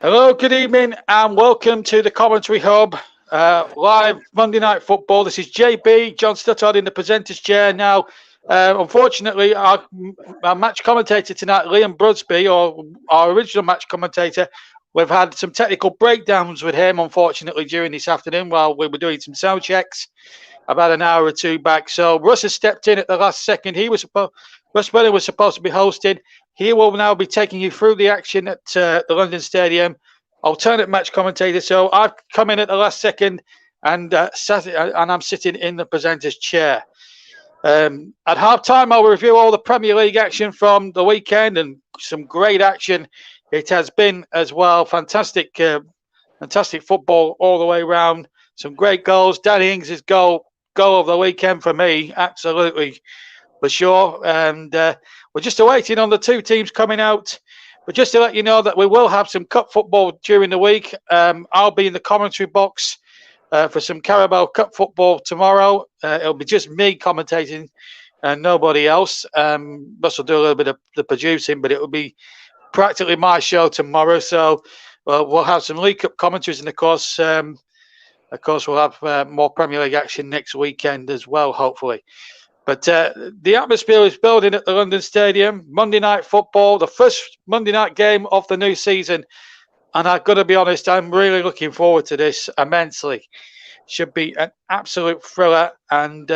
Hello, good evening, and welcome to the Commentary Hub, live Monday Night Football. This is JB, John Stuttard in the presenter's chair. Now, unfortunately, our match commentator tonight, Liam Brudsby, or our original match commentator, we've had some technical breakdowns with him, unfortunately, during this afternoon while we were doing some sound checks about an hour or two back. So Russ has stepped in at the last second. Russ Brennan was supposed to be hosting. He will now be taking you through the action at the London Stadium. Alternate match commentator. So I've come in at the last second and I'm sitting in the presenter's chair. At half time, I'll review all the Premier League action from the weekend and some great action it has been as well. Fantastic football all the way around. Some great goals. Danny Ings' goal of the weekend for me, absolutely, for sure. And we're just awaiting on the two teams coming out. But just to let you know that we will have some cup football during the week. I'll be in the commentary box for some Carabao Cup football tomorrow. It'll be just me commentating and nobody else. Russ will do a little bit of the producing, but it will be practically my show tomorrow. So we'll have some League Cup commentaries, and of course, we'll have more Premier League action next weekend as well, hopefully. But the atmosphere is building at the London Stadium. Monday Night Football, the first Monday night game of the new season. And I've got to be honest, I'm really looking forward to this immensely. Should be an absolute thriller. And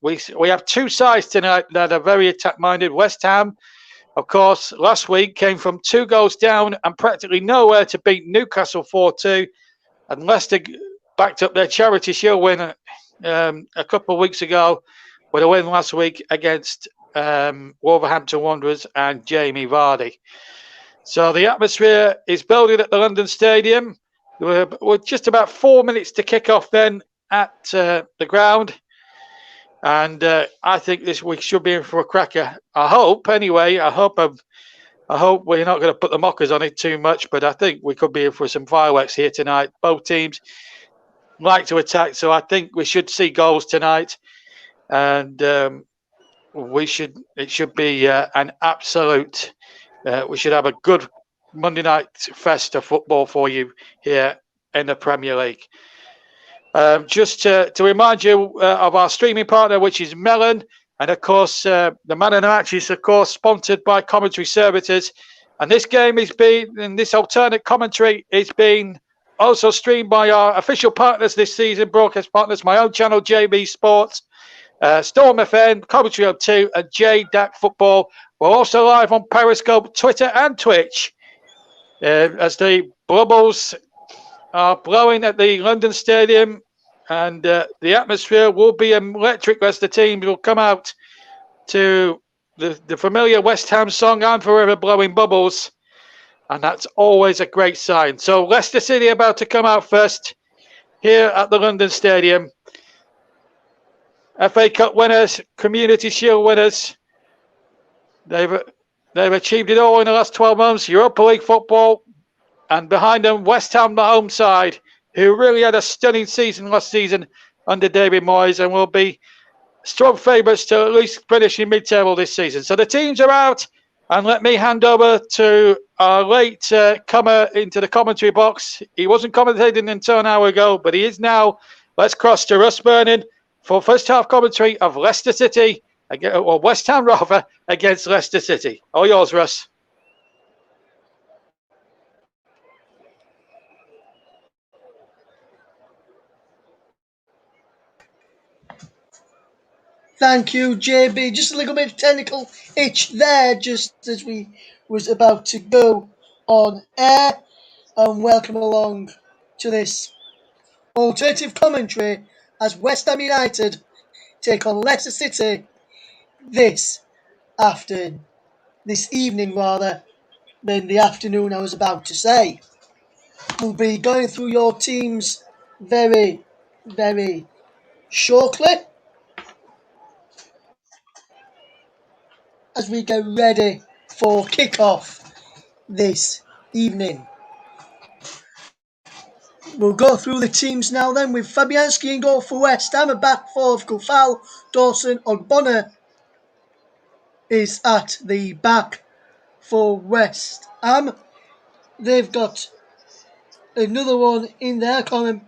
we have two sides tonight that are very attack-minded. West Ham, of course, last week came from 2 goals down and practically nowhere to beat Newcastle 4-2. And Leicester backed up their Charity Shield win a couple of weeks ago with a win last week against Wolverhampton Wanderers and Jamie Vardy. So the atmosphere is building at the London Stadium. We're just about 4 minutes to kick off then at the ground. And I think this week should be in for a cracker. I hope, anyway. I hope we're not going to put the mockers on it too much, but I think we could be in for some fireworks here tonight. Both teams like to attack, so I think we should see goals tonight. And it should be an absolute. We should have a good Monday night fest of football for you here in the Premier League. Just to remind you of our streaming partner, which is Melon, and of course the Man of the Match is of course sponsored by Commentary Services, and this game this alternate commentary is being also streamed by our official partners this season, broadcast partners, my own channel JB Sports, Storm FM, Commentary 2, and JDAC Football. We're also live on Periscope, Twitter, and Twitch as the bubbles are blowing at the London Stadium, and the atmosphere will be electric as the teams will come out to the familiar West Ham song, "I'm Forever Blowing Bubbles," and that's always a great sign. So Leicester City about to come out first here at the London Stadium. FA Cup winners, Community Shield winners. They've achieved it all in the last 12 months. Europa League football, and behind them, West Ham, the home side, who really had a stunning season last season under David Moyes and will be strong favourites to at least finish in mid-table this season. So the teams are out, and let me hand over to our late comer into the commentary box. He wasn't commentating until an hour ago, but he is now. Let's cross to Russ Brennan for first half commentary of Leicester City, or West Ham rather, against Leicester City. All yours, Russ. Thank you, JB. Just a little bit of technical itch there, just as we was about to go on air. And welcome along to this alternative commentary as West Ham United take on Leicester City this evening rather than the afternoon I was about to say. We'll be going through your teams very, very shortly as we get ready for kick-off this evening. We'll go through the teams now then, with Fabianski in goal for West Ham, a back four of Kufal, Dawson, Ogbonna is at the back for West Ham. They've got another one in there. I can't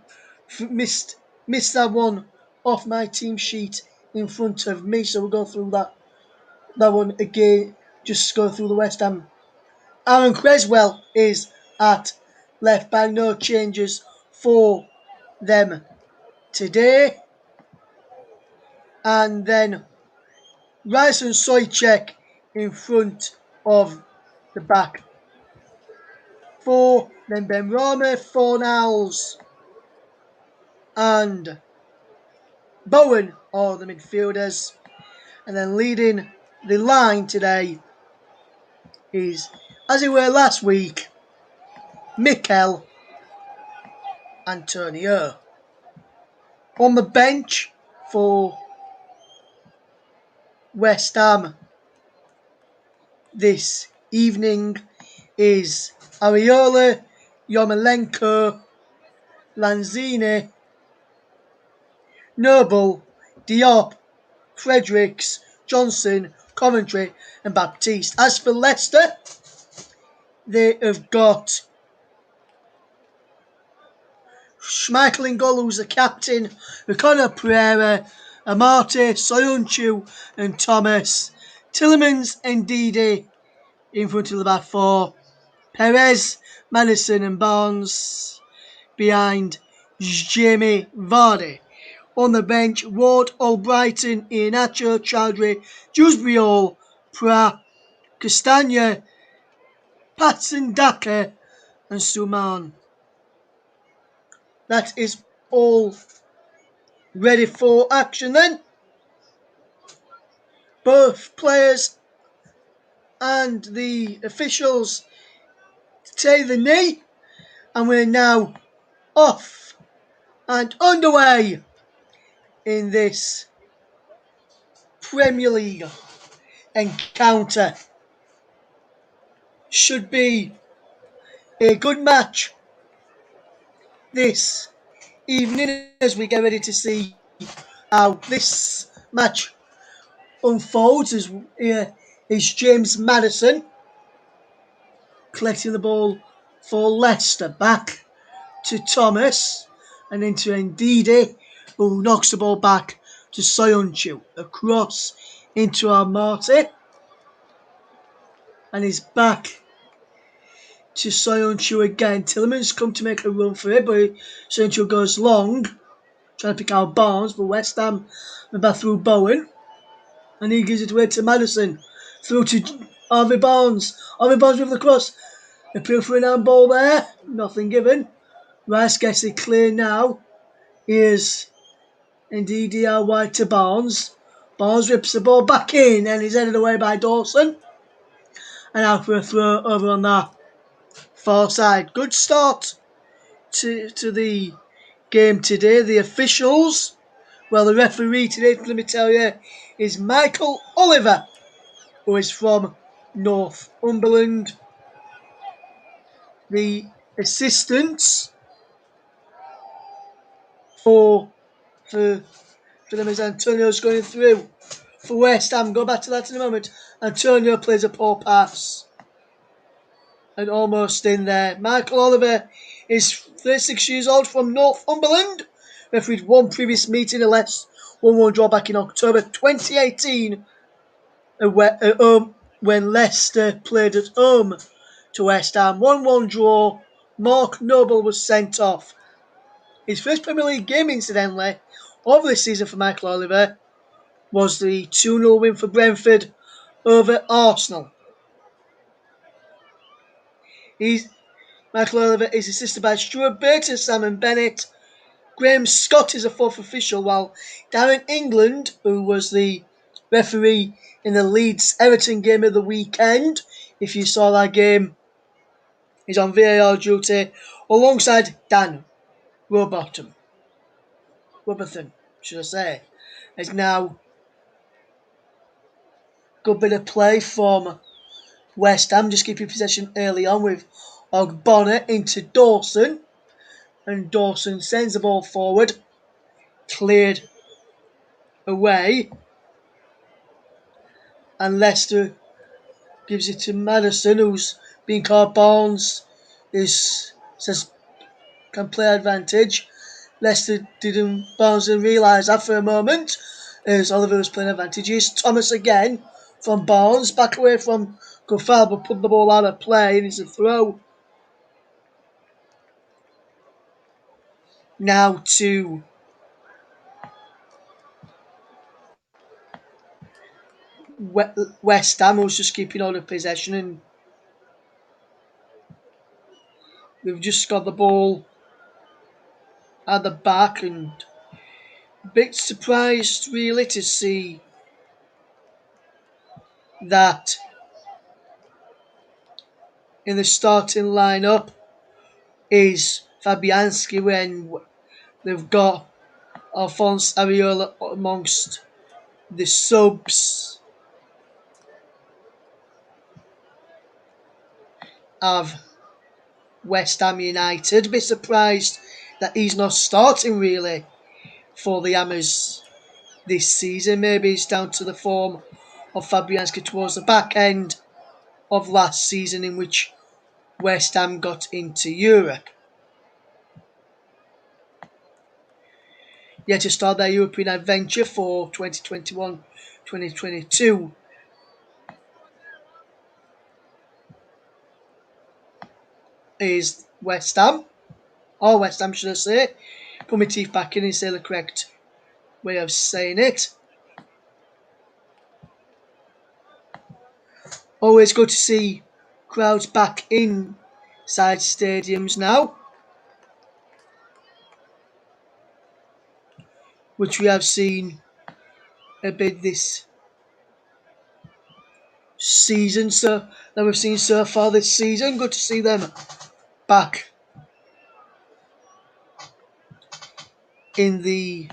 missed that one off my team sheet in front of me, so we'll go through that one again. Just go through the West Ham. Aaron Creswell is at left back. No changes for them today. And then Rice and Soychek in front of the back four. Then Ben Rama, Fornals, and Bowen are the midfielders. And then leading the line today is, as it were last week, Mikel Antonio. On the bench for West Ham this evening is Areola, Yarmolenko, Lanzini, Noble, Diop, Fredericks, Johnson, Coventry and Baptiste. As for Leicester, they have got Schmeichel in goal, who's the captain, O'Connor Pereira, Amate, Soyuncu and Thomas, Tillemans and Didi in front of the back four, Perez, Madison and Barnes behind Jamie Vardy. On the bench, Ward, Albrighton, Iheanacho, Chowdhury, Dewsbury, Pra, Castagna, Patson Daka and Suman. That is all ready for action then. Both players and the officials take the knee, and we're now off and underway in this Premier League encounter. Should be a good match this evening as we get ready to see how this match unfolds. As here is James Maddison collecting the ball for Leicester, back to Thomas and into Ndidi, who knocks the ball back to Soyuncu, across into Amate, and he's back to Soyuncu again. Tillemans come to make a run for it, but Soyuncu goes long, trying to pick out Barnes, but West Ham and back through Bowen, and he gives it away to Maddison, through to Harvey Barnes. Harvey Barnes with the cross, appeal for an handball there, nothing given. Rice gets it clear now. Here's indeed wide to Barnes. Barnes rips the ball back in and is headed away by Dawson. And out for a throw over on that far side. Good start to the game today. The officials, well, the referee today, let me tell you, is Michael Oliver, who is from Northumberland. The assistants for them as Antonio's going through for West Ham. Go back to that in a moment. Antonio plays a poor pass and almost in there. Michael Oliver is 36 years old from Northumberland. Refereed one previous meeting, a less 1-1 draw back in October 2018 when Leicester played at home to West Ham. 1-1 draw. Mark Noble was sent off. His first Premier League game, incidentally, of this season for Michael Oliver was the 2-0 win for Brentford over Arsenal. Michael Oliver is assisted by Stuart Burton, Simon Bennett. Graham Scott is a fourth official, while Darren England, who was the referee in the Leeds-Everton game of the weekend, if you saw that game, is on VAR duty, alongside Dan Robotham, should I say. It's now good bit of play from West Ham, just keeping possession early on with Ogbonna into Dawson, and Dawson sends the ball forward, cleared away, and Leicester gives it to Maddison, who's being called Barnes. Says can play advantage. Leicester Barnes didn't realise that for a moment, as Oliver was playing advantages. Thomas again from Barnes, back away from Gouffal, but put the ball out of play, and it's a throw. Now to West Ham, who's just keeping on the possession, and we've just got the ball at the back, and a bit surprised really to see that in the starting lineup is Fabianski when they've got Alphonse Areola amongst the subs of West Ham United. A bit surprised that he's not starting really for the Hammers this season. Maybe it's down to the form of Fabianski towards the back end of last season, in which West Ham got into Europe. Yet to start their European adventure for 2021-2022 is West Ham, or West Ham should I say. Put my teeth back in and say the correct way of saying it. Always good to see crowds back inside stadiums now, which we have seen a bit this season, so that we've seen so far this season. Good to see them back in the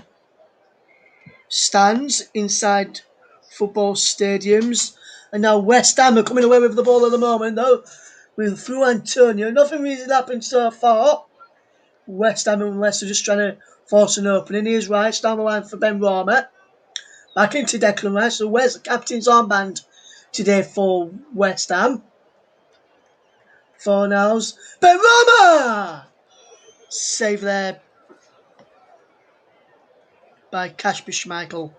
stands inside football stadiums. And now West Ham are coming away with the ball at the moment, though, with through Antonio. Nothing really happened so far. West Ham and Leicester just trying to force an opening. Here's Rice down the line for Ben Rama. Back into Declan Rice. So where's the captain's armband today for West Ham? Fornals. Ben Rama! Save there by Kasper Schmeichel.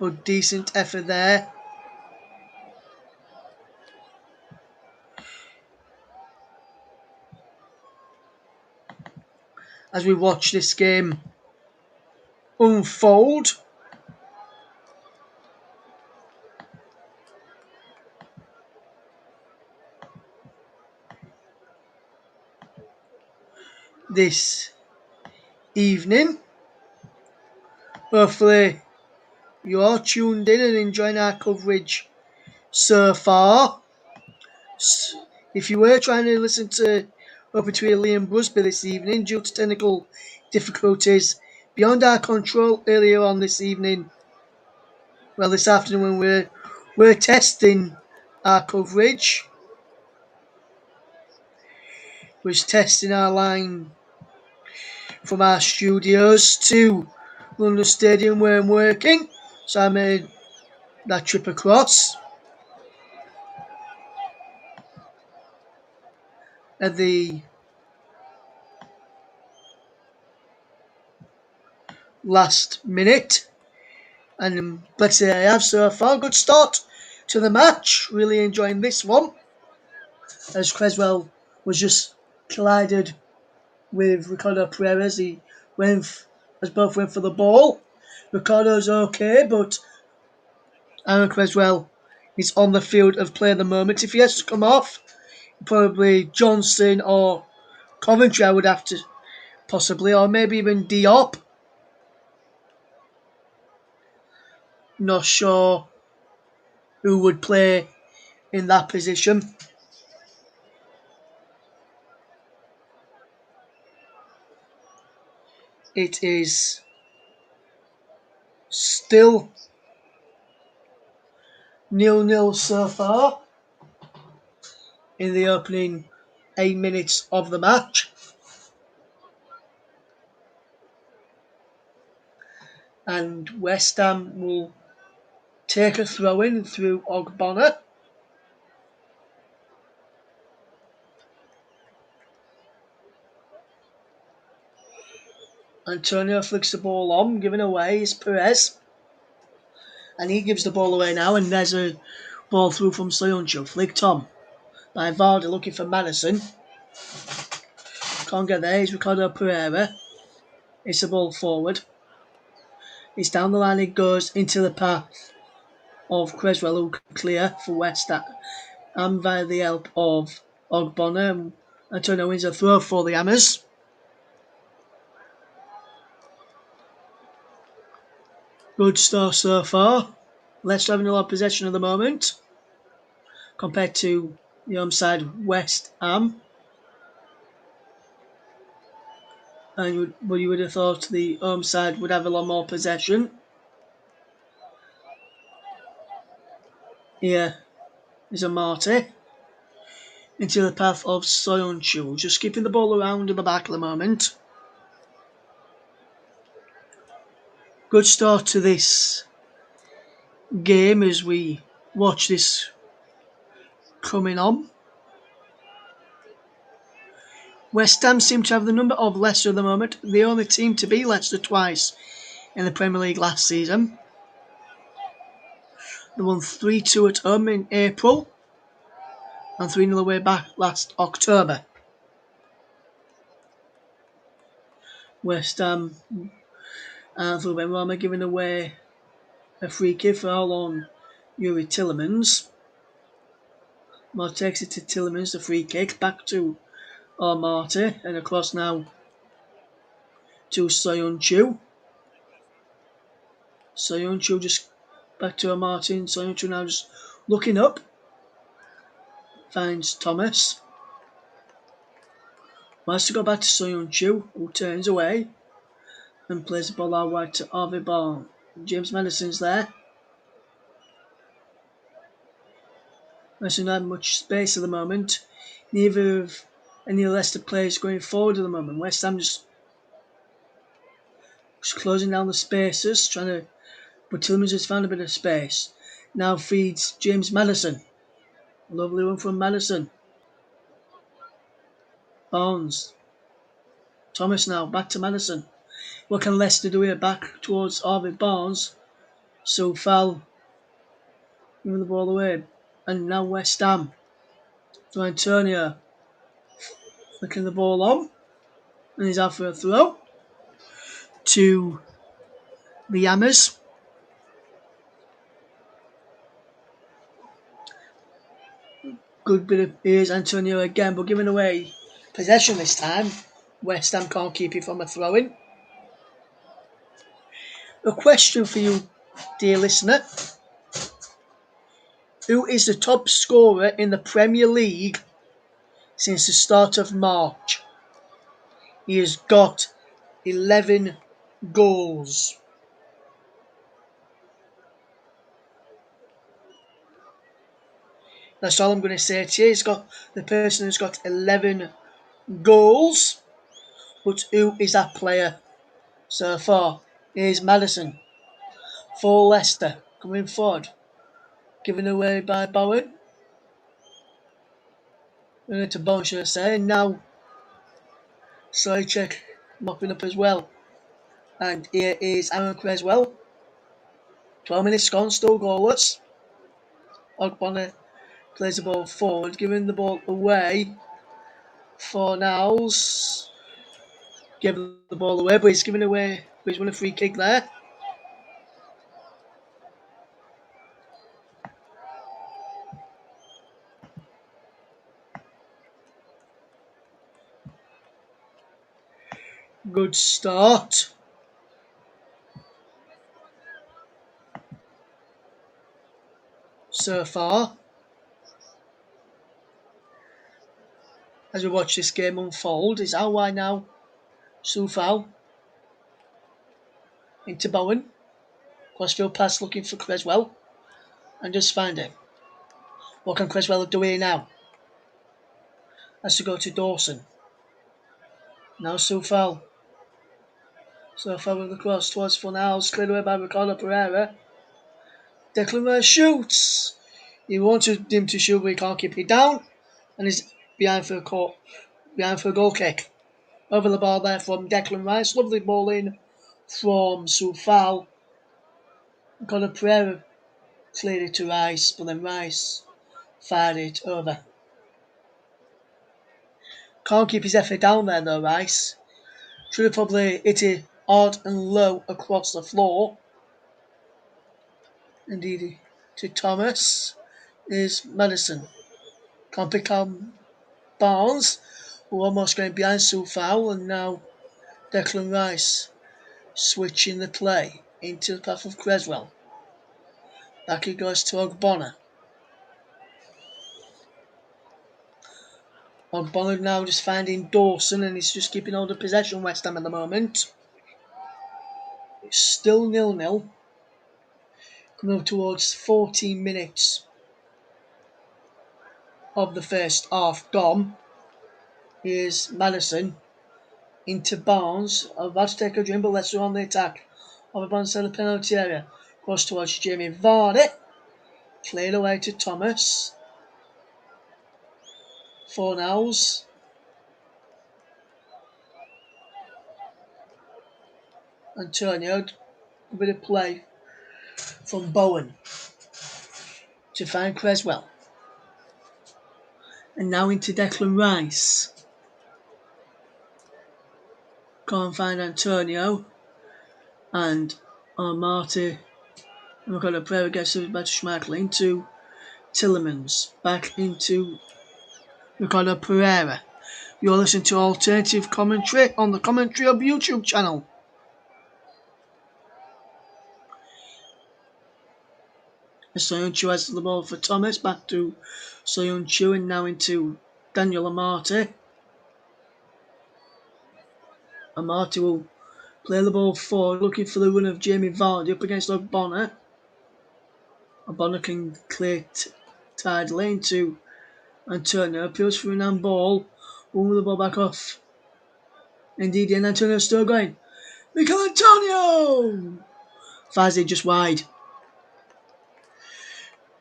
A decent effort there. As we watch this game unfold. This evening. Hopefully you are tuned in and enjoying our coverage so far. If you were trying to listen to Open to Liam Busby this evening due to technical difficulties beyond our control earlier on this evening, well, this afternoon when we're testing our coverage, we're testing our line from our studios to London Stadium where I'm working, so I made that trip across. At the last minute, and let's say I have so far. Good start to the match. Really enjoying this one, as Creswell was just collided with Ricardo Pereira as both went for the ball. Ricardo's okay, but Aaron Creswell is on the field of play at the moment. If he has to come off, probably Johnson or Coventry I would have to possibly, or maybe even Diop. Not sure who would play in that position. It is still 0-0 so far in the opening 8 minutes of the match. And West Ham will take a throw in through Ogbonna. Antonio flicks the ball on, giving away is Perez. And he gives the ball away now, and there's a ball through from Soyuncu. Flicked on by Vardy looking for Madison. Can't get there, it's Ricardo Pereira. It's the ball forward. It's down the line, it goes into the path of Creswell, who can clear for West Ham via the help of Ogbonna. Antonio wins a throw for the Hammers. Good start so far. Leicester having a lot of possession at the moment compared to the home side West Ham. And you would have thought the home side would have a lot more possession. Here is a Marty into the path of Soyuncu, just keeping the ball around in the back at the moment. Good start to this game as we watch this coming on. West Ham seem to have the number of Leicester at the moment, the only team to beat Leicester twice in the Premier League last season. They won 3-2 at home in April and 3-0 away back last October. West Ham and through Benrahma giving away a free kick for on Yuri Tillemans. Mar takes it to Tillemans, the free kick, back to Marty, and across now to Soyuncu. Soyuncu just back to Martin. Soyuncu now just looking up. Finds Thomas. Wants to go back to Soyuncu, who turns away and plays the ball out wide to Harvey Barnes. James Madison's there. Madison don't have much space at the moment. Neither of any of Leicester players going forward at the moment. West Ham just closing down the spaces, trying to. But Tillmans has found a bit of space. Now feeds James Madison. Lovely one from Madison. Barnes. Thomas now back to Madison. What can Leicester do here? Back towards Harvey Barnes. So foul. Giving the ball away. And now West Ham. To Antonio. Flicking the ball on. And he's out for a throw. To the Hammers. Good bit of here's Antonio again, but giving away possession this time. West Ham can't keep it from a throw-in. A question for you, dear listener. Who is the top scorer in the Premier League since the start of March? He has got 11 goals. That's all I'm going to say to you. He's got the person who's got 11 goals. But who is that player so far? Here's Madison for Leicester coming forward. Given away by Bowen. To Bowen, should I say. And now Sojcek mopping up as well. And here is Aaron Creswell. 12 minutes gone, still goalless. Ogbonna plays the ball forward, giving the ball away for Niles. Give the ball away, but he's giving away. But he's won a free kick there. Good start. So far. As we watch this game unfold, it's out wide now. Soufal. Into Bowen. Crossfield pass looking for Creswell. And just find him. What can Creswell do here now? Has to go to Dawson. Now Soufal. So following the cross towards Fornals, cleared away by Ricardo Pereira. Declan Rice shoots. He wanted him to shoot, but he can't keep it down, and he's behind for a goal kick. Over the ball there from Declan Rice. Lovely ball in from Soufal. Ricardo Pereira cleared it to Rice, but then Rice fired it over. Can't keep his effort down there though, Rice. Should have probably hit it hard and low across the floor. Indeed, to Thomas is Madison. Can't pick on Barnes, who almost going behind Soufal, and now Declan Rice switching the play into the path of Creswell. Back he goes to Ogbonna. Ogbonna now just finding Dawson, and he's just keeping hold of possession, West Ham at the moment. It's still 0-0. Coming up towards 14 minutes of the first half gone. Here's Madison into Barnes. About to take a dream, but Leicester on the attack. Over Barnes in the penalty area. Cross towards Jamie Vardy. Cleared away to Thomas. Fornals. Antonio. A bit of play from Bowen to find Creswell. And now into Declan Rice. Can't find Antonio. And Marty. And we've got a prayer against back to Schmeichel into Tillemans. Back into Ricardo Pereira. You're listening to alternative commentary on the Commentary Hub YouTube channel. Soyuncu has the ball for Thomas. Back to Soyuncu and now into Daniel Amati. Amati will play the ball forward, looking for the run of Jamie Vardy up against Ogbonna. Ogbonna can clear tidily into Antonio. Appeals for an handball. One with the ball back off. Indeed, and Antonio's still going. Michael Antonio! Fazzi just wide.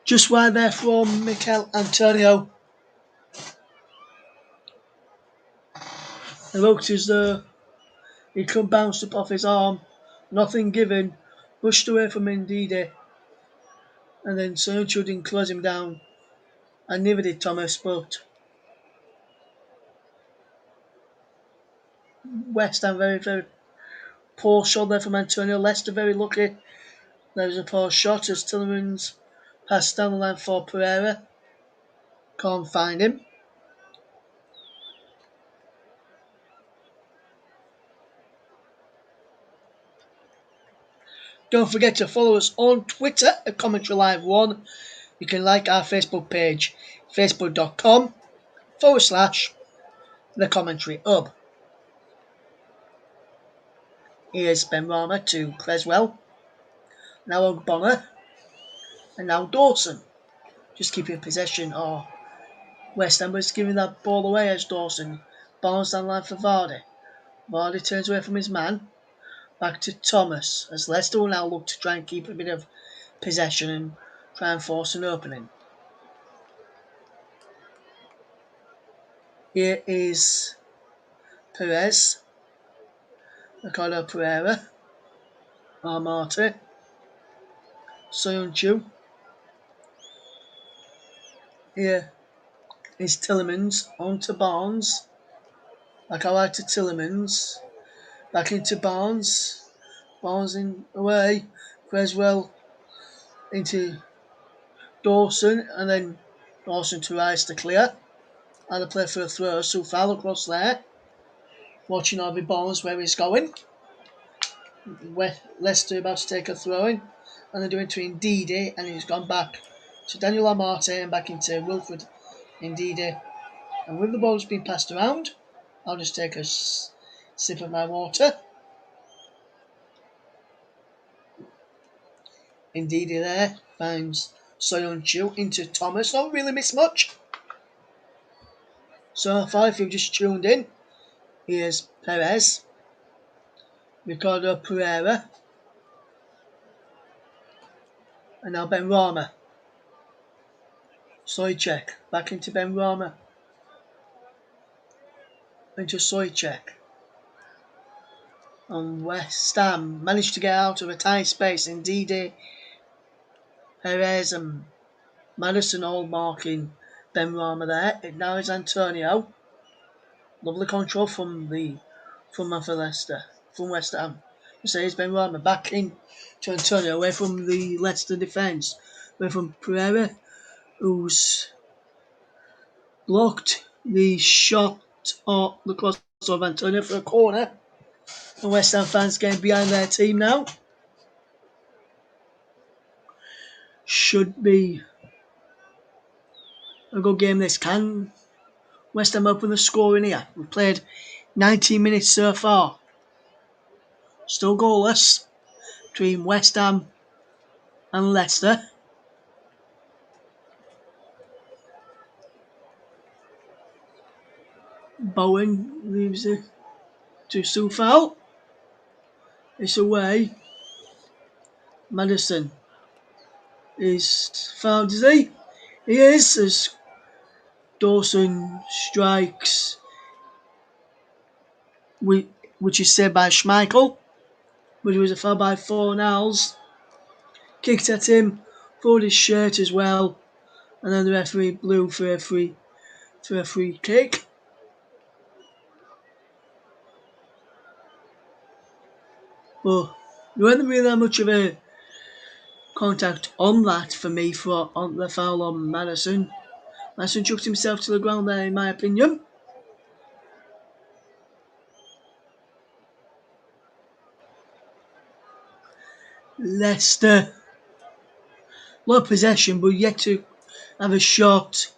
Just wide there from Mikel Antonio. It looked as though he could bounce up off his arm. Nothing given. Pushed away from Ndidi. And then Soyuncu didn't close him down. And neither did Thomas, but West Ham very, very poor shot there from Antonio. Leicester very lucky. There's a poor shot as Tillemans passed down the line for Pereira. Can't find him. Don't forget to follow us on Twitter at Commentary Live 1. You can like our Facebook page, facebook.com/The Commentary Hub. Here's Benrahma to Creswell. Now Ogbonna. And now Dawson. Just keeping possession. West Ham was giving that ball away as Dawson. Barnes down the line for Vardy. Vardy turns away from his man. Back to Thomas. As Leicester will now look to try and keep a bit of possession and try and force an opening. Here is Perez. Ricardo Pereira. Marty. Soyuncu. Here is Tillemans on to Barnes. Back out to Tillemans. Back into Barnes. Barnes in away. Creswell into Dawson. And then Dawson to Rice to clear. And a play for a throw. Soufal across there. Watching Harvey Barnes where he's going. Leicester about to take a throw in. And they're doing to Ndidi. And he's gone back to Daniel Amati and back into Wilfred Ndidi. And with the ball that's been passed around, I'll just take a sip of my water. Ndidi there finds Soyuncu into Thomas. Not really missed much. So far, if you've just tuned in, here's Perez. Ricardo Pereira. And now Ben Rama. Soychek. Back into Ben Rama. Into Soychek. And West Ham managed to get out of a tight space. Indeed, Perez and Madison all marking Ben Rama there. It now is Antonio. Lovely control from Leicester. From West Ham. So here's Ben Rama back in to Antonio, away from the Leicester defence. Away from Pereira, who's blocked the shot or the cross of Antonio for a corner. The West Ham fans getting behind their team now. Should be a good game this. Can West Ham open the score in here? We've played 19 minutes so far. Still goalless between West Ham and Leicester. Bowen leaves it to Soufal. It's away. Madison is found, is he? He is, as Dawson strikes, which is saved by Schmeichel, but it was a foul by Fornals. Kicked at him, pulled his shirt as well, and then the referee blew for a free kick. But there wasn't really that much of a contact on that for me on the foul on Madison. Madison chucked himself to the ground there, in my opinion. Leicester, low possession, but yet to have a shot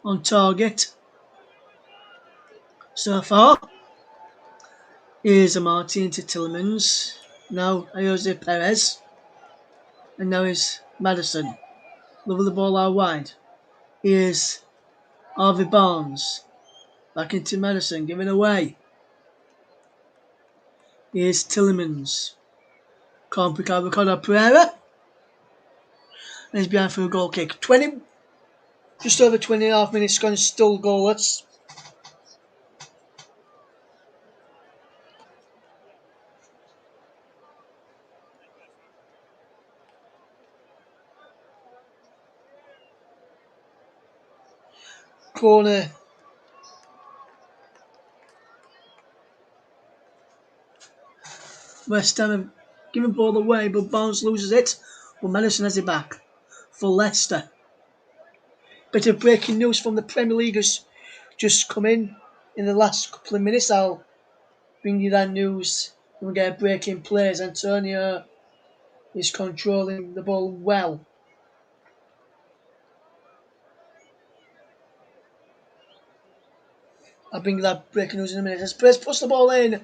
on target so far. Here's a Martin to Tielemans. Now Jose Perez. And now is Madison. Level the ball out wide. Here's Harvey Barnes. Back into Madison, giving away. Here's Tielemans. Can't pick out Ricardo Pereira. And he's behind for a goal kick. Just over 20.5 minutes gone, still goalless. Corner. West Ham have given the ball away, but Barnes loses it. But Madison has it back for Leicester. Bit of breaking news from the Premier League has just come in the last couple of minutes. I'll bring you that news when we get a break in plays. Antonio is controlling the ball well. I'll bring you that breaking news in a minute. As Perez puts the ball in,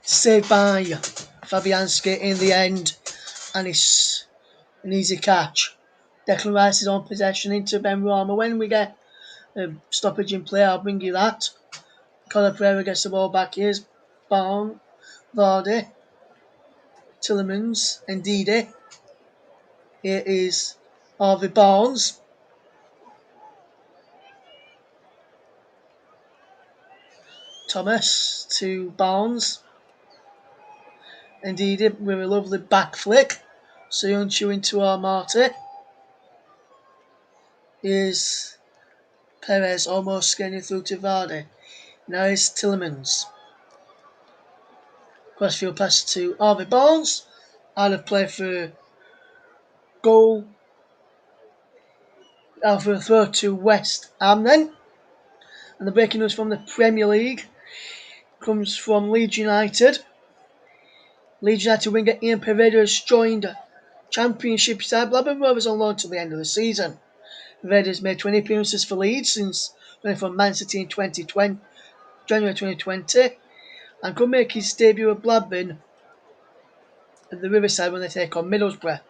saved by Fabianski in the end, and it's an easy catch. Declan Rice is on possession into Ben Rama. When we get a stoppage in play, I'll bring you that. Conor Pereira gets the ball back. Here's Vardy, Tielemans, and Didi. Here is Harvey Barnes. Thomas to Barnes. And Didi with a lovely back flick. Soyuncu into Armati. Here's Perez almost getting through to Vardy. Now it's Tielemans. Crossfield pass to Harvey Barnes. Out of play for goal. Out for a throw to West Ham then. And the breaking news from the Premier League comes from Leeds United. Leeds United winger Ian Pereira has joined Championship side Blackburn Rovers on loan till the end of the season. Pereira has made 20 appearances for Leeds since going from Man City in January 2020, and could make his debut at Blackburn at the Riverside when they take on Middlesbrough.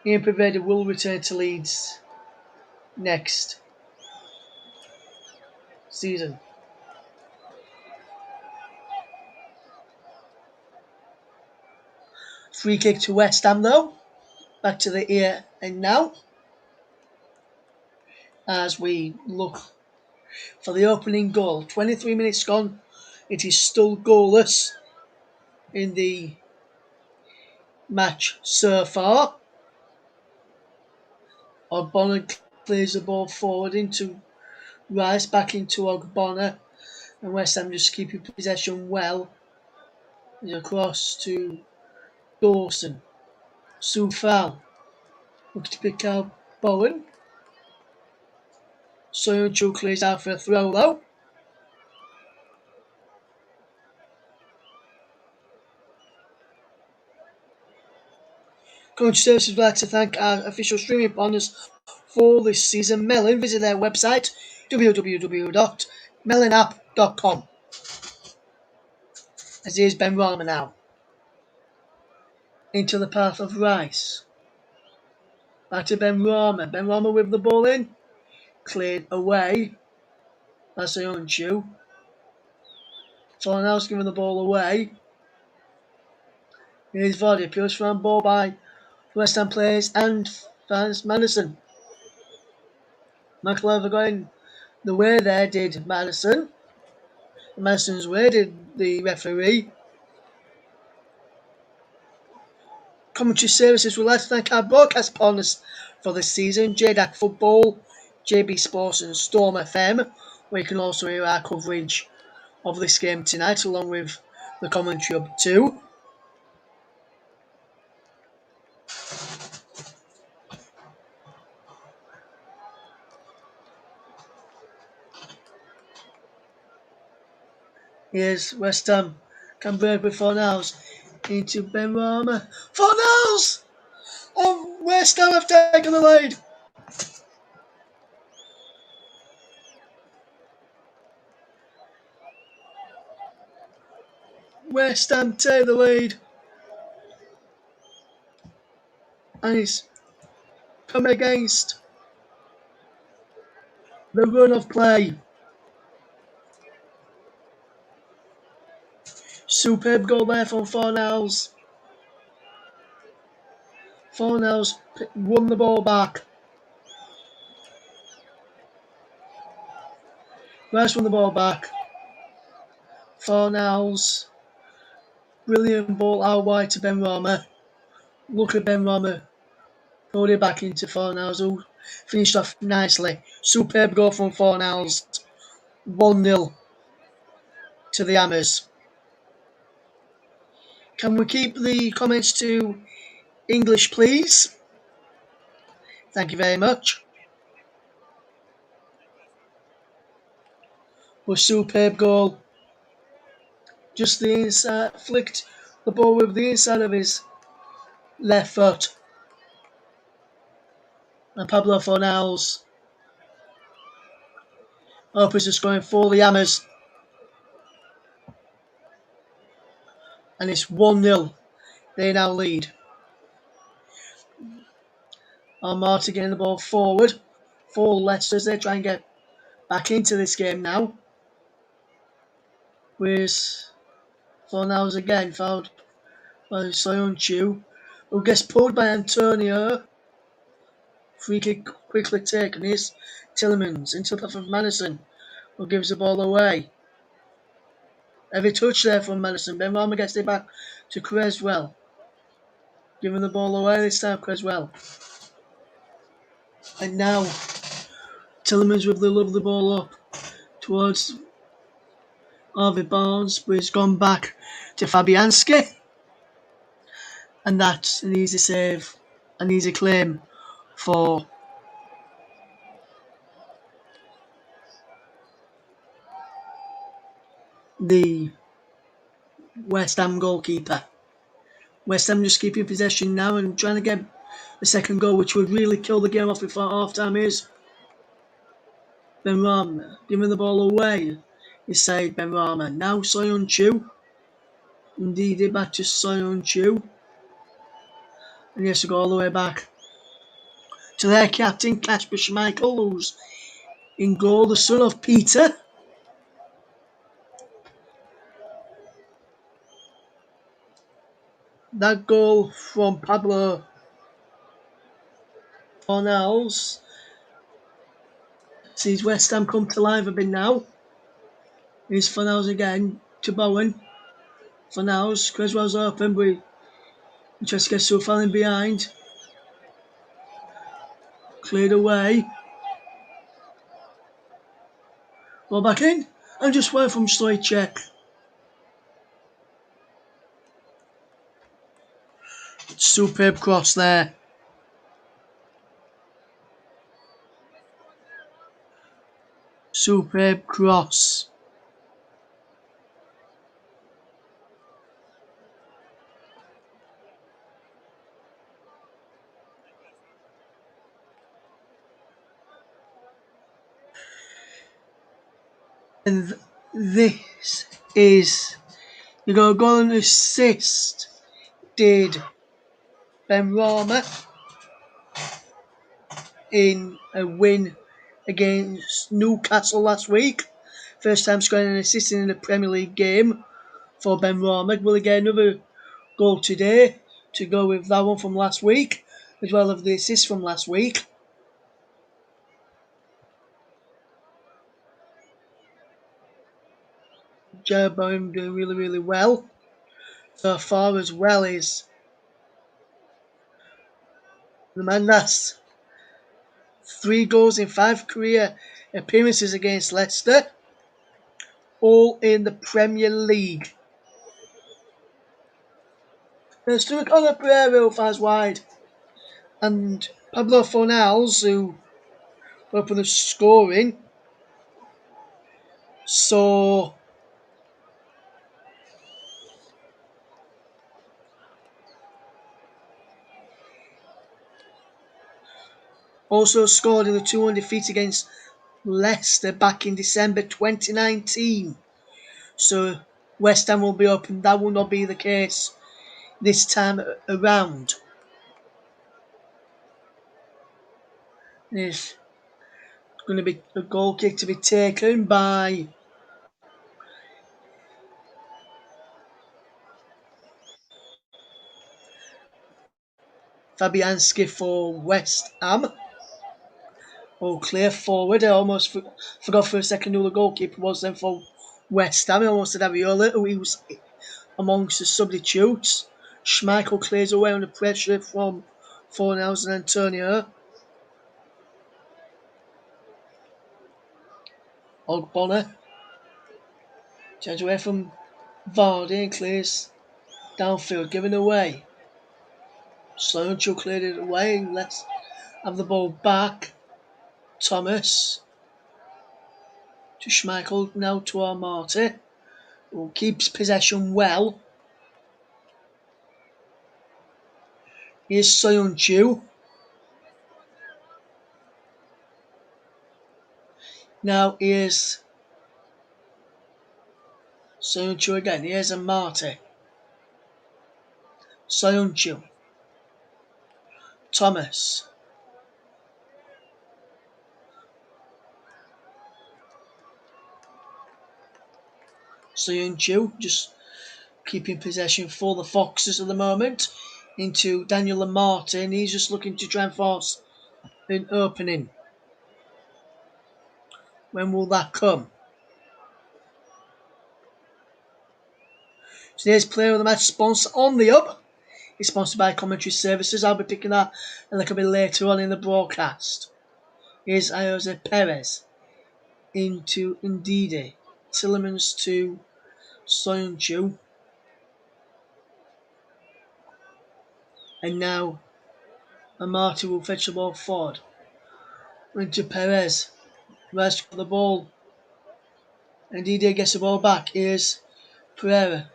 Ian Pereira will return to Leeds next season. Free kick to West Ham though. Back to the here and now. As we look for the opening goal. 23 minutes gone. It is still goalless in the match so far. Ogbonna clears the ball forward into Rice, back into Ogbonna, and West Ham just keeping possession well. Across to Dawson. Soufal looks to pick out Bowen. Soyuncu clears out for a throw though. Community Services would like to thank our official streaming partners for this season. Melon, visit their website www.melonapp.com. As here's Ben Rama now. Into the path of Rice. Back to Ben Rama. Ben Rama with the ball in. Cleared away. That's Soyuncu. Someone else giving the ball away. Here's Vardy. Appeals for a ball by West Ham players and fans. Madison. McLever going the way there did Madison. Madison's way did the referee. Commentary Services would like to thank our broadcast partners for this season. JDAC Football, JB Sports and Storm FM, where you can also hear our coverage of this game tonight along with the commentary up too. Here's West Ham. Can break with Fornals. Into Ben Rama. Fornals! Oh, West Ham have taken the lead. West Ham take the lead. And he's come against the run of play. Superb goal there from Fornals. Fornals won the ball back. Rice won the ball back. Fornals. Brilliant ball out wide to Ben Rama. Look at Ben Rama. Pulled it back into Fornals, who finished off nicely. Superb goal from Fornals. 1-0 to the Hammers. Can we keep the comments to English, please? Thank you very much. A superb goal. Just the inside, flicked the ball with the inside of his left foot. And Pablo Fornals opens the scoring for the Hammers. And it's 1-0. They now lead. Marty getting the ball forward for Leicester as they try and get back into this game now. Where's Fornals again fouled by Soyuncu, who gets pulled by Antonio. Free kick quickly taken. Here's Tillemans into the path of Madison, who gives the ball away. Heavy touch there from Madison. Ben Rama gets it back to Creswell. Giving the ball away this time, Creswell. And now, Tillemans with the lovely ball up towards Harvey Barnes, but it's gone back to Fabianski. And that's an easy save, an easy claim for the West Ham goalkeeper. West Ham just keeping possession now and trying to get the second goal, which would really kill the game off before half time is. Ben Rama giving the ball away. Inside Ben Rama. Now Soyuncu. Indeed, it back to Soyuncu. And he has to go all the way back to their captain, Kasper Schmeichel, who's in goal, the son of Peter. that goal from Pablo Fornals sees West Ham come to life a bit now. Here's Fornals again to Bowen. Fornals, Creswell's open, but he tries to get so far in behind. Cleared away. Ball back in, and just went from Stoichek. Superb cross there. Superb cross. And this is the goal and assist did Ben Rama in a win against Newcastle last week. First time scoring an assist in a Premier League game for Ben Rama. Will he get another goal today to go with that one from last week, as well as the assist from last week? Jeroboam doing really, really well so far, as well as the man that's 3 goals in 5 career appearances against Leicester, all in the Premier League. There's to Conor Pereira fires wide, and Pablo Fornals, who opened the scoring, so also scored in the 2-1 defeat against Leicester back in December 2019. So West Ham will be open. That will not be the case this time around. There's going to be a goal kick to be taken by Fabianski for West Ham. Oh, clear forward. I almost forgot for a second who the goalkeeper was then for West Ham. I almost said Aviola, who he was amongst the substitutes. Schmeichel clears away under pressure from Fornals and Antonio. Ogbonna turns away from Vardy and clears downfield, giving away. Sloancho cleared it away and let's have the ball back. Thomas to Schmeichel, now to Armati, who keeps possession well. Here's Soyuncu. Now here's Soyuncu again. Here's Amati. Soyuncu. Thomas. Soyuncu just keeping possession for the Foxes at the moment. Into Daniel Amati, and he's just looking to try and force an opening. When will that come? Today's player of the match sponsor on the up is sponsored by Commentary Services. I'll be picking that a little bit later on in the broadcast. Here's Jose Perez into Ndidi. Tillemans to Soyuncu. And now Amati will fetch the ball forward. Into Perez. Rice for the ball. Ndidi gets the ball back. Here's Pereira.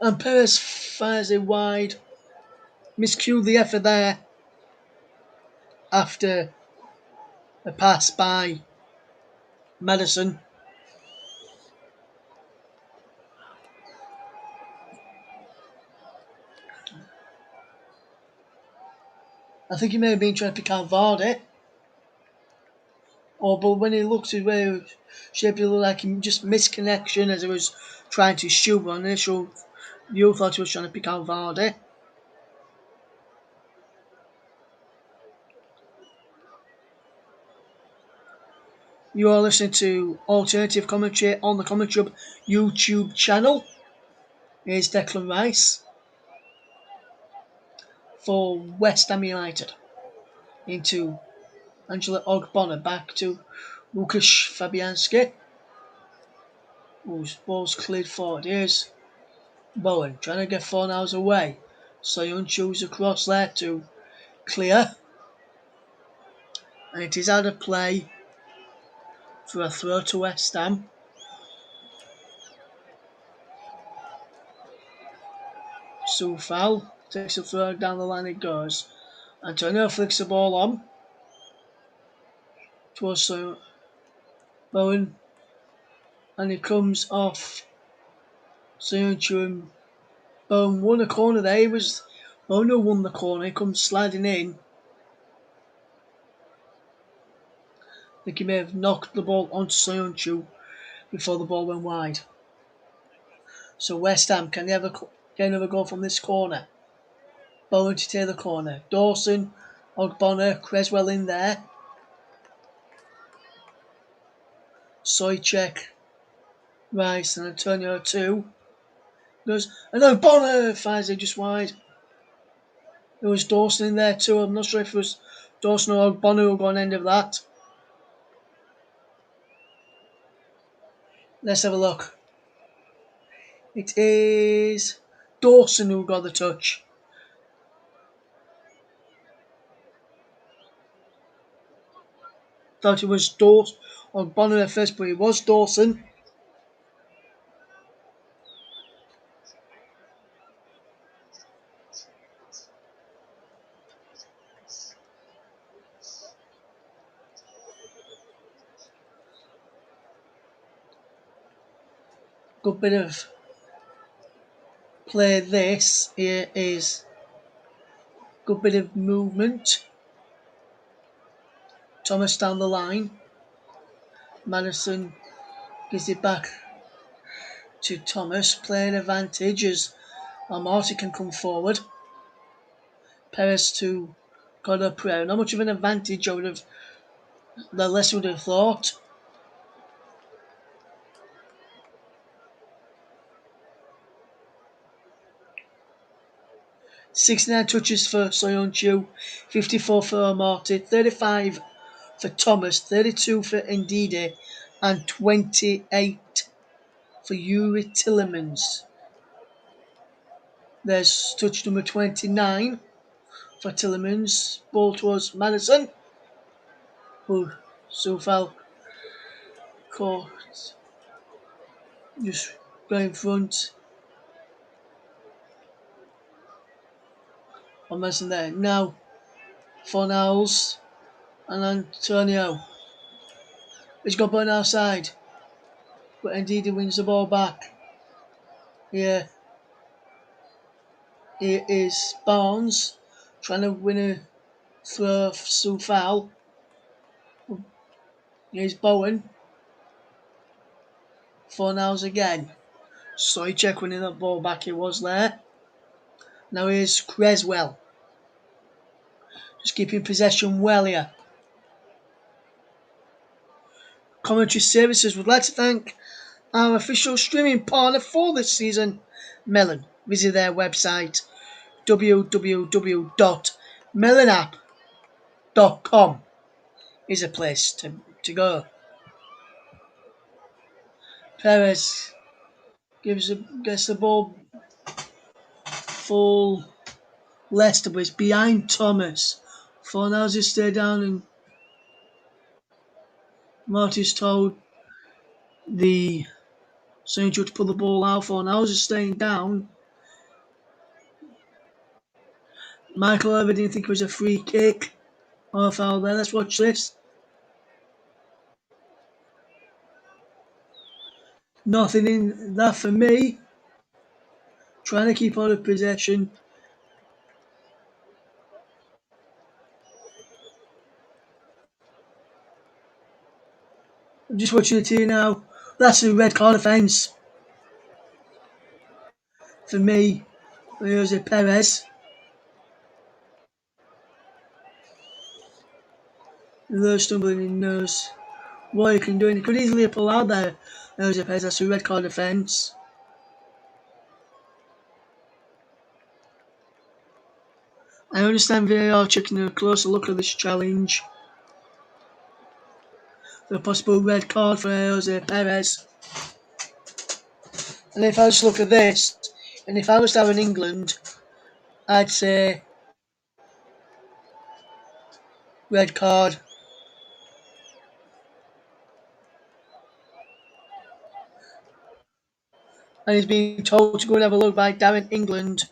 And Perez fires it wide. Miscued the effort there after a pass by Madison. I think he may have been trying to pick out Vardy. But when he looked at where it shaped, it looked like he just missed connection as he was trying to shoot on initial You thought he was trying to pick out Vardy. You are listening to alternative commentary on the Commentary Hub YouTube channel. Here's Declan Rice for West Ham United. Into Angela Ogbonna, back to Łukasz Fabianski, whose ball's cleared forward. Here's Bowen trying to get Fornals away. Soyuncu's across there to clear. And it is out of play for a throw to West Ham. Soufal takes a throw down the line, it goes. Antonio flicks the ball on towards Bowen, and it comes off Soyuncu, and Bowen won a corner there. It was Bowen who won the corner. He comes sliding in. I think he may have knocked the ball onto Soyuncu before the ball went wide. So West Ham, can they ever get another goal from this corner? Bowen to take the corner. Dawson, Ogbonna, Creswell in there. Soychek, Rice and Antonio too. Goes, and Ogbonna fires it just wide. There was Dawson in there too. I'm not sure if it was Dawson or Ogbonna who got an end of that. Let's have a look. It is Dawson who got the touch. Thought it was Dawson or Bonner at first, but it was Dawson. Good bit of play this. Here is good bit of movement. Thomas down the line. Madison gives it back to Thomas. Playing advantage as Marty can come forward. Perez to Connor Prayer. Not much of an advantage I would have, the less would have thought. "69 touches for Soyuncu, 54 for Marty, 35 for Thomas, 32 for Ndidi, and 28 for Yuri Tillemans. There's touch number 29 for Tillemans. Ball towards Madison, who Soufal caught just going in front. On Madison there. Now Fornals and Antonio. He's got Burn outside, but Ndidi wins the ball back. Here it is Barnes trying to win a throw for Soufal. Here's Bowen. Fornals again. Soychek winning that ball back, it was there. Now here's Creswell. Just keeping possession well here. Commentary Services would like to thank our official streaming partner for this season, Melon. Visit their website www.melonapp.com is a place to go. Perez gets the ball full Leicester, but it's behind Thomas. Fornals is stay down, and Marty's told the Soyuncu to pull the ball out. Fornals is staying down. Michael Ever didn't think it was a free kick or a foul there. Let's watch this. Nothing in that for me. Trying to keep all of possession. I'm just watching it here now. That's a red card offence. for me, Jose Perez. Though stumbling, he knows what he can do, and he could easily pull out there. Jose Perez, that's a red card offence. I understand VAR checking a closer look at this challenge. The possible red card for Jose Perez. And if I just look at this, and if I was down in England, I'd say red card. And he's being told to go and have a look by Darren England.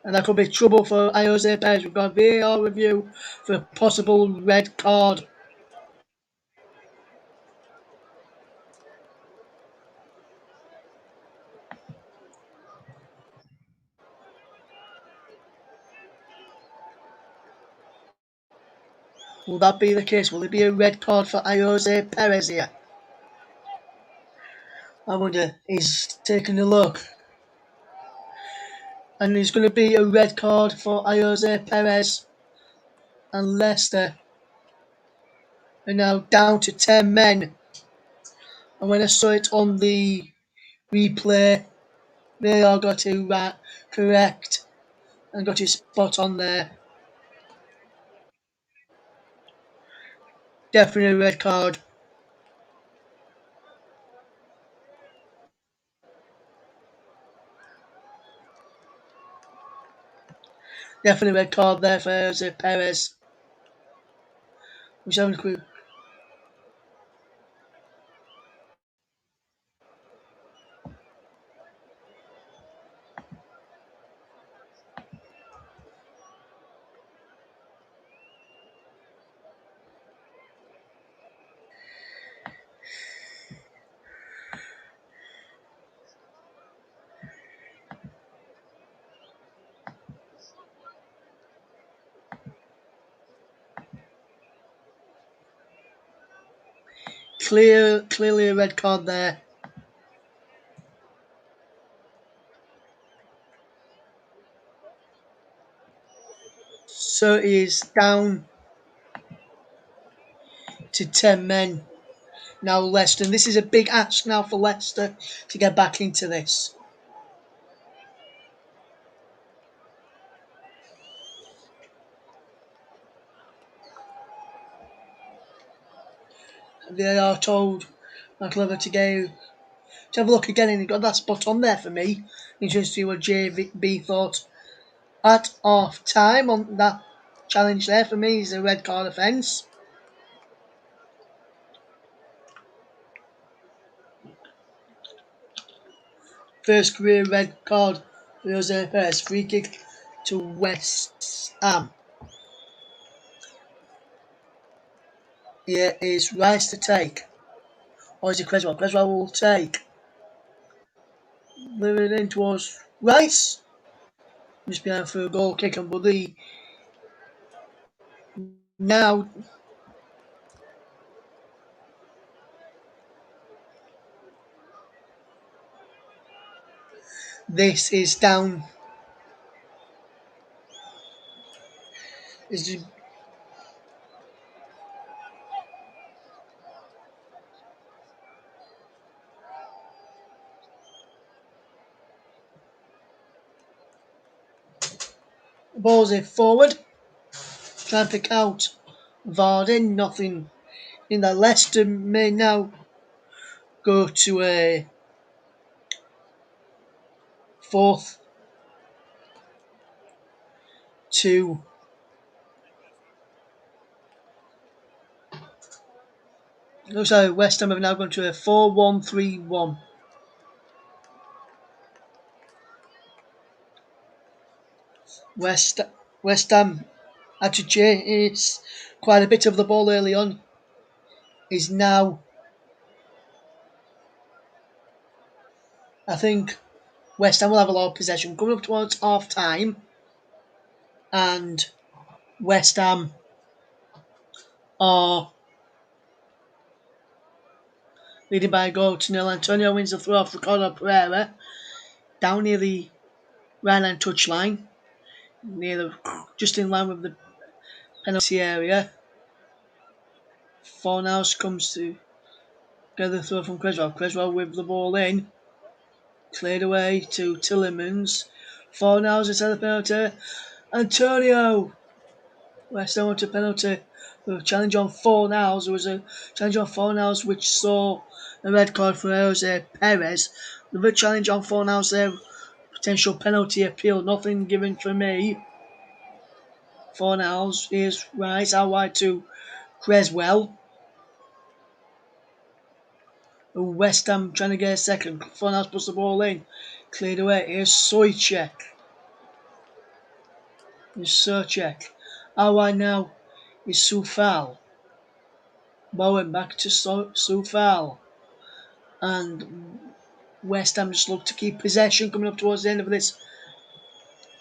And that could be trouble for Jose Perez. We've got a VAR review for a possible red card. Will that be the case? Will it be a red card for Jose Perez here? I wonder. He's taking a look. And there's going to be a red card for Jose Perez. And Leicester are now down to 10 men. And when I saw it on the replay, they all got it correct and got it spot on there. Definitely a red card. Definitely a red card there for Jose Perez. Which having a quick. Clearly a red card there. So it is down to 10 men now, Leicester. And this is a big ask now for Leicester to get back into this. They are told McLever to have a look again, and he got that spot on there for me. Interesting to see what JB thought at half time on that challenge there. For me is a red card offence. First career red card for Jose Perez. Free kick to West Ham. Here is Rice to take. Or is it Creswell? Creswell will take. Moving in towards Rice. Just behind for a goal kick, and Buddy now this is down. Is the ball's in forward. Trying to pick out Varden. Nothing in that. Leicester may now go to a fourth to looks like West Ham have now gone to a 4-1-3-1. West Ham had to change. It's quite a bit of the ball early on. Is now, I think, West Ham will have a lot of possession coming up towards half time, and West Ham are leading by a goal to nil. Antonio wins the throw off the corner. Pereira down near the right line touchline, just in line with the penalty area. Fornals comes to get the throw from Creswell. Creswell with the ball in, cleared away to Tillemans. Fornals inside the penalty. Antonio! West Ham went to penalty. The challenge on Fornals. There was a challenge on Fornals which saw a red card for Jose Perez. Another challenge on Fornals there. Potential penalty appeal. Nothing given for me. Fornals is right out wide to Creswell. West Ham trying to get a second. Fornals puts the ball in. Cleared away. Here's Sojcek. Out wide now is Soufal. Bowen back to Soufal. And West Ham just look to keep possession coming up towards the end of this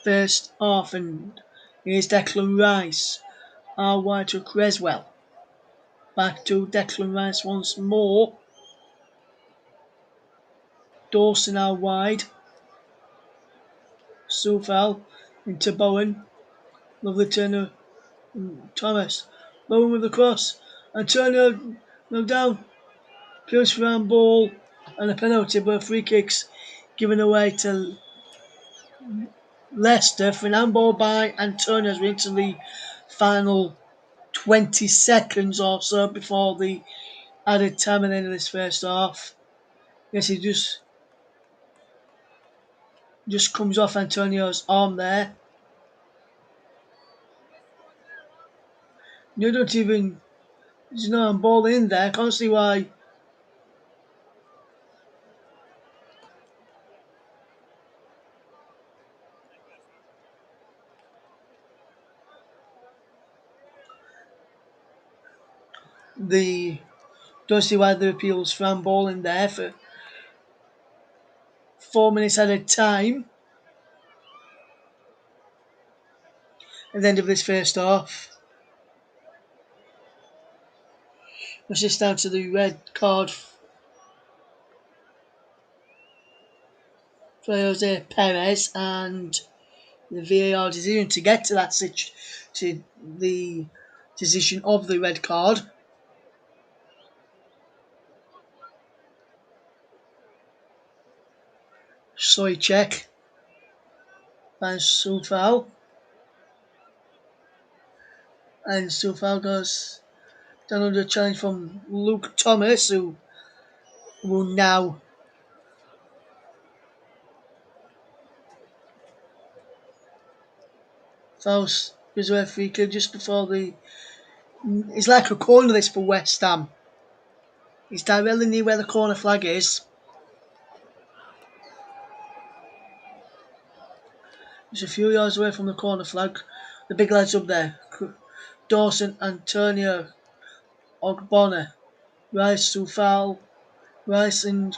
first half. And here's Declan Rice. Out wide to Creswell. Back to Declan Rice once more. Dawson out wide. Soufal into Bowen. Lovely turner. Thomas. Bowen with the cross. Antonio knocked down. Close round ball. And a penalty, but free kicks given away to Leicester for an handball by Antonio as we enter the final 20 seconds or so before the added time at the end of this first half. Yes, he just comes off Antonio's arm there. You don't even, there's no handball in there. I can't see why. Don't see why the appeals for handball in there for 4 minutes at a time at the end of this first half. Push this down to the red card for Jose Perez and the VAR decision to get to that to the decision of the red card. Sojcek and Soufal. And Soufal goes down under a challenge from Luke Thomas, who will now fouls reserve free kick just before the. It's like a corner this for West Ham. It's directly near where the corner flag is. It's a few yards away from the corner flag. The big lads up there. Dawson, Antonio, Ogbonna, Rice, Soufal, Rice and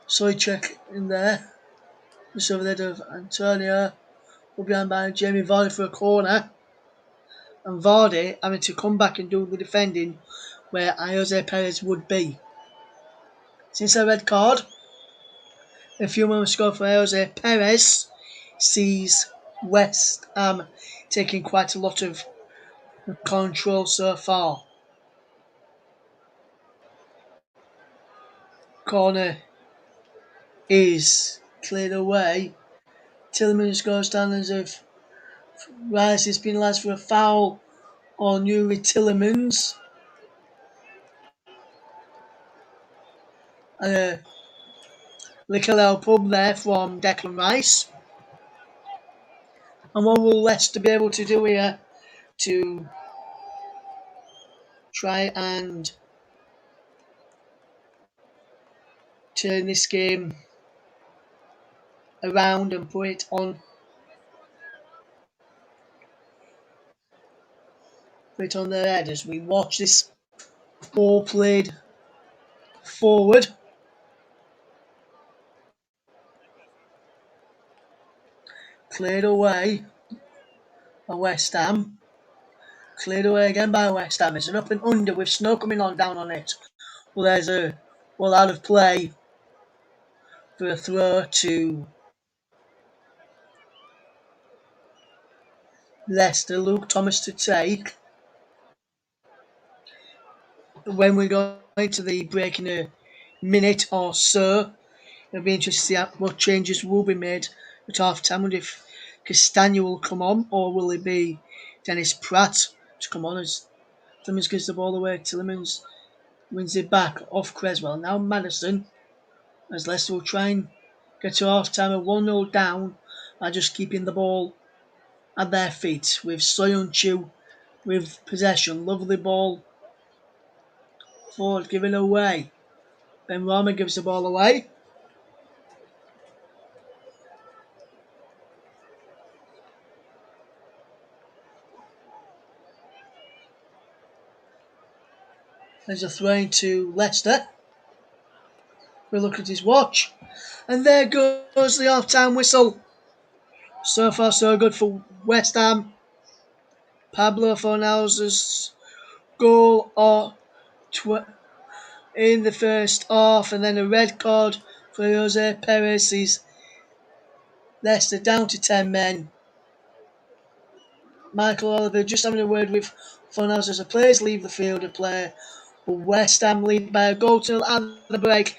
Sojcek in there. Just over there of Antonio. Put behind by Jamie Vardy for a corner. And Vardy having to come back and do the defending where Jose Perez would be. Since a red card, a few moments ago for Jose Perez, sees West Ham taking quite a lot of control so far. Corner is cleared away. Tillemans goes down as if Rice is penalised for a foul on Yuri Tillemans. And a little pub there from Declan Rice. And what will Leicester be able to do here to try and turn this game around and put it on their head as we watch this ball played forward. Cleared away by West Ham. Cleared away again by West Ham. It's an up and under with snow coming on down on it. Well, there's a out of play for a throw to Leicester, Luke Thomas to take. When we go into the break in a minute or so, it'll be interesting to see what changes will be made at half time. And if Castagna will come on, or will it be Dennis Pratt to come on as Clemens gives the ball away. Tillemans wins it back off Creswell. Now Madison, as Leicester will try and get to half time at 1-0 down by just keeping the ball at their feet with Soyuncu with possession. Lovely ball forward given away. Ben Rama gives the ball away. There's a throw to Leicester. We look at his watch. And there goes the half-time whistle. So far so good for West Ham. Pablo Fornalza's goal in the first half, and then a red card for Jose Perez. He's Leicester down to 10 men. Michael Oliver just having a word with Fornals as the players leave the field of play. West Ham lead by a goal to at the break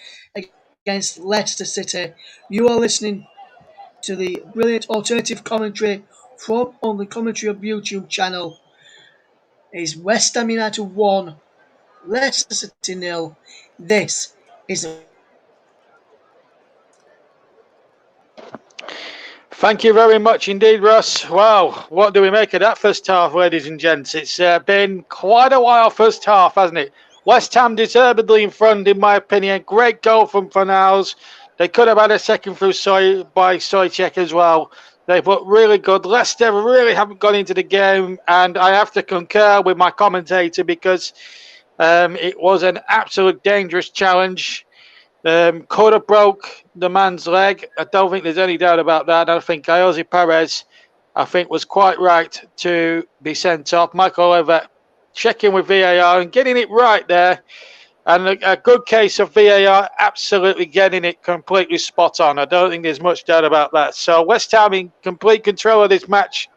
against Leicester City. You are listening to the brilliant alternative commentary from on the Commentary of YouTube channel. Is West Ham United 1, Leicester City 0. This is Thank you very much indeed, Russ. Wow, what do we make of that first half, ladies and gents? It's been quite a while first half, hasn't it? West Ham deservedly in front, in my opinion. Great goal from Fornals. They could have had a second through Soychek as well. They've looked really good. Leicester really haven't got into the game, and I have to concur with my commentator because it was an absolute dangerous challenge. Could have broke the man's leg. I don't think there's any doubt about that. I think Jose Perez, was quite right to be sent off. Michael Oliver checking with VAR and getting it right there. And a good case of VAR absolutely getting it completely spot on. I don't think there's much doubt about that. So West Ham in complete control of this match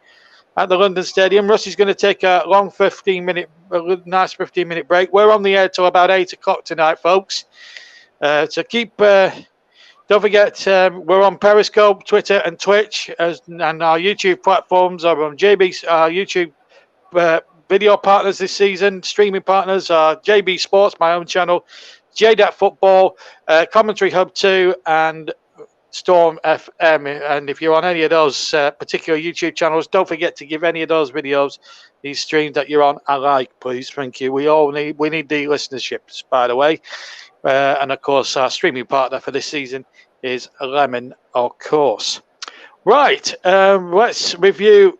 at the London Stadium. Russ going to take a long 15-minute break. We're on the air till about 8 o'clock tonight, folks. So don't forget, we're on Periscope, Twitter, and Twitch, and our YouTube platforms are on JB's YouTube video partners this season. Streaming partners are JB Sports, my own channel, JDAT Football, Commentary Hub 2, and Storm FM. And if you're on any of those particular YouTube channels, don't forget to give any of those videos, these streams that you're on, a like, please. Thank you. We need the listenerships, by the way. And of course, our streaming partner for this season is Lemon, of course. Right, let's review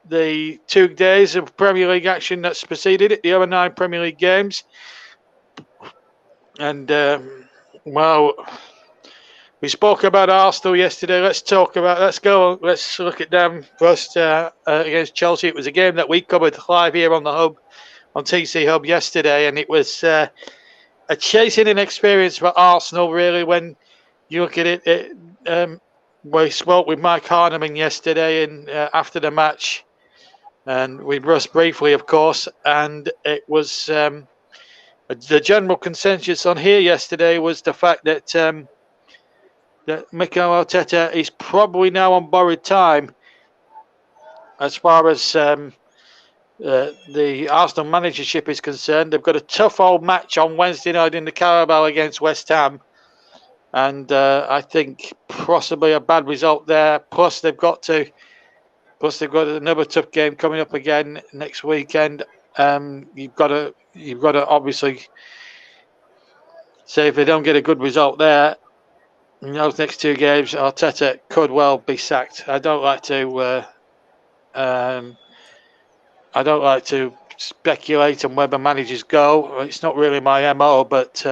the 2 days of Premier League action that's preceded it, the other 9 Premier League games. And we spoke about Arsenal yesterday. Let's look at them first against Chelsea. It was a game that we covered live here on the Hub. On TC Hub yesterday, and it was a chasing experience for Arsenal, really, when you look at it. We spoke with Mike Harneman yesterday and after the match, and with Russ briefly, of course, and it was the general consensus on here yesterday was the fact that that Mikel Arteta is probably now on borrowed time as far as the Arsenal managership is concerned. They've got a tough old match on Wednesday night in the Carabao against West Ham, and I think possibly a bad result there. Plus they've got another tough game coming up again next weekend. You've got to obviously say if they don't get a good result there in those next 2 games, Arteta could well be sacked. I don't like to speculate on where the managers go. It's not really my MO, but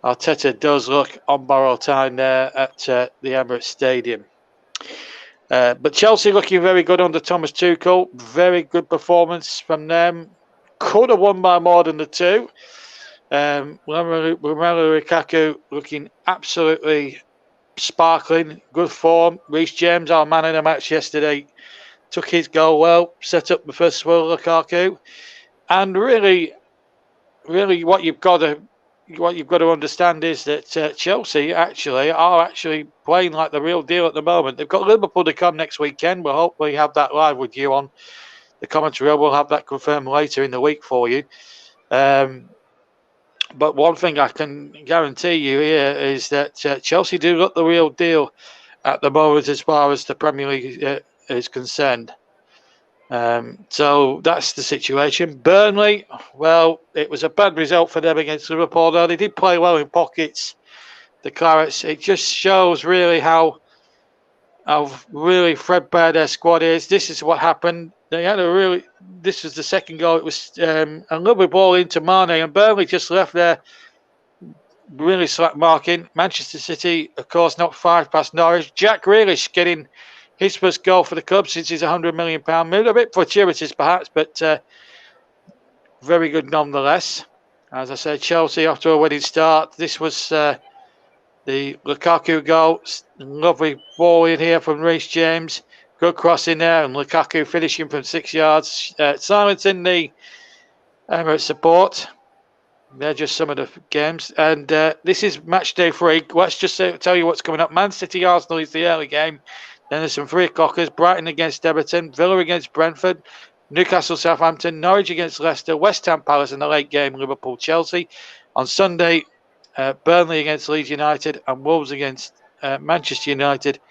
Arteta does look on borrowed time there at the Emirates Stadium. But Chelsea looking very good under Thomas Tuchel. Very good performance from them. Could have won by more than the 2. Romelu Lukaku looking absolutely sparkling, good form. Reece James, our man in the match yesterday, took his goal well, set up the first swirl of Lukaku, and really, what you've got to understand is that Chelsea are actually playing like the real deal at the moment. They've got Liverpool to come next weekend. We'll hopefully have that live with you on the commentary. We'll have that confirmed later in the week for you. But one thing I can guarantee you here is that Chelsea do look the real deal at the moment as far as the Premier League is concerned. So that's the situation. Burnley, well, it was a bad result for them against Liverpool, though they did play well in pockets. The Clarets, it just shows really how really threadbare their squad is. This is what happened. They had this was the second goal. It was a lovely ball into Mane, and Burnley just left there really slack marking. Manchester City, of course, not 5 past Norwich. Jack Grealish getting his first goal for the club since his £100 million move. A bit fortuitous, perhaps, but very good nonetheless. As I said, Chelsea off to a winning start. This was the Lukaku goal. Lovely ball in here from Reece James. Good cross in there, and Lukaku finishing from 6 yards. Silencing the Emirates support. They're just some of the games. And this is match day 3. Let's just tell you what's coming up. Man City Arsenal is the early game. Then there's some 3 o'clockers. Brighton against Everton. Villa against Brentford. Newcastle Southampton. Norwich against Leicester. West Ham Palace in the late game. Liverpool Chelsea. On Sunday, Burnley against Leeds United. And Wolves against Manchester United.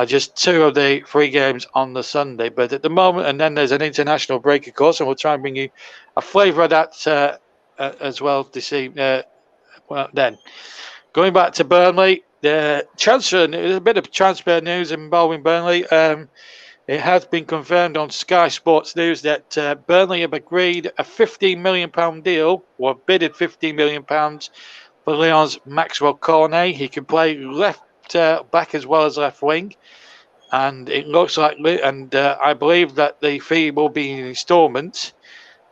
Just 2 of the 3 games on the Sunday. But at the moment, and then there's an international break, of course, and we'll try and bring you a flavour of that as well this evening. Then going back to Burnley, the transfer, there's a bit of transfer news involving Burnley. It has been confirmed on Sky Sports News that Burnley have agreed a £15 million deal, or bidded £15 million for Lyon's Maxwell Cornet. He can play left back as well as left wing, and it looks like, and I believe that the fee will be in instalments,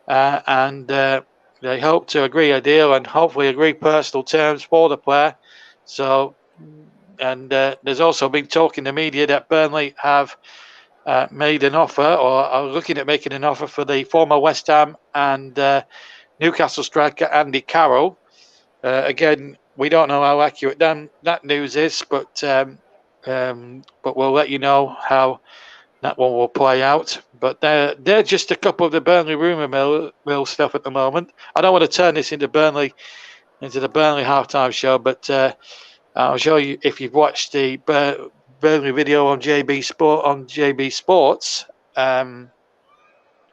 and they hope to agree a deal and hopefully agree personal terms for the player. So, and there's also been talk in the media that Burnley have made an offer, or are looking at making an offer for the former West Ham and Newcastle striker Andy Carroll. Again, we don't know how accurate that news is, but we'll let you know how that one will play out. But they're just a couple of the Burnley rumour mill stuff at the moment. I don't want to turn this into the Burnley halftime show, but I'll show you, if you've watched the Burnley video on JB Sports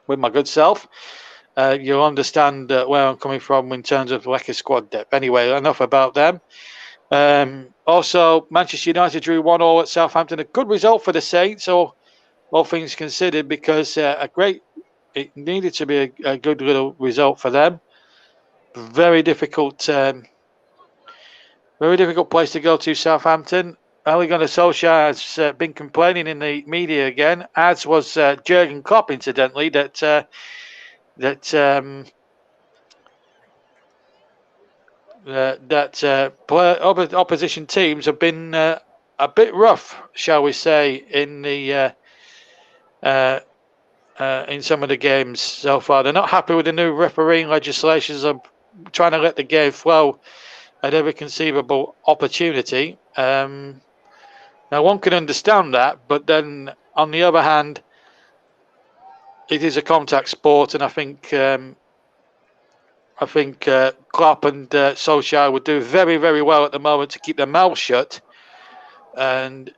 with my good self, you'll understand where I'm coming from in terms of lack of squad depth. Anyway, enough about them. Also, Manchester United drew 1-1 at Southampton. A good result for the Saints, all things considered, because it needed to be a good little result for them. Very difficult place to go to, Southampton. Ole Gunnar Solskjaer has been complaining in the media again, as was Jurgen Klopp, incidentally, that opposition teams have been a bit rough, shall we say, in the in some of the games so far. They're not happy with the new refereeing legislations of trying to let the game flow at every conceivable opportunity. Now, one can understand that, but then on the other hand, it is a contact sport, and I think Klopp and Solskjaer would do very, very well at the moment to keep their mouth shut and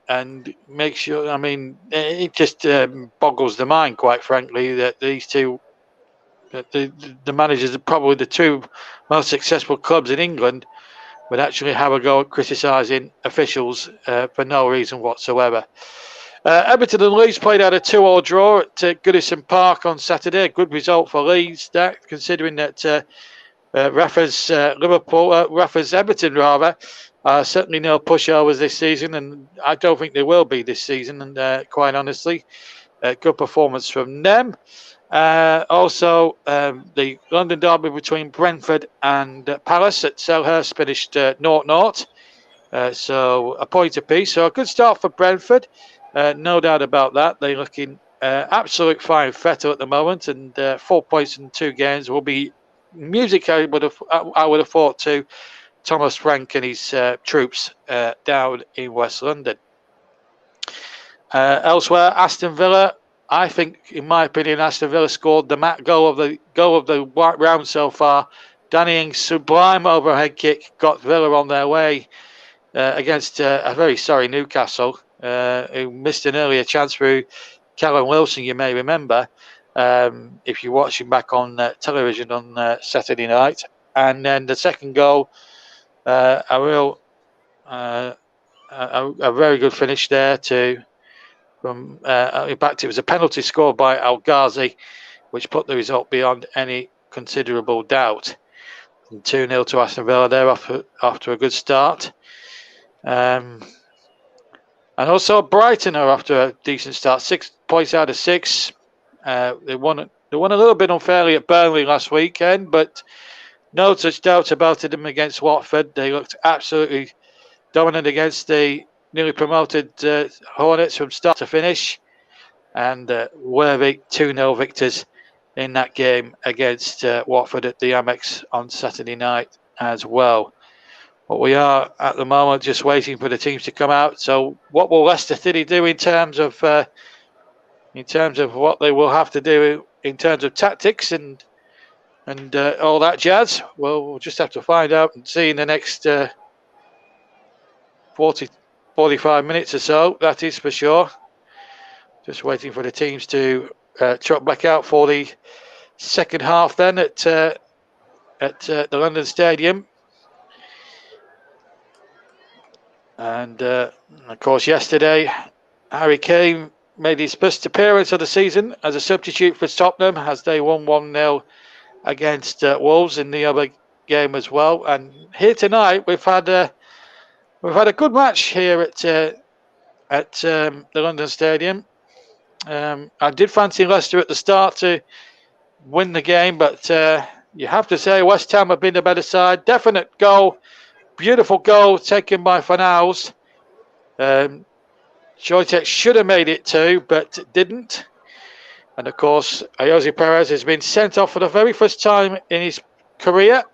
make sure. I mean, it just boggles the mind, quite frankly, that these two, the managers of probably the 2 most successful clubs in England, would actually have a go at criticising officials for no reason whatsoever. Everton and Leeds played out a 2-2 draw at Goodison Park on Saturday. A good result for Leeds, considering that Rafa's Everton certainly no pushovers this season, and I don't think they will be this season. And quite honestly, good performance from them. Also, the London derby between Brentford and Palace at Selhurst finished 0-0. So a point apiece. So a good start for Brentford. No doubt about that. They're looking absolute fine fettle at the moment, and 4 points in 2 games will be music. I would have thought to Thomas Frank and his troops down in West London. Elsewhere, Aston Villa. I think, in my opinion, Aston Villa scored the goal of the white round so far. Danny Ings' sublime overhead kick got Villa on their way against a very sorry Newcastle, who missed an earlier chance through Callum Wilson, you may remember, if you're watching back on television on Saturday night. And then the second goal, a very good finish there too. In fact, it was a penalty scored by Al Ghazi, which put the result beyond any considerable doubt. 2-0 to Aston Villa there after a good start. And also Brighton are after a decent start, 6 points out of 6. They won a little bit unfairly at Burnley last weekend, but no such doubt about them against Watford. They looked absolutely dominant against the newly promoted Hornets from start to finish, and worthy 2-0 victors in that game against Watford at the Amex on Saturday night as well. But we are at the moment just waiting for the teams to come out. So what will Leicester City do in terms of what they will have to do in terms of tactics and all that jazz? Well, we'll just have to find out and see in the next 45 minutes or so, that is for sure. Just waiting for the teams to trot back out for the second half then at the London Stadium. And of course, yesterday, Harry Kane made his first appearance of the season as a substitute for Tottenham as they won 1-0 against Wolves in the other game as well. And here tonight, we've had a good match here at the London Stadium. I did fancy Leicester at the start to win the game, but you have to say West Ham have been the better side. Definite goal, beautiful goal taken by Fornals. Joytek should have made it too, but didn't. And of course, Jose Perez has been sent off for the very first time in his career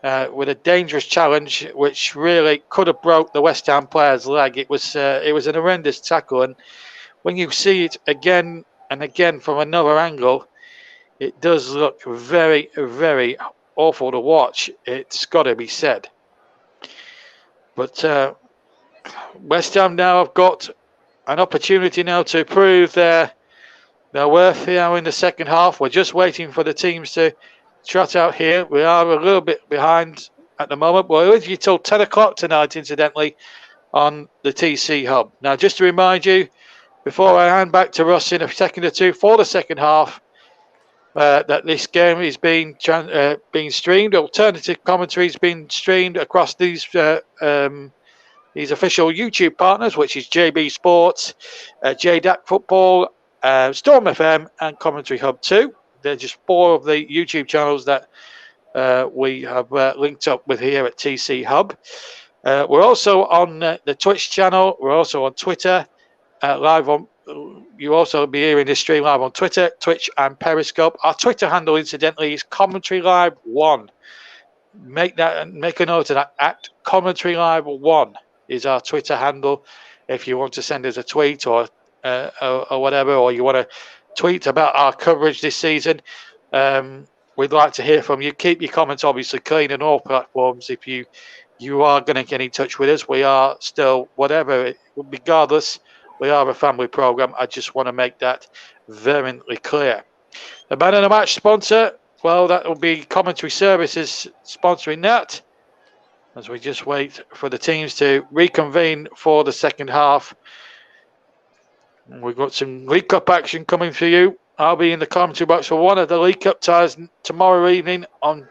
with a dangerous challenge, which really could have broke the West Ham player's leg. It was an horrendous tackle, and when you see it again and again from another angle, it does look very, very awful to watch. It's got to be said. But West Ham now have got an opportunity now to prove their worth here in the second half. We're just waiting for the teams to trot out here. We are a little bit behind at the moment. We're originally till 10 o'clock tonight, incidentally, on the TC Hub. Now, just to remind you, before I hand back to Russ in a second or two for the second half, that this game is being streamed. Alternative commentary is being streamed across these official YouTube partners, which is JB Sports, JDAC Football, Storm FM, and Commentary Hub 2. They're just 4 of the YouTube channels that we have linked up with here at TC Hub. We're also on the Twitch channel. We're also on Twitter, live on. You also be hearing this stream live on Twitter, Twitch, and Periscope. Our Twitter handle, incidentally, is Commentary Live 1. Make a note of that. At Commentary Live 1 is our Twitter handle. If you want to send us a tweet or whatever, or you want to tweet about our coverage this season, we'd like to hear from you. Keep your comments obviously clean on all platforms. If you are going to get in touch with us, we are still, whatever, regardless, we are a family program. I just want to make that vehemently clear. The Man of the Match sponsor, well, that will be Commentary Services sponsoring that, as we just wait for the teams to reconvene for the second half. We've got some League Cup action coming for you. I'll be in the commentary box for one of the League Cup ties tomorrow evening on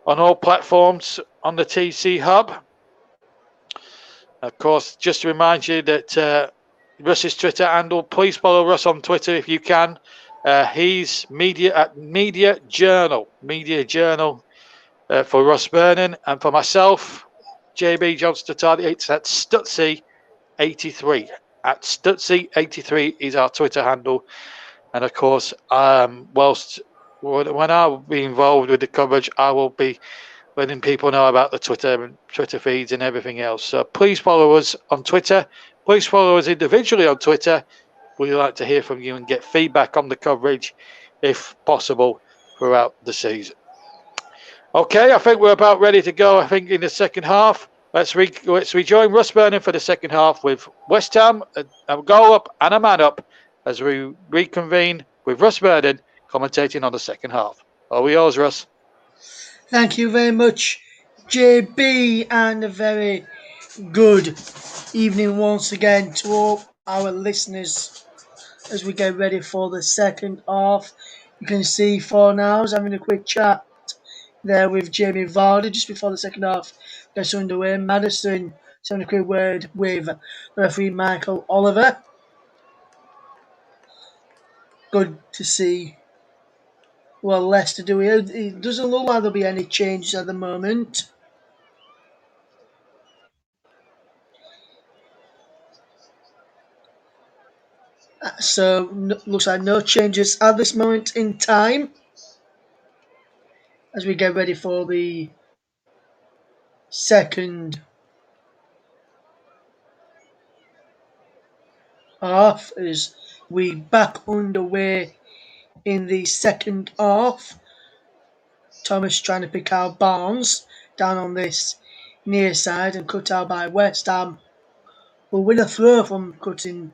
all platforms on the TC Hub. Of course, just to remind you that Russ's Twitter handle, please follow Russ on Twitter if you can. He's Media Journal for Russ Vernon, and for myself, JB Johnston Tardy. It's at Stutzy83. At Stutzy83 is our Twitter handle. And of course, whilst when I'll be involved with the coverage, I will be letting people know about the Twitter feeds and everything else. So please follow us on Twitter. Please follow us individually on Twitter. We'd like to hear from you and get feedback on the coverage, if possible, throughout the season. Okay, I think we're about ready to go. I think in the second half, let's rejoin Russ Burnham for the second half with West Ham, a goal up and a man up, as we reconvene with Russ Burnham commentating on the second half. Over yours, Russ. Thank you very much, JB, and a very good evening once again to all our listeners as we get ready for the second half. You can see for now, I was having a quick chat there with Jamie Vardy just before the second half gets underway. Madison is having a quick word with referee Michael Oliver. Good to see what Leicester do here. It doesn't look like there'll be any changes at the moment. So looks like no changes at this moment in time as we get ready for the second half as we back underway in the second half. Thomas trying to pick out Barnes down on this near side and cut out by West Ham. Will win a throw from cutting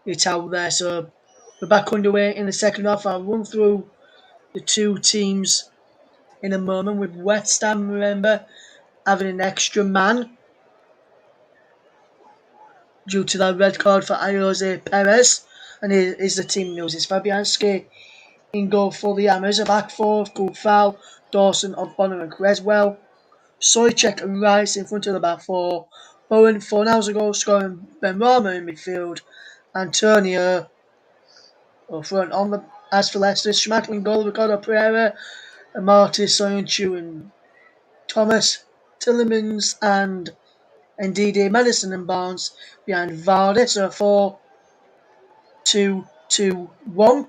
it out there. So we're back underway in the second half. I'll run through the two teams in a moment with West Ham, remember, having an extra man due to that red card for Jose Perez. And here's the team news. It's Fabianski in goal for the Hammers. A back four, Kufal, Dawson, Bonner and Creswell. Soychek and Rice in front of the back four. Bowen 4 hours ago scoring Benrahma in midfield. Antonio up front. On the as for Leicester, Schmeichel in goal, Ricardo Pereira, and Martis, Soyuncu and Thomas, Tillemans and Ndidi, Madison and Barnes behind Vardy. So 4-2-2-1.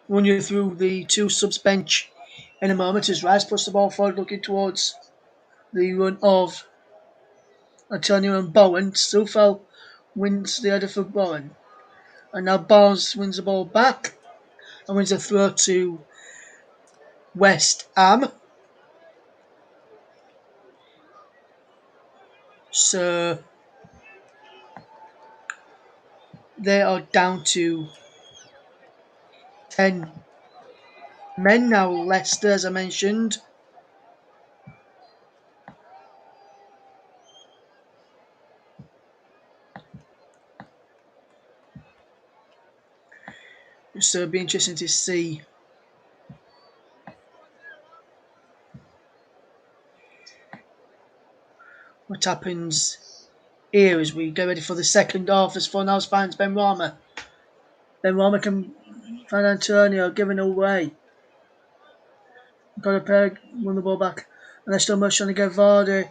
Run you through the two subs bench in a moment as Rice puts the ball forward looking towards the run of Antonio and Bowen. Sufel wins the header for Bowen. And now Barnes wins the ball back and wins a throw to West Ham. So they are down to 10 men now. Leicester, as I mentioned. So it'll be interesting to see what happens here as we get ready for the second half. As for now, finds Benrahma. Benrahma can find Antonio giving away. Got a pair, won the ball back. And they're still much trying to get Vardy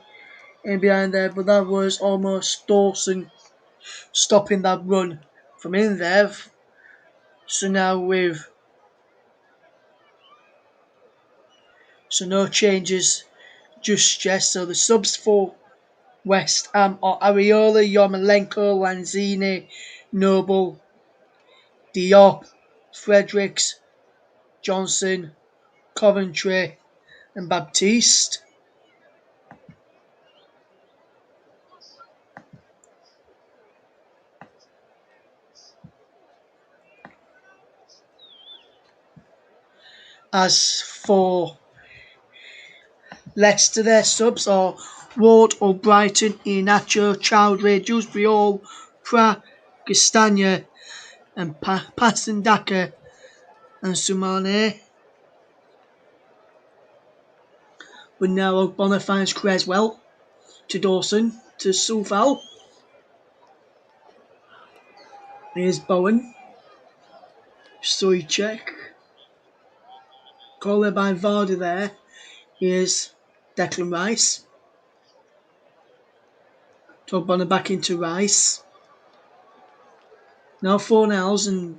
in behind there, but that was almost Dawson stopping that run from in there. So now no changes just yet. So the subs for West Ham are Areola, Yarmolenko, Lanzini, Noble, Diop, Fredericks, Johnson, Coventry and Baptiste. As for Leicester, their subs are Ward, O'Brighton, Iheanacho, Chowdhury, Dewsbury Hall, Pra, Castagna and Patson Daka and Sumane. But now Bonner finds Creswell to Dawson to Sufal. Here's Bowen. Soychek. Called by Vardy there. Here's Declan Rice. Ogbonna back into Rice. Now Fornells and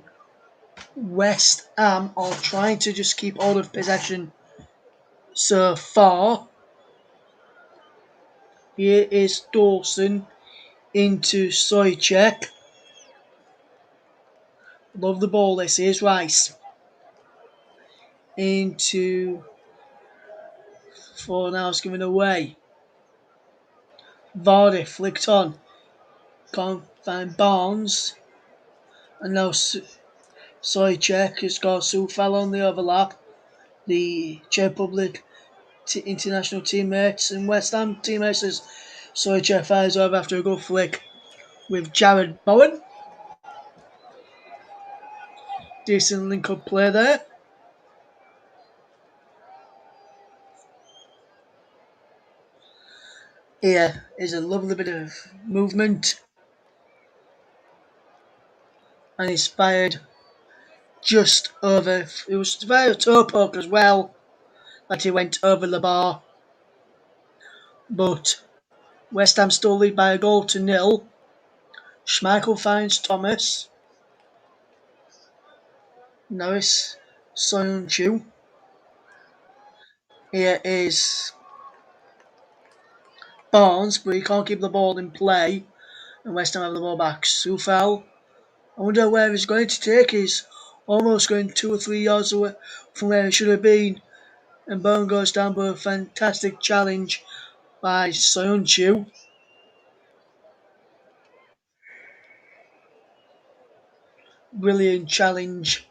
West Ham are trying to just keep hold of possession so far. Here is Dawson into Soychek. Love the ball, this is Rice. Into Fornells given away. Vardy flicked on. Can't find Barnes. And now Soychek has got Soufal on the overlap. The Czech Republic international teammates and West Ham teammates as Soychek fires over after a good flick with Jared Bowen. Decent link-up play there. Here is a lovely bit of movement. And he's fired just over. It was via toe poke as well. That he went over the bar. But West Ham still lead by a goal to nil. Schmeichel finds Thomas. Norris Soyuncu. Here is Barnes, but he can't keep the ball in play. And West Ham have the ball back. Soufal. I wonder where he's going to take. He's almost going 2 or 3 yards away from where he should have been. And Bone goes down, but a fantastic challenge by Soyuncu. Brilliant challenge.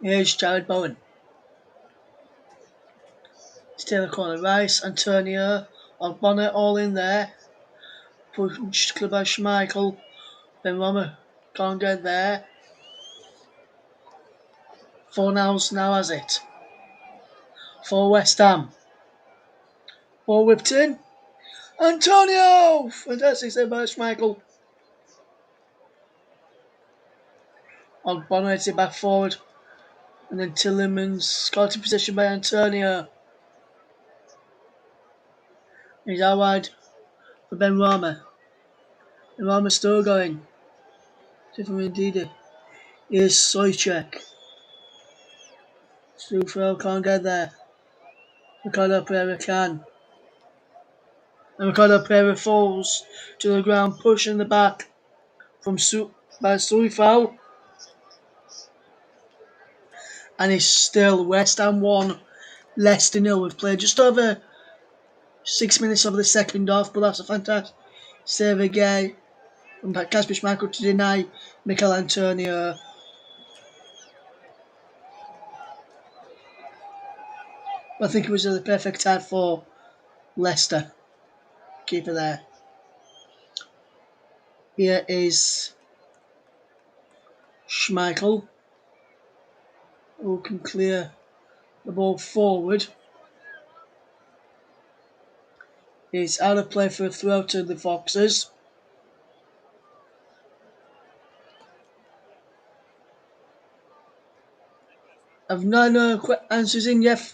Here's Jared Bowen. Still a corner. Rice, Antonio, Ogbonna all in there. Pushed by Schmeichel. Ben Roma can't get there. Fornells now has it. For West Ham. Ball whipped in. Antonio! Fantastic save by Schmeichel. Ogbonna hits it back forward. And then Tillemans got in position by Antonio. He's out wide for Ben Roma. Ben Roma's still going. Different indeed. Here's Soychek. Soufal can't get there. Ricardo Pereira can. And Ricardo Pereira falls to the ground, pushing the back from by Soufal. And it's still West Ham 1, Leicester 0. We've played just over 6 minutes of the second half, but that's a fantastic save again from Kasper Schmeichel to deny Mikel Antonio. I think it was the perfect time for Leicester. Keeper there. Here is Schmeichel, who can clear the ball forward. It's out of play for a throw to the Foxes. I've no answers in yet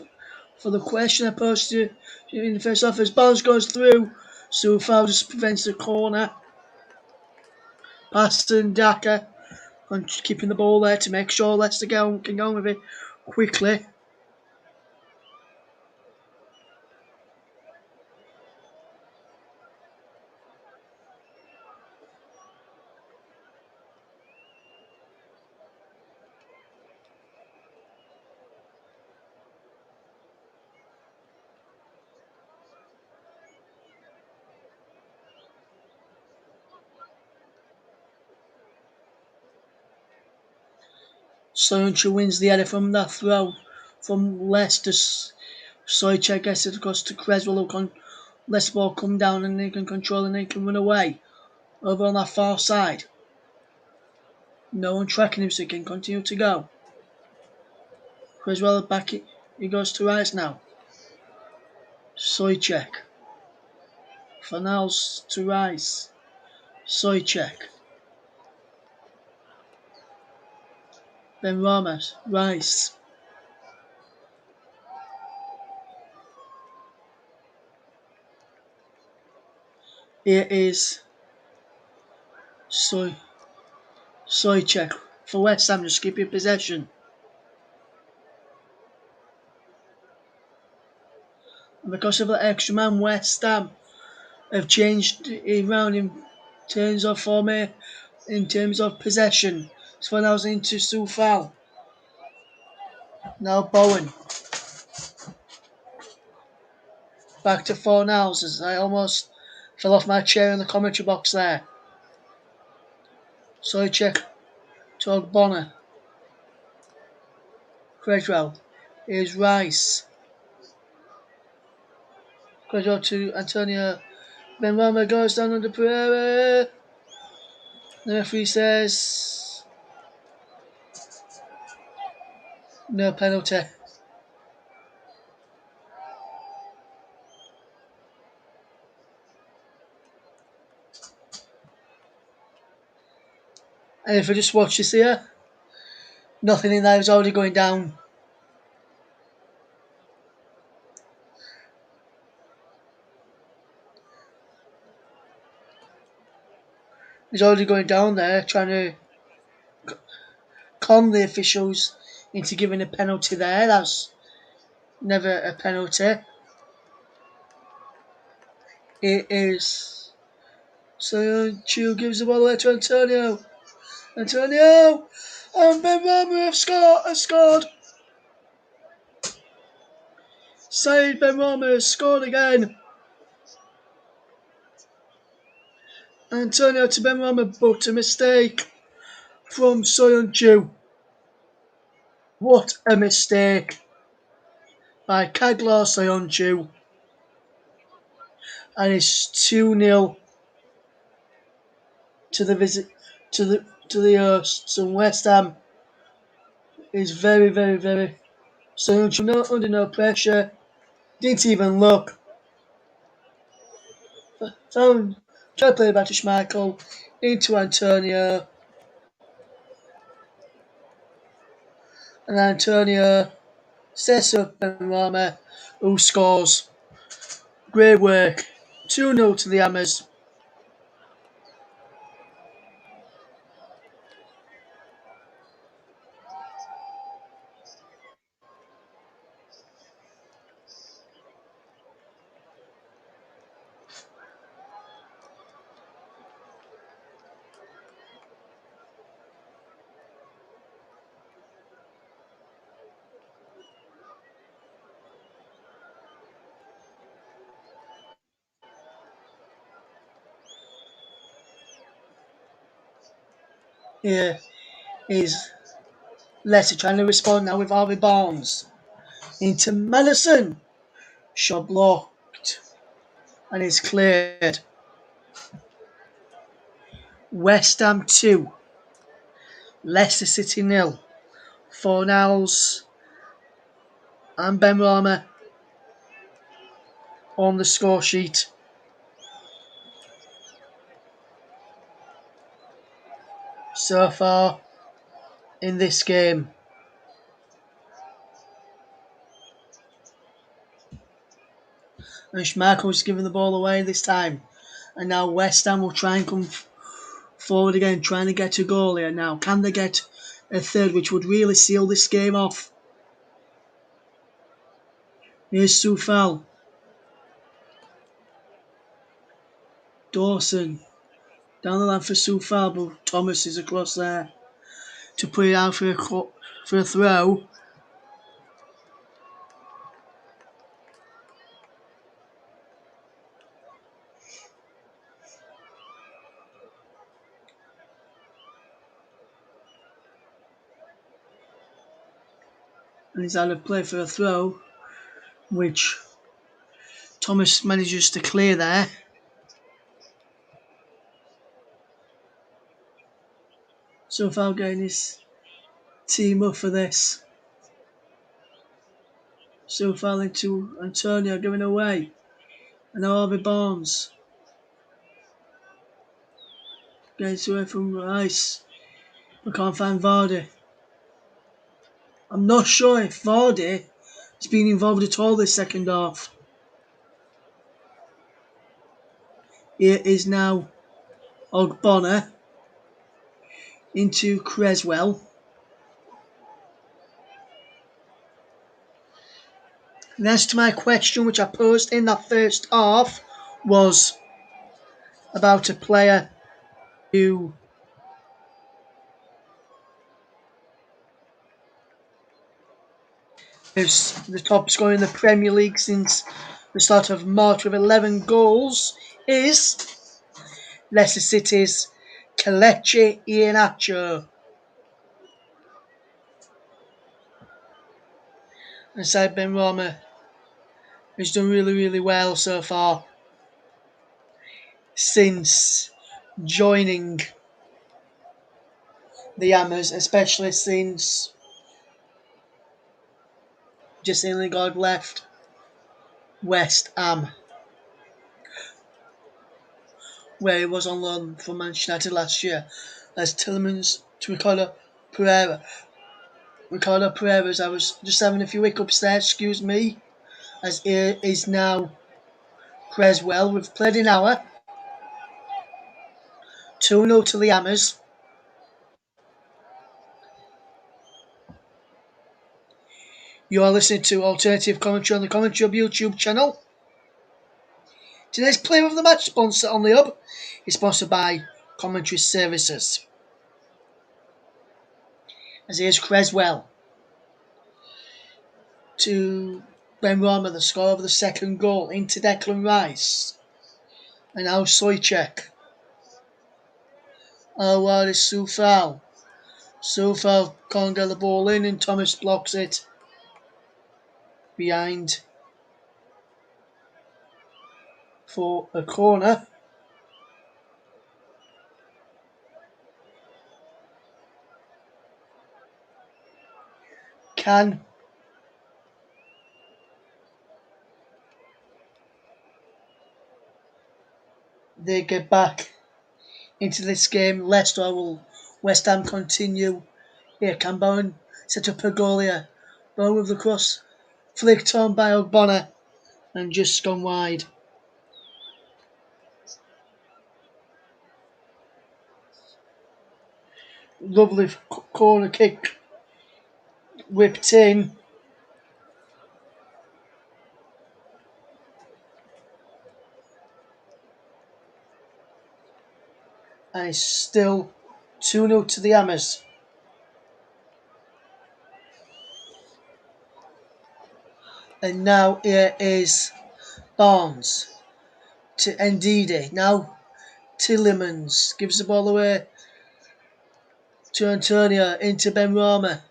for the question I posed to you in the first half. As Barnes goes through, Soufal just prevents the corner. Paston Daka keeping the ball there to make sure Leicester can go on with it quickly. Soyuncu wins the header from that throw from Leicester. Soychek gets it across to Creswell, who can Leicester ball come down and they can control and they can run away over on that far side. No one tracking him, so he can continue to go. Creswell back, he goes to Rice now. Soychek. Fornals to Rice. Soychek. Ben Ramas. Rice. Here is Soychek for West Ham, just keeping possession. And because of the extra man, West Ham have changed around in terms of format, in terms of possession. So now into Soufal. Now Bowen. Back to Fornals as I almost fell off my chair in the commentary box there. Soychek to Ogbonna. Creswell. Here's Rice. Creswell to Antonio. Benrahma goes down under Pereira. The referee says no penalty. And if I just watch this here, nothing in there is already going down. He's already going down there trying to con the officials into giving a penalty there. That's never a penalty. It is. So Chu gives the ball away to Antonio. Antonio! And Benrahma have scored! Said Benrahma has scored again. Antonio to Benrahma, but a mistake from Soyuncu. What a mistake by Kaglar Soyuncu. And it's 2-0 to the visit to the hosts, and West Ham is very, very, very Soyuncu under no pressure. Didn't even look. Found try to play back to Schmeichel into Antonio. And Antonio sets up Benrahma, who scores. Great work. 2-0 to the Hammers. Here is Leicester trying to respond now with Harvey Barnes. Into Madison. Shot blocked. And it's cleared. West Ham 2. Leicester City 0. Fornals and Benrahma on the score sheet. So far in this game. And Schmeichel's giving the ball away this time. And now West Ham will try and come forward again, trying to get a goal here now. Can they get a third, which would really seal this game off? Here's Soufal. Dawson. Down the line for Soufal, but Thomas is across there to put it out for a throw. And he's out of play for a throw, which Thomas manages to clear there. So far getting his team up for this. So far into Antonio giving away. And now Harvey Barnes. Gets away from Rice. We can't find Vardy. I'm not sure if Vardy has been involved at all this second half. Here is now Ogbonna into Creswell. And as to my question, which I posed in that first half, was about a player who is the top scorer in the Premier League since the start of March with 11 goals, is Leicester City's Kelechi Iheanacho. Inside Ben Rama has done really, really well so far since joining the Hammers, especially since Jesse Lingard left West Ham, where he was on loan from Manchester United last year, as Tillemans to Ricardo Pereira. Ricardo Pereira's, I was just having a few hiccups there, excuse me, as here is now Creswell. We've played an hour. 2-0 to the Hammers. You are listening to Alternative Commentary on the Commentary Hub YouTube channel. Today's Player of the Match sponsor on the Hub is sponsored by Commentary Services. As here's Creswell to Ben Rama, the scorer of the second goal, into Declan Rice. And now Soychek. Oh, wow, it's Soufal. Soufal can't get the ball in and Thomas blocks it. Behind for a corner. Can they get back into this game? Leicester will West Ham continue. Here, can Bowen set up a goal here. Bowen with the cross. Flicked on by Ogbonna and just gone wide. Lovely corner kick. Whipped in. And it's still 2-0 to the Hammers. And now here is Barnes to Ndidi. Now Tillemans gives the ball away to Antonio into Ben Rama.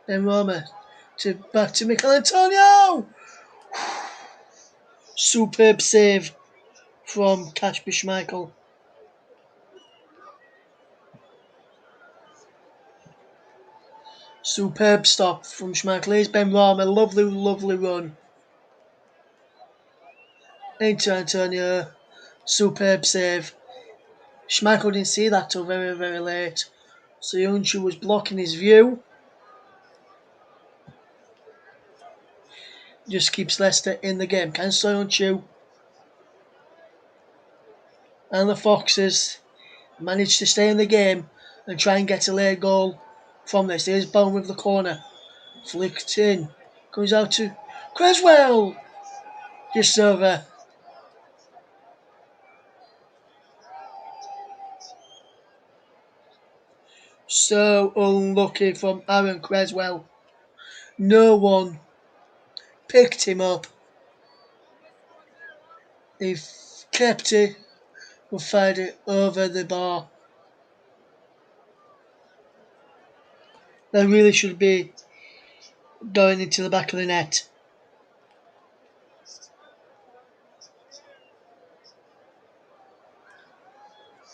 Ben Rama back to Michael Antonio. Superb save from Kasper Schmeichel. Superb stop from Schmeichel. Here's Ben Rama. Lovely, lovely run. Into Antonio. Superb save. Schmeichel didn't see that till very, very late. So Yunchu was blocking his view. Just keeps Leicester in the game. Can Soyuncu and the Foxes manage to stay in the game and try and get a late goal from this? Here's Bone with the corner. Flicked in. Comes out to Creswell. Just over. So unlucky from Aaron Creswell. No one picked him up. He kept it and fired it over the bar. That really should be going into the back of the net.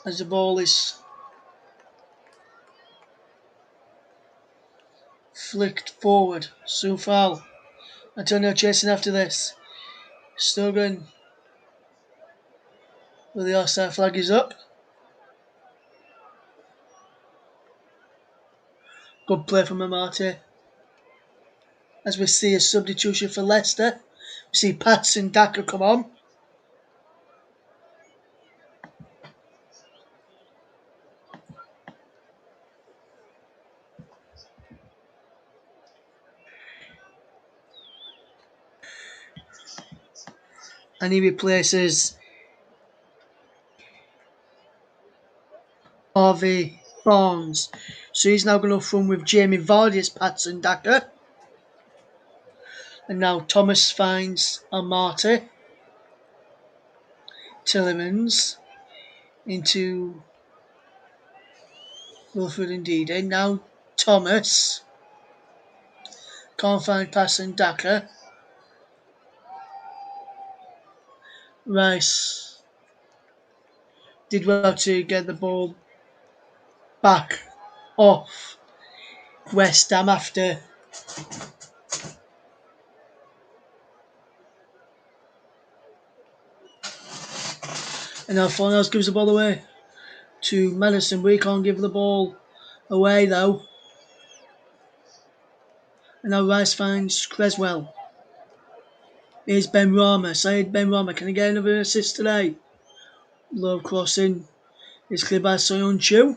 As the ball is flicked forward. Soufal. Antonio chasing after this. Stogan. Well, the offside flag is up. Good play from Amate. As we see a substitution for Leicester. We see Patson Daka come on. And he replaces Harvey Barnes. So he's now going to run with Jamie Vardy as Patson Daka. And now Thomas finds Amate. Tillemans into Wilfred indeed. And now Thomas. Can't find Patson Daka. Rice did well to get the ball back off West Ham after and now Fornals gives the ball away to Madison. We can't give the ball away though. And now Rice finds Creswell. Here's Ben Rama. Saeed Ben Rama. Can he get another assist today? Low crossing is cleared by Soyuncu.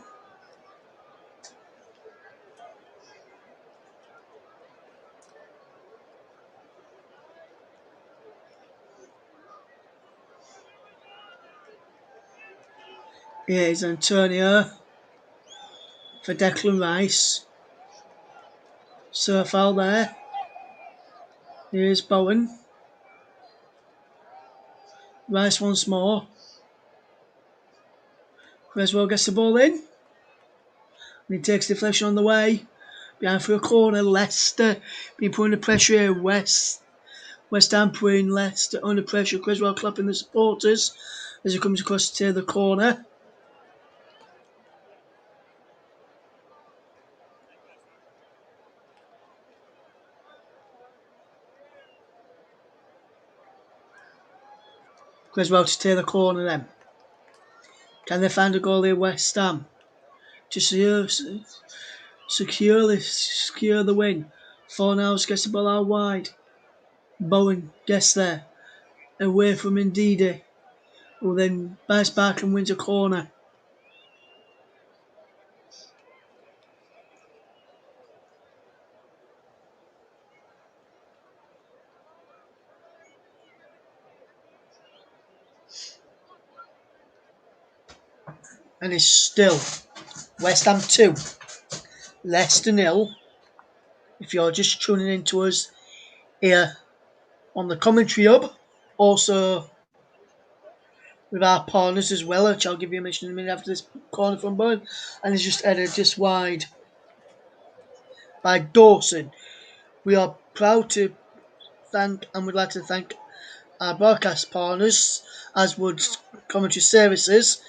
Here's Antonio for Declan Rice. Surfoul there. Here's Bowen. Rice once more. Creswell gets the ball in. And he takes deflection on the way. Behind for a corner. Leicester being put under pressure here. West Ham putting Leicester under pressure. Creswell clapping the supporters as he comes across to the corner. Creswell to take the corner then. Can they find a goal here, West Ham? To secure the win. Fornals gets the ball out wide. Bowen gets there. Away from Ndidi, who then bites back and wins a corner. And it's still West Ham 2, Leicester 0. If you're just tuning in to us here on the commentary hub, also with our partners as well, which I'll give you a mention in a minute after this corner from Bowen, and it's just headed just wide by Dawson. We are proud to thank and would like to thank our broadcast partners, as would commentary services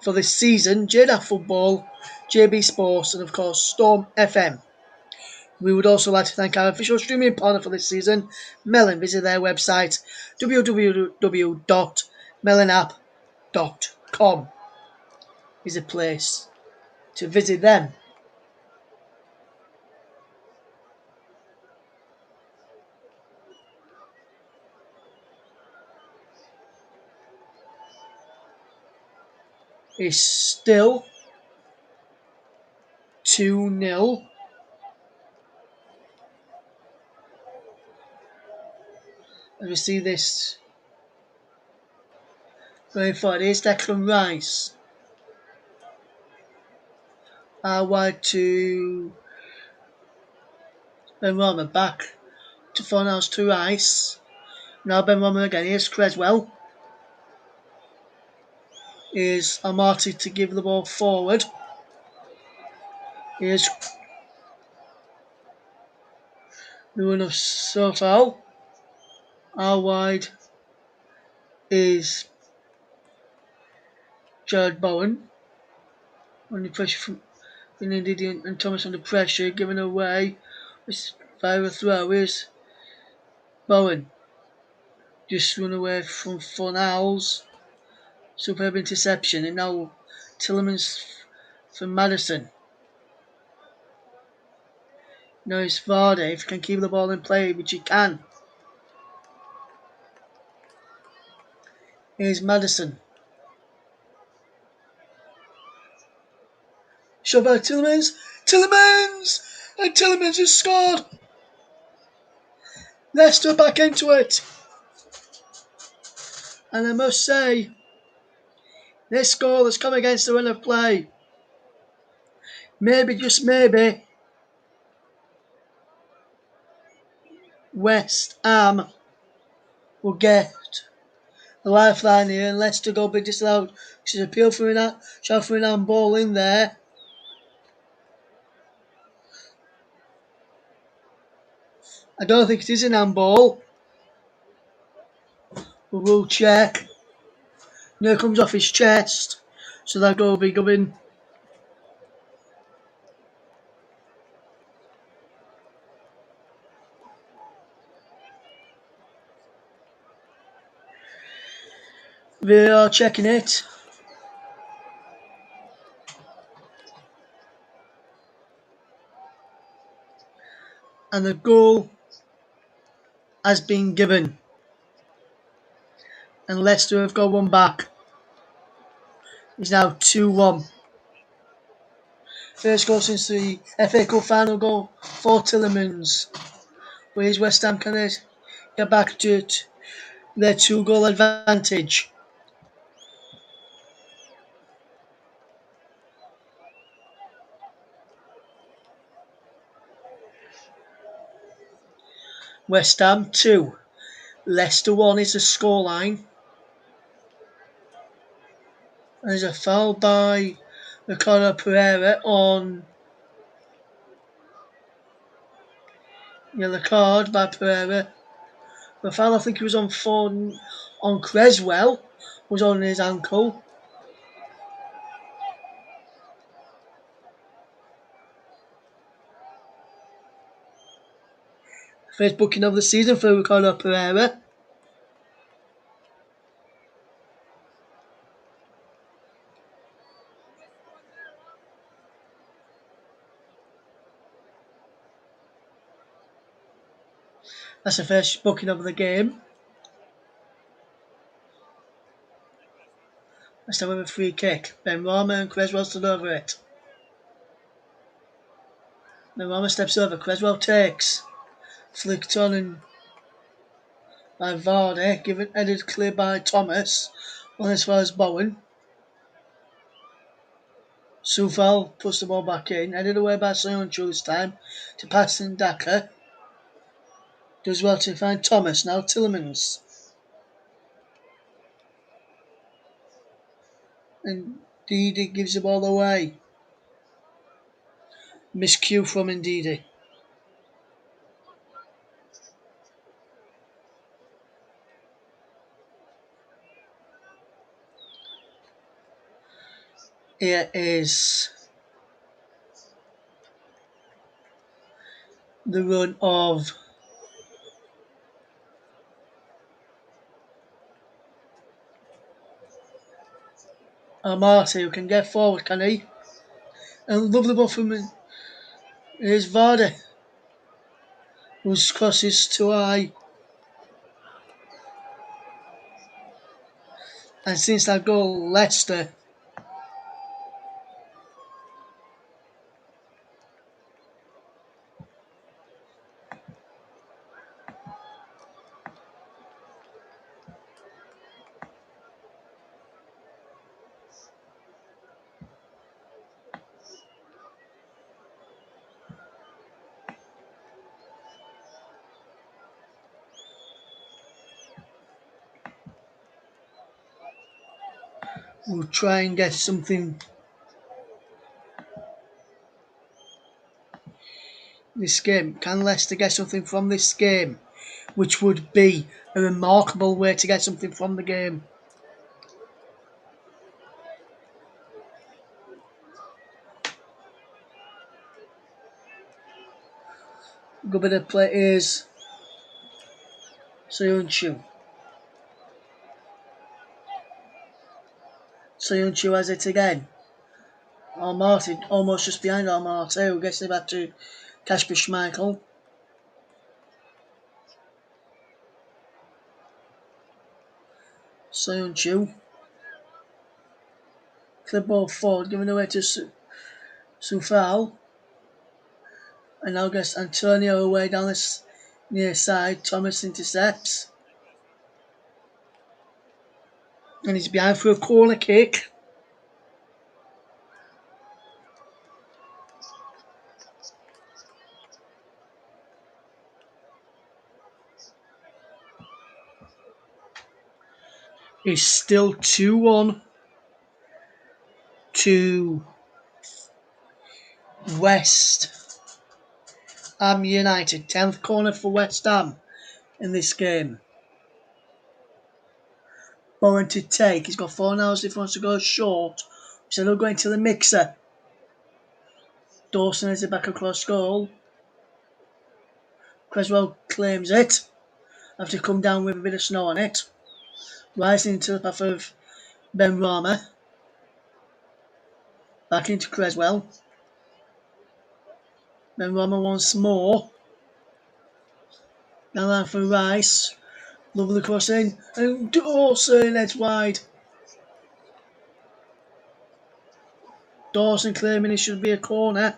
for this season, JDAF Football, JB Sports, and of course Storm FM. We would also like to thank our official streaming partner for this season, Melon. Visit their website, www.melonapp.com is a place to visit them. It's still 2-0. As we see this going forward, here's Declan Rice. Wide to Ben Rama, back to Fornals to Rice. Now Ben Rama again, here's Creswell. Here's Amati to give the ball forward. Here's the winner Soufal. Out wide is Jared Bowen. Under pressure from Ndidi and Thomas under pressure, giving away This viral throw is Bowen. Just run away from Fornals. Superb interception. And now Tillemans from Madison. Now it's Vardy. If he can keep the ball in play, which he can. Here's Madison. Shot by Tillemans. Tillemans! And Tillemans has scored! Leicester back into it. And I must say, this goal has come against the run of play. Maybe, just maybe, West Ham will get the lifeline here and Leicester go be disallowed. She's appealed for an handball in there. I don't think it is an handball. But we'll check. No, it comes off his chest. So that goal will be going. We are checking it. And the goal has been given. And Leicester have got one back. It's now 2-1. First goal since the FA Cup final goal for Tillemans. Where's West Ham? Can they get back to their 2-goal advantage? West Ham 2. Leicester 1 is the scoreline. There's a foul by Ricardo Pereira on yellow card by Pereira. The foul I think it was on Creswell was on his ankle. First booking of the season for Ricardo Pereira. That's the first booking of the game. Let's have a free kick. Ben Rama and Creswell stood over it. Ben Rama steps over. Creswell takes. Flicked on and by Vardy. Given headed clear by Thomas. On as far as Bowen. Soufal puts the ball back in. Headed away by Soyuncu this time. To pass in Daka. Does well to find Thomas. Now Tillemans. And Ndidi gives the ball away. Miscue from Ndidi. Here is the run of Amati, who can get forward, can he? And lovely ball from him. Here's Vardy, whose crosses too high. And since that goal, Leicester will try and get something this game. Can Leicester get something from this game? Which would be a remarkable way to get something from the game. Good bit of play is Soyuncu. Soyuncu has it again. Martin almost just behind Martin, who gets it back to Kasper Schmeichel. Soyuncu. Clip ball forward, giving away to Sufal. And now gets Antonio away down this near side. Thomas intercepts. And he's behind for a corner kick. It's still 2-1 to West Ham United. 10th corner for West Ham in this game. Bowen to take. He's got 4 hours if he wants to go short. So they're going to the mixer. Dawson is it back across goal. Creswell claims it. After come down with a bit of snow on it. Rising into the path of Ben Rama. Back into Creswell. Ben Rama once more. Now line for Rice. Lovely crossing. And Dawson edge wide. Dawson claiming it should be a corner.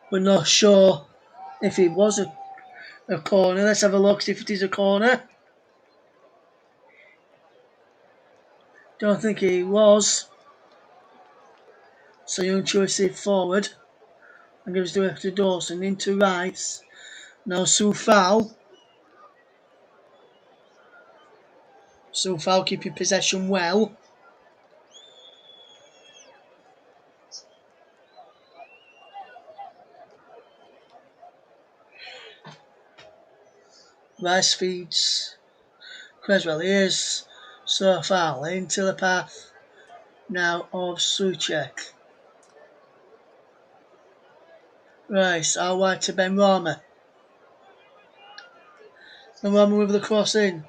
We're not sure if it was a corner. Let's have a look, see if it is a corner. Don't think it was. So Young choice it forward. And gives the to Dawson into Rice. Now Sufal. Sufal keeping possession well. Rice feeds Creswell. Here's Sufal into the path now of Souček. Rice out wide to Ben Rama. Ben Rama with the cross in.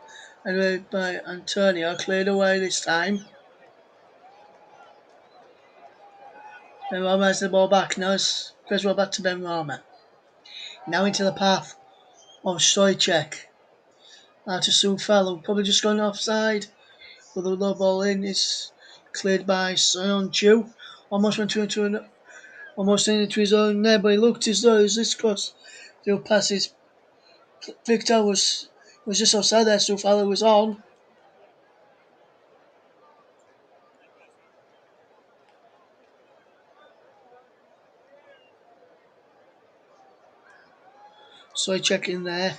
And read by Antonio, cleared away this time. Ben Rama has the ball back. Now it's Creswell back to Ben Rama. Now into the path of Souček. Now to Sufal, probably just gone offside. With the low ball in, it's cleared by Soyuncu. Almost went almost into his own there, but he looked as though this cross still passes. Victor was just outside there, Sufal was on. Souček in there.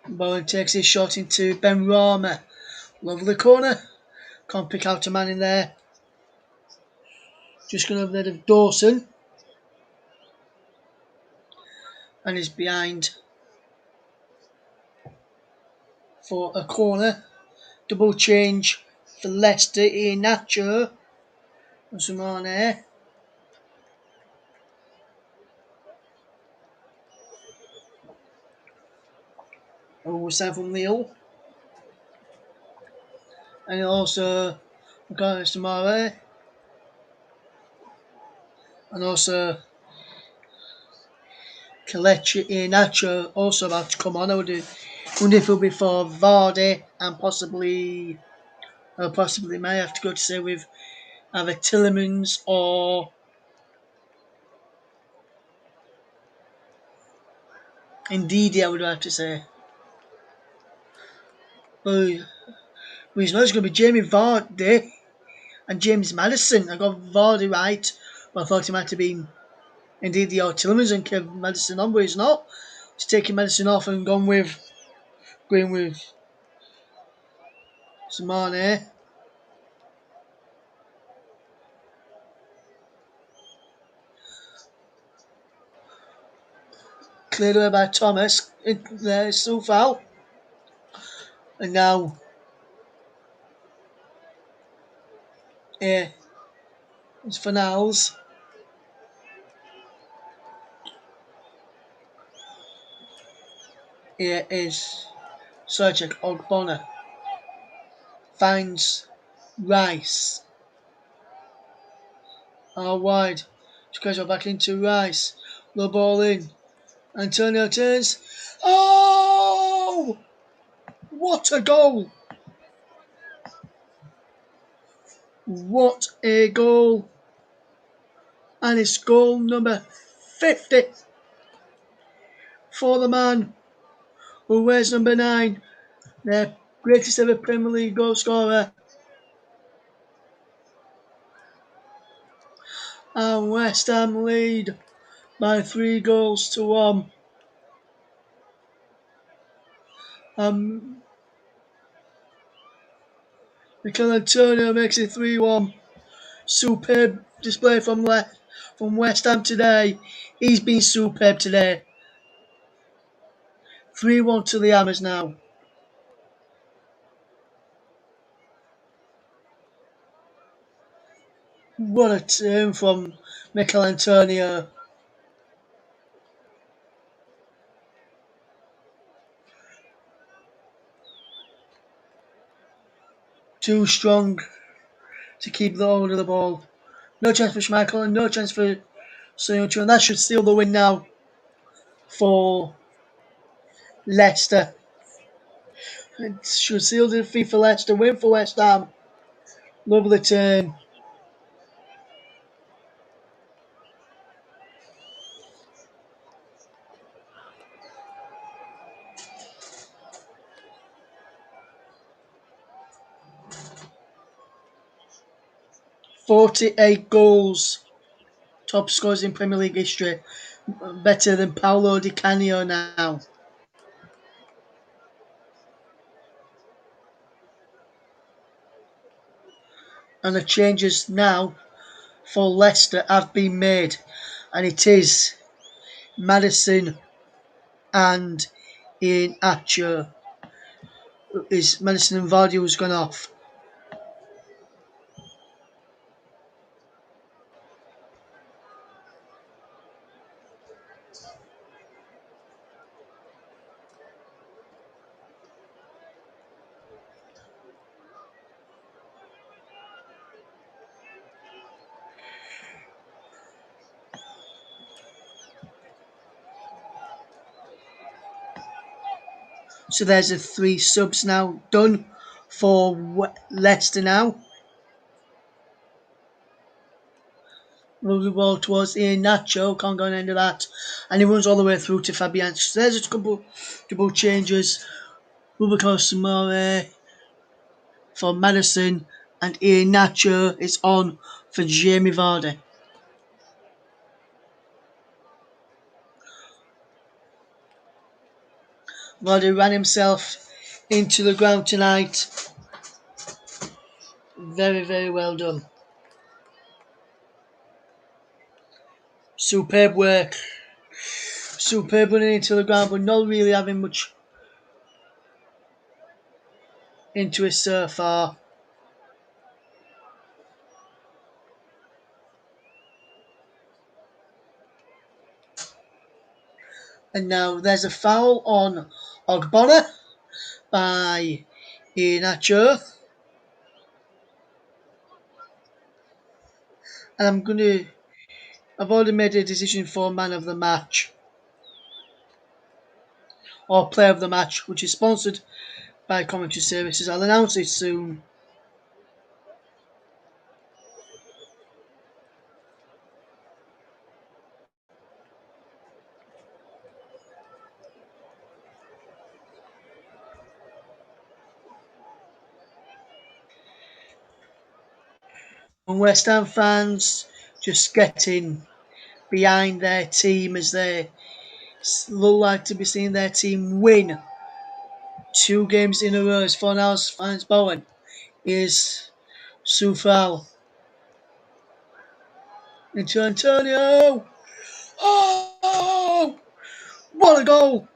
Bowen takes his shot into Ben Rama. Lovely corner. Can't pick out a man in there. Just going over there to Dawson. And he's behind for a corner. Double change for Leicester. Iheanacho. And some on there. Oh, side from Neil. And also got Samara. And also Kelechi Iheanacho also about to come on. I wonder if it'll be for Vardy and possibly may have to go to say with either Tillemans or Indeed, I would have to say. But he's not going to be Jamie Vardy and James Maddison. I got Vardy right, but I thought he might have been Indeed the Tillemans and Kevin Maddison on, but he's not. He's taking Maddison off and going with Samane. Cleared away by Thomas. There's Sufal. And now here is Fanals. Here is Sergio Ogbonna. Finds Rice. All wide. Scratch back into Rice. Low ball in. Antonio turns. Oh! What a goal! What a goal! And it's goal number 50 for the man who wears number 9, their greatest ever Premier League goal scorer. And West Ham lead by 3-1. Mikel Antonio makes it 3-1. Superb display from West Ham today. He's been superb today. 3-1 to the Hammers now. What a turn from Mikel Antonio. Too strong to keep the hold of the ball. No chance for Schmeichel and no chance for Soyuncu, and that should seal the win now for Leicester. It should seal the defeat for Leicester, win for West Ham. Lovely turn. "48 goals, top scores in Premier League history, better than Paolo Di Canio now." And the changes now for Leicester have been made, and it is Madison and Ian Atcher. Is Madison and Vardy who's gone off. So there's the 3 subs now done for Leicester now. Moves the ball towards Ian Nacho, can't go on end of that, and he runs all the way through to Fabian. So there's a couple changes. Rubico Samore for Madison, and Ian Nacho is on for Jamie Vardy. Vardy ran himself into the ground tonight. Very, very well done. Superb work. Superb running into the ground, but not really having much into it so far. And now there's a foul on Ogbonna by Iheanacho. And I've already made a decision for man of the match. Or player of the match, which is sponsored by Commentary Services. I'll announce it soon. And West Ham fans just getting behind their team as they look like to be seeing their team win 2 games in a row as Fornals finds Bowen. is Sufal into Antonio. Oh, what a goal!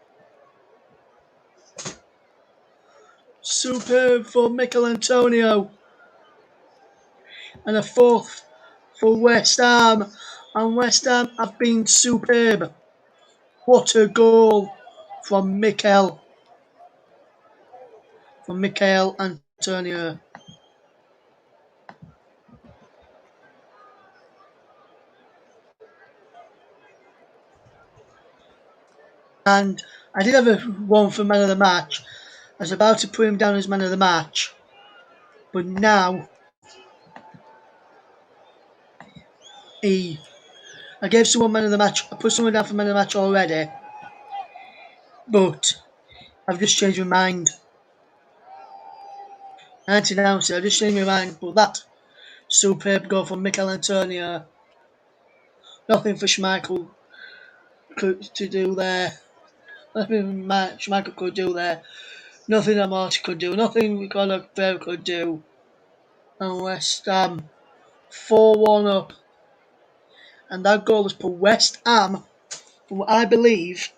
Superb for Mikel Antonio. And a fourth for West Ham. And West Ham have been superb. What a goal from Mikel Antonio. And I did have a one for man of the match. I was about to put him down as man of the match, but now I gave someone man of the match. I put someone down for man of the match already, but I've just changed my mind. I had to announce it. I've just changed my mind. But that superb goal from Mikel Antonio. Nothing for Schmeichel to do there. Nothing Schmeichel could do there. Nothing that Marty could do. Nothing Ricardo Pereira could do. And West Ham 4-1 up. And that goal has put West Ham, from what I believe,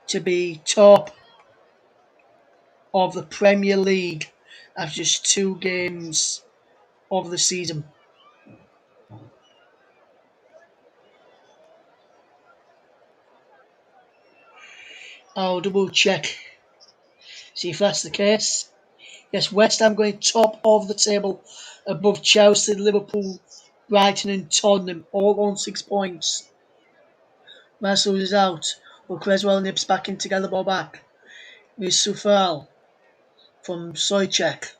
to be top of the Premier League after just 2 games of the season. I'll double check, see if that's the case. Yes, West Ham going top of the table above Chelsea, Liverpool, Brighton and Tottenham, all on 6 points. Marcel is out, but Creswell nips back in to get the ball back. Here's Sufal from Soicek.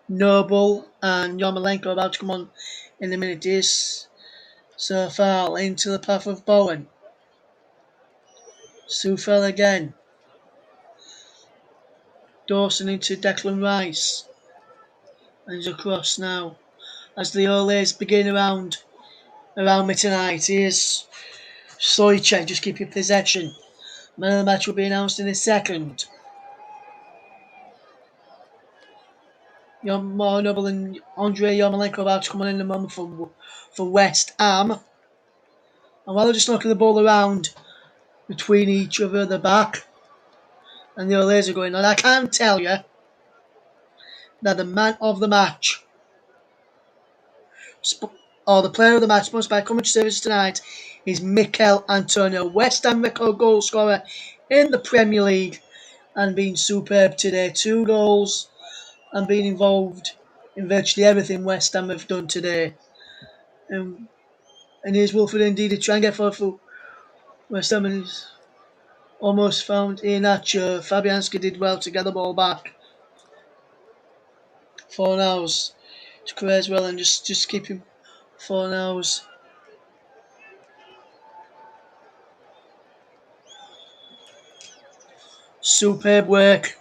Noble and Yarmolenko about to come on in a minute. Here's Sufal into the path of Bowen. Sufal again. Dawson into Declan Rice. And he's across now. As the Olays begin around me tonight. Here's Soicek, just keep your possession. Man of the match will be announced in a second. More Noble and Andrei Yarmolenko about to come on in a moment for West Ham. And while they're just knocking the ball around between each other at the back, and the Olays are going on, I can tell you that the man of the match, or the player of the match, sponsored by Community Service tonight, is Mikel Antonio, West Ham record goal scorer in the Premier League, and being superb today. 2 goals and being involved in virtually everything West Ham have done today. And here's Wilfred Ndidi to try and get forward for West Ham, and he's almost found Iheanacho. Fabianski did well to get the ball back. Fornals to Creswell and just keep him. Fornals. Superb work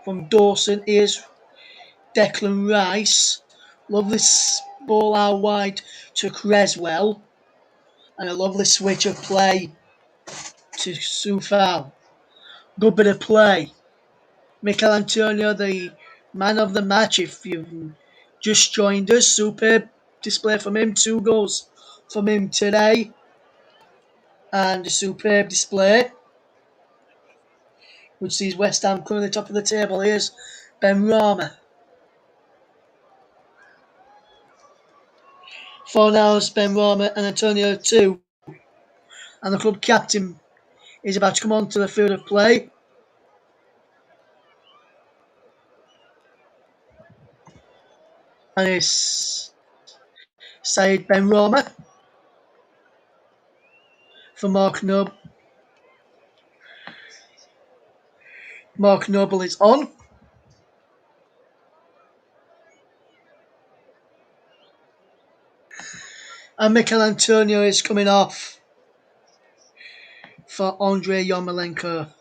from Dawson. Here's Declan Rice. Lovely ball out wide to Creswell. And a lovely switch of play to Sufal. Good bit of play. Mikel Antonio, the man of the match. If you've just joined us, superb display from him. 2 goals from him today. And a superb display, which sees West Ham currently top of the table. Here's Ben Rama. Fornals, Ben Rama and Antonio 2. And the club captain is about to come onto the field of play. And it's Said Ben Rama for Mark Noble. Mark Noble is on. And Mikel Antonio is coming off for Andrei Yarmolenko.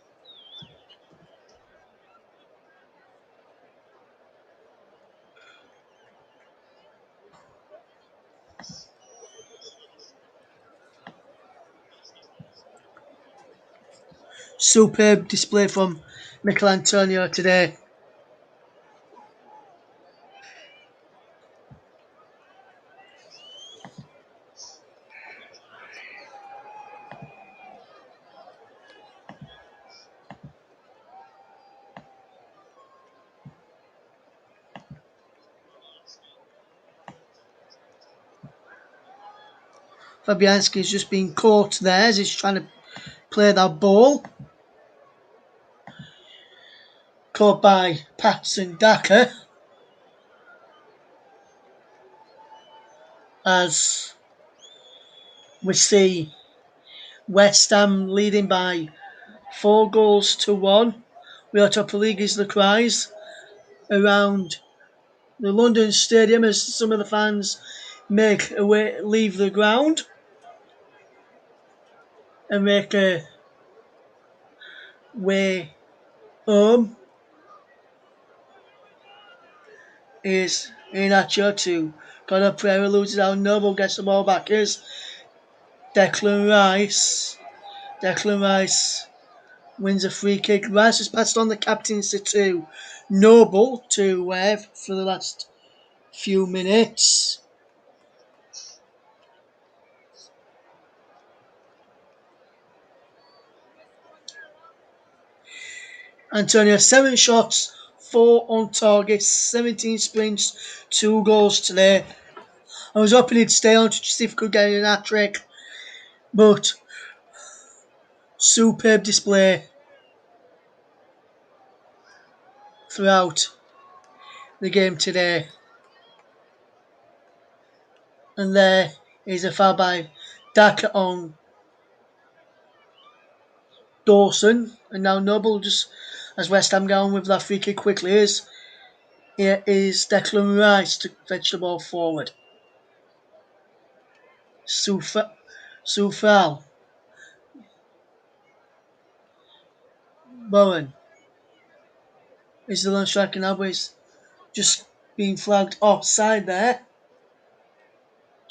Superb display from Mikel Antonio today. Fabianski's just been caught there as he's trying to play that ball. Caught by Patson Daka. As we see West Ham leading by 4-1. We are top of the league is the cries around the London Stadium as some of the fans leave the ground and make a way home. Is Inacho to Conor Pereira loses out. Noble gets the ball back. Here's Declan Rice. Declan Rice wins a free kick. Rice has passed on the captaincy to Noble to Wave for the last few minutes. Antonio, 7 shots, 4 on target, 17 sprints, 2 goals today. I was hoping he'd stay on to see if he could get an hat-trick, but superb display throughout the game today. And there is a foul by Daka on Dawson. And now Noble just, as West Ham go on with that free kick quickly, here is Declan Rice to fetch the ball forward. Soufal. Bowen is the lone striker now, but he's just being flagged offside there.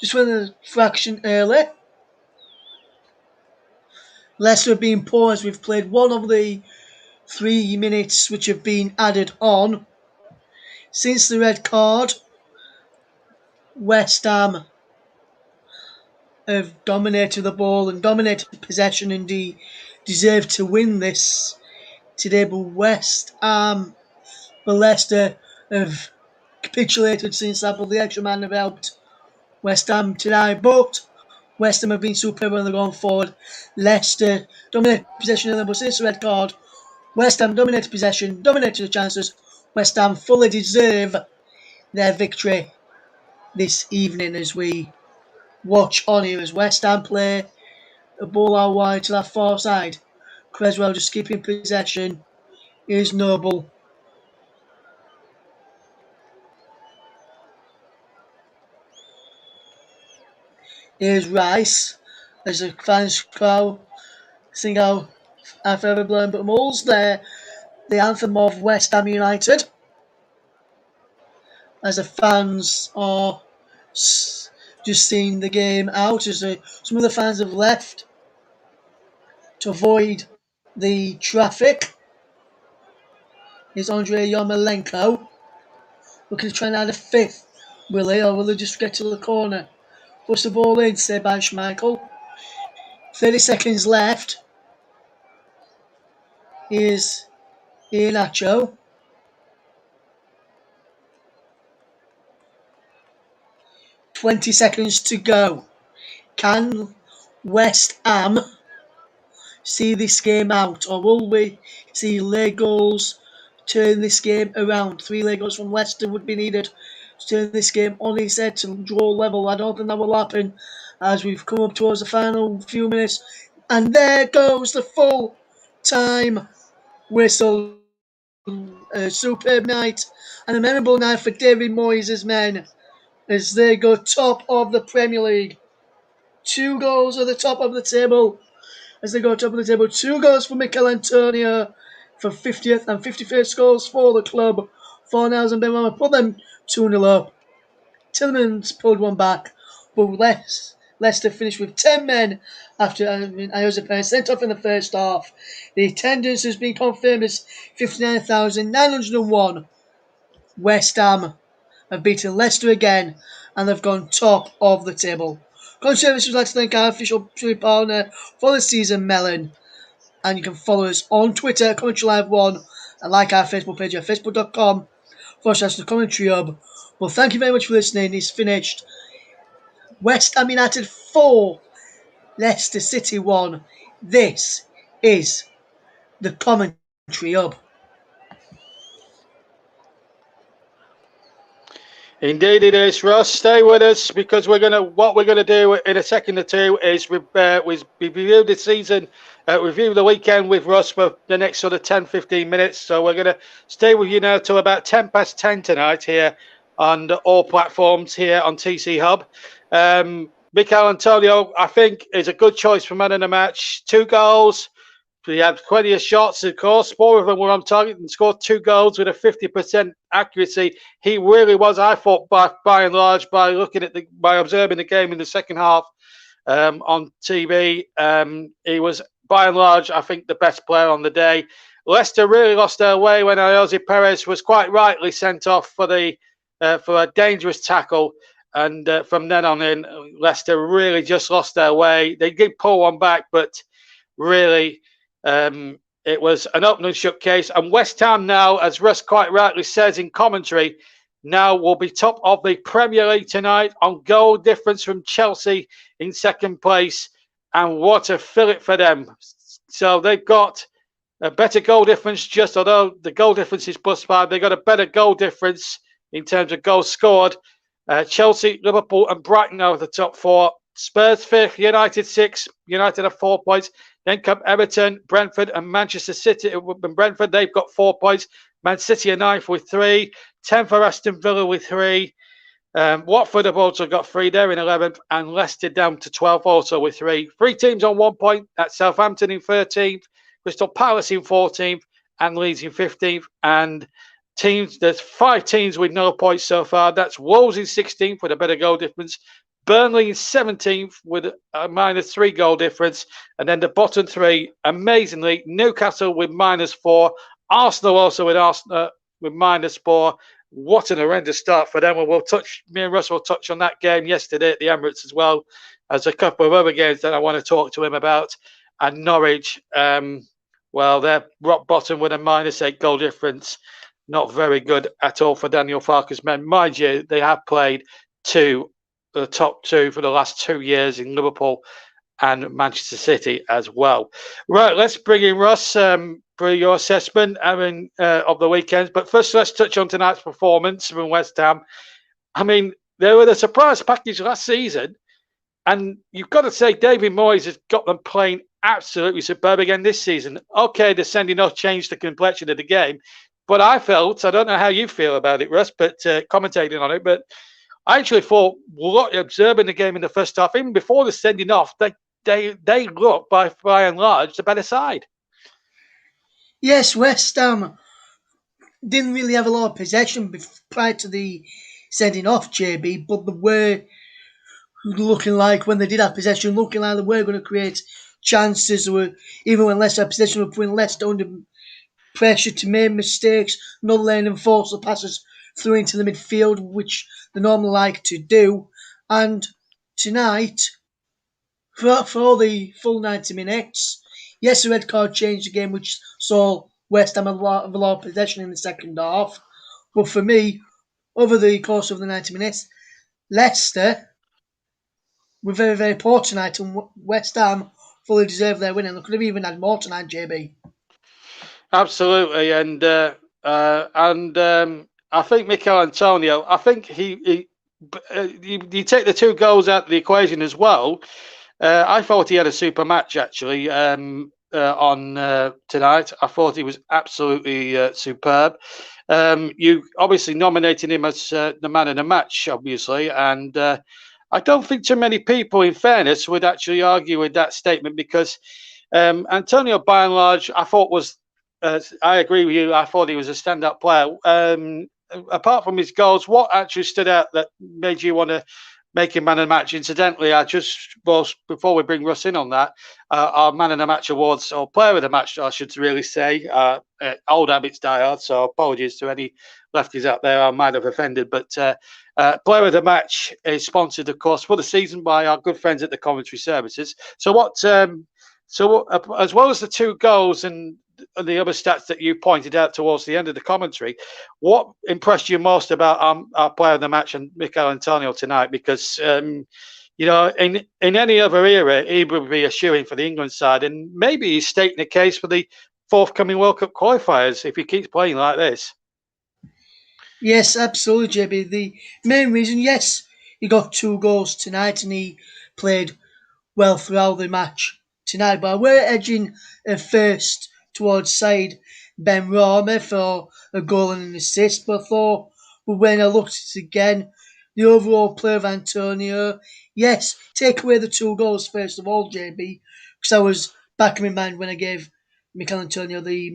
Just went a fraction early. Leicester have been poor as we've played one of the 3 minutes which have been added on. Since the red card, West Ham have dominated the ball and dominated possession and deserve to win this today. But Leicester have capitulated since that, but the extra man have helped West Ham today. But West Ham have been superb when they're going forward. Leicester dominated possession, but since the red card, West Ham dominated possession, dominated the chances. West Ham fully deserve their victory this evening as we watch on here as West Ham play a ball out wide to that far side. Creswell just keeping possession. Here's Noble. Here's Rice as the fans crowd sing out "I've ever blown but Moles" there, the anthem of West Ham United. As the fans are just seeing the game out, as some of the fans have left to avoid the traffic. Here's Andrei Yarmolenko looking to try and add a 5th. Will he, or will he just get to the corner? Push the ball in, saved by Schmeichel. 30 seconds left. Here's Iheanacho. "20 seconds to go. Can West Ham see this game out, or will we see late goals turn this game around? 3 late goals from Leicester would be needed to turn this game on its head to draw level. I don't think that will happen as we've come up towards the final few minutes. And there goes the full time whistle. A superb night and a memorable night for David Moyes' men as they go top of the Premier League. 2 goals at the top of the table as they go top of the table. 2 goals for Mikel Antonio for 50th and 51st goals for the club. 4-0 and Benrahma put them 2-0 up. Tillemans pulled one back, but Leicester finished with 10 men after Ioza Perez sent off in the first half. The attendance has been confirmed as 59,901. West Ham have beaten Leicester again and they've gone top of the table. Conservatives would like to thank our official partner for the season, Melon. And you can follow us on Twitter, Commentary Live 1, and like our Facebook page at facebook.com/the Commentary Hub. Well, thank you very much for listening. It's finished. West Ham United 4, Leicester City 1. This is the Commentary Hub. Indeed it is, Ross. Stay with us because what we're gonna do in a second or two is we review the season, review the weekend with Ross for the next sort of 10-15 minutes. So we're gonna stay with you now till about 10:10 tonight here on all platforms here on TC Hub. Mikel Antonio, I think, is a good choice for man of the match. 2 goals. He had plenty of shots, of course. 4 of them were on target and scored 2 goals with a 50% accuracy. He really was, I thought, by and large, by observing the game in the second half on TV, he was, by and large, I think, the best player on the day. Leicester really lost their way when Ioza Perez was quite rightly sent off for a dangerous tackle. And from then on in, Leicester really just lost their way. They did pull one back, but really, it was an open and shut case. And West Ham now, as Russ quite rightly says in commentary, now will be top of the Premier League tonight on goal difference from Chelsea in second place. And what a fillip for them. So they've got a better goal difference, just although the goal difference is +5, they've got a better goal difference in terms of goals scored. Chelsea, Liverpool and Brighton are the top 4. Spurs 5th, United 6th. United have 4 points. Then come Everton, Brentford and Manchester City. And Brentford, they've got 4 points. Man City are 9th with 3. 10th for Aston Villa with 3. Watford have also got 3. They're in 11th. And Leicester down to 12th also with 3. 3 teams on 1 point. That's Southampton in 13th. Crystal Palace in 14th. And Leeds in 15th. And there's 5 teams with no points so far. That's Wolves in 16th with a better goal difference. Burnley in 17th with a -3 goal difference. And then the bottom 3, amazingly, Newcastle with -4. Arsenal also with -4. What an horrendous start for them. And me and Russ will touch on that game yesterday at the Emirates as well as a couple of other games that I want to talk to him about. And Norwich, well, they're rock bottom with a -8 goal difference. Not very good at all for Daniel Farke's men. Mind you, they have played the top 2 for the last 2 years in Liverpool and Manchester City as well. Right, let's bring in Ross for your assessment of the weekends. But first, let's touch on tonight's performance from West Ham. I mean, they were the surprise package last season. And you've got to say, David Moyes has got them playing absolutely superb again this season. Okay, the sending off changed the complexion of the game. But I don't know how you feel about it, Russ, but commentating on it, but I actually thought, observing the game in the first half, even before the sending off, they look by and large the better side. Yes, West Ham didn't really have a lot of possession prior to the sending off, JB, but they were looking like, when they did have possession, looking like they were going to create chances. Even when Leicester had possession, were putting Leicester under pressure to make mistakes, not letting them force the passes through into the midfield, which they normally like to do. And tonight, for the full 90 minutes, yes, the red card changed the game, which saw West Ham have a lot of possession in the second half. But for me, over the course of the 90 minutes, Leicester were very, very poor tonight, and West Ham fully deserved their win, and they could have even had more tonight, JB. Absolutely, and I think Mikel Antonio, I think you take the 2 goals out of the equation as well. I thought he had a super match actually on tonight. I thought he was absolutely superb. You obviously nominated him as the man of the match, obviously, and I don't think too many people, in fairness, would actually argue with that statement because Antonio, by and large, I thought was. I agree with you. I thought he was a stand-up player. Apart from his goals, what actually stood out that made you want to making man of the match. Incidentally, before we bring Russ in on that, our man of the match awards, or player of the match, I should really say, old habits die hard. So apologies to any lefties out there I might have offended. But player of the match is sponsored, of course, for the season by our good friends at the Commentary Services. So as well as the 2 goals and the other stats that you pointed out towards the end of the commentary, what impressed you most about our player of the match and Mikel Antonio tonight? Because in any other era, he would be a shoo-in for the England side, and maybe he's stating the case for the forthcoming World Cup qualifiers if he keeps playing like this. Yes, absolutely, JB. The main reason, yes, he got 2 goals tonight and he played well throughout the match tonight. But we're edging first towards side Ben Rama for a goal and an assist. But when I looked at it again, the overall play of Antonio, yes, take away the 2 goals first of all, JB, because I was back in my mind when I gave Mikel Antonio the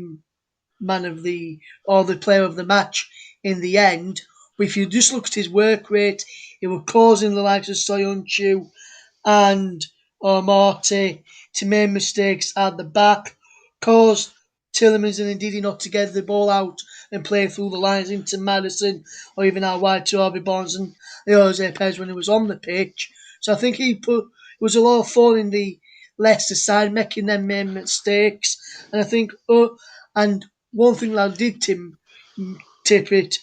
man of the or the player of the match in the end. But if you just look at his work rate, he was causing the likes of Soyuncu and Marty to make mistakes at the back, caused Tillemans and Ndidi not to get the ball out and play through the lines into Madison or even out wide to Harvey Barnes and Jose Perez when he was on the pitch. So I think it was a lot of fun in the Leicester side making them main mistakes. And I think, and one thing that did tip it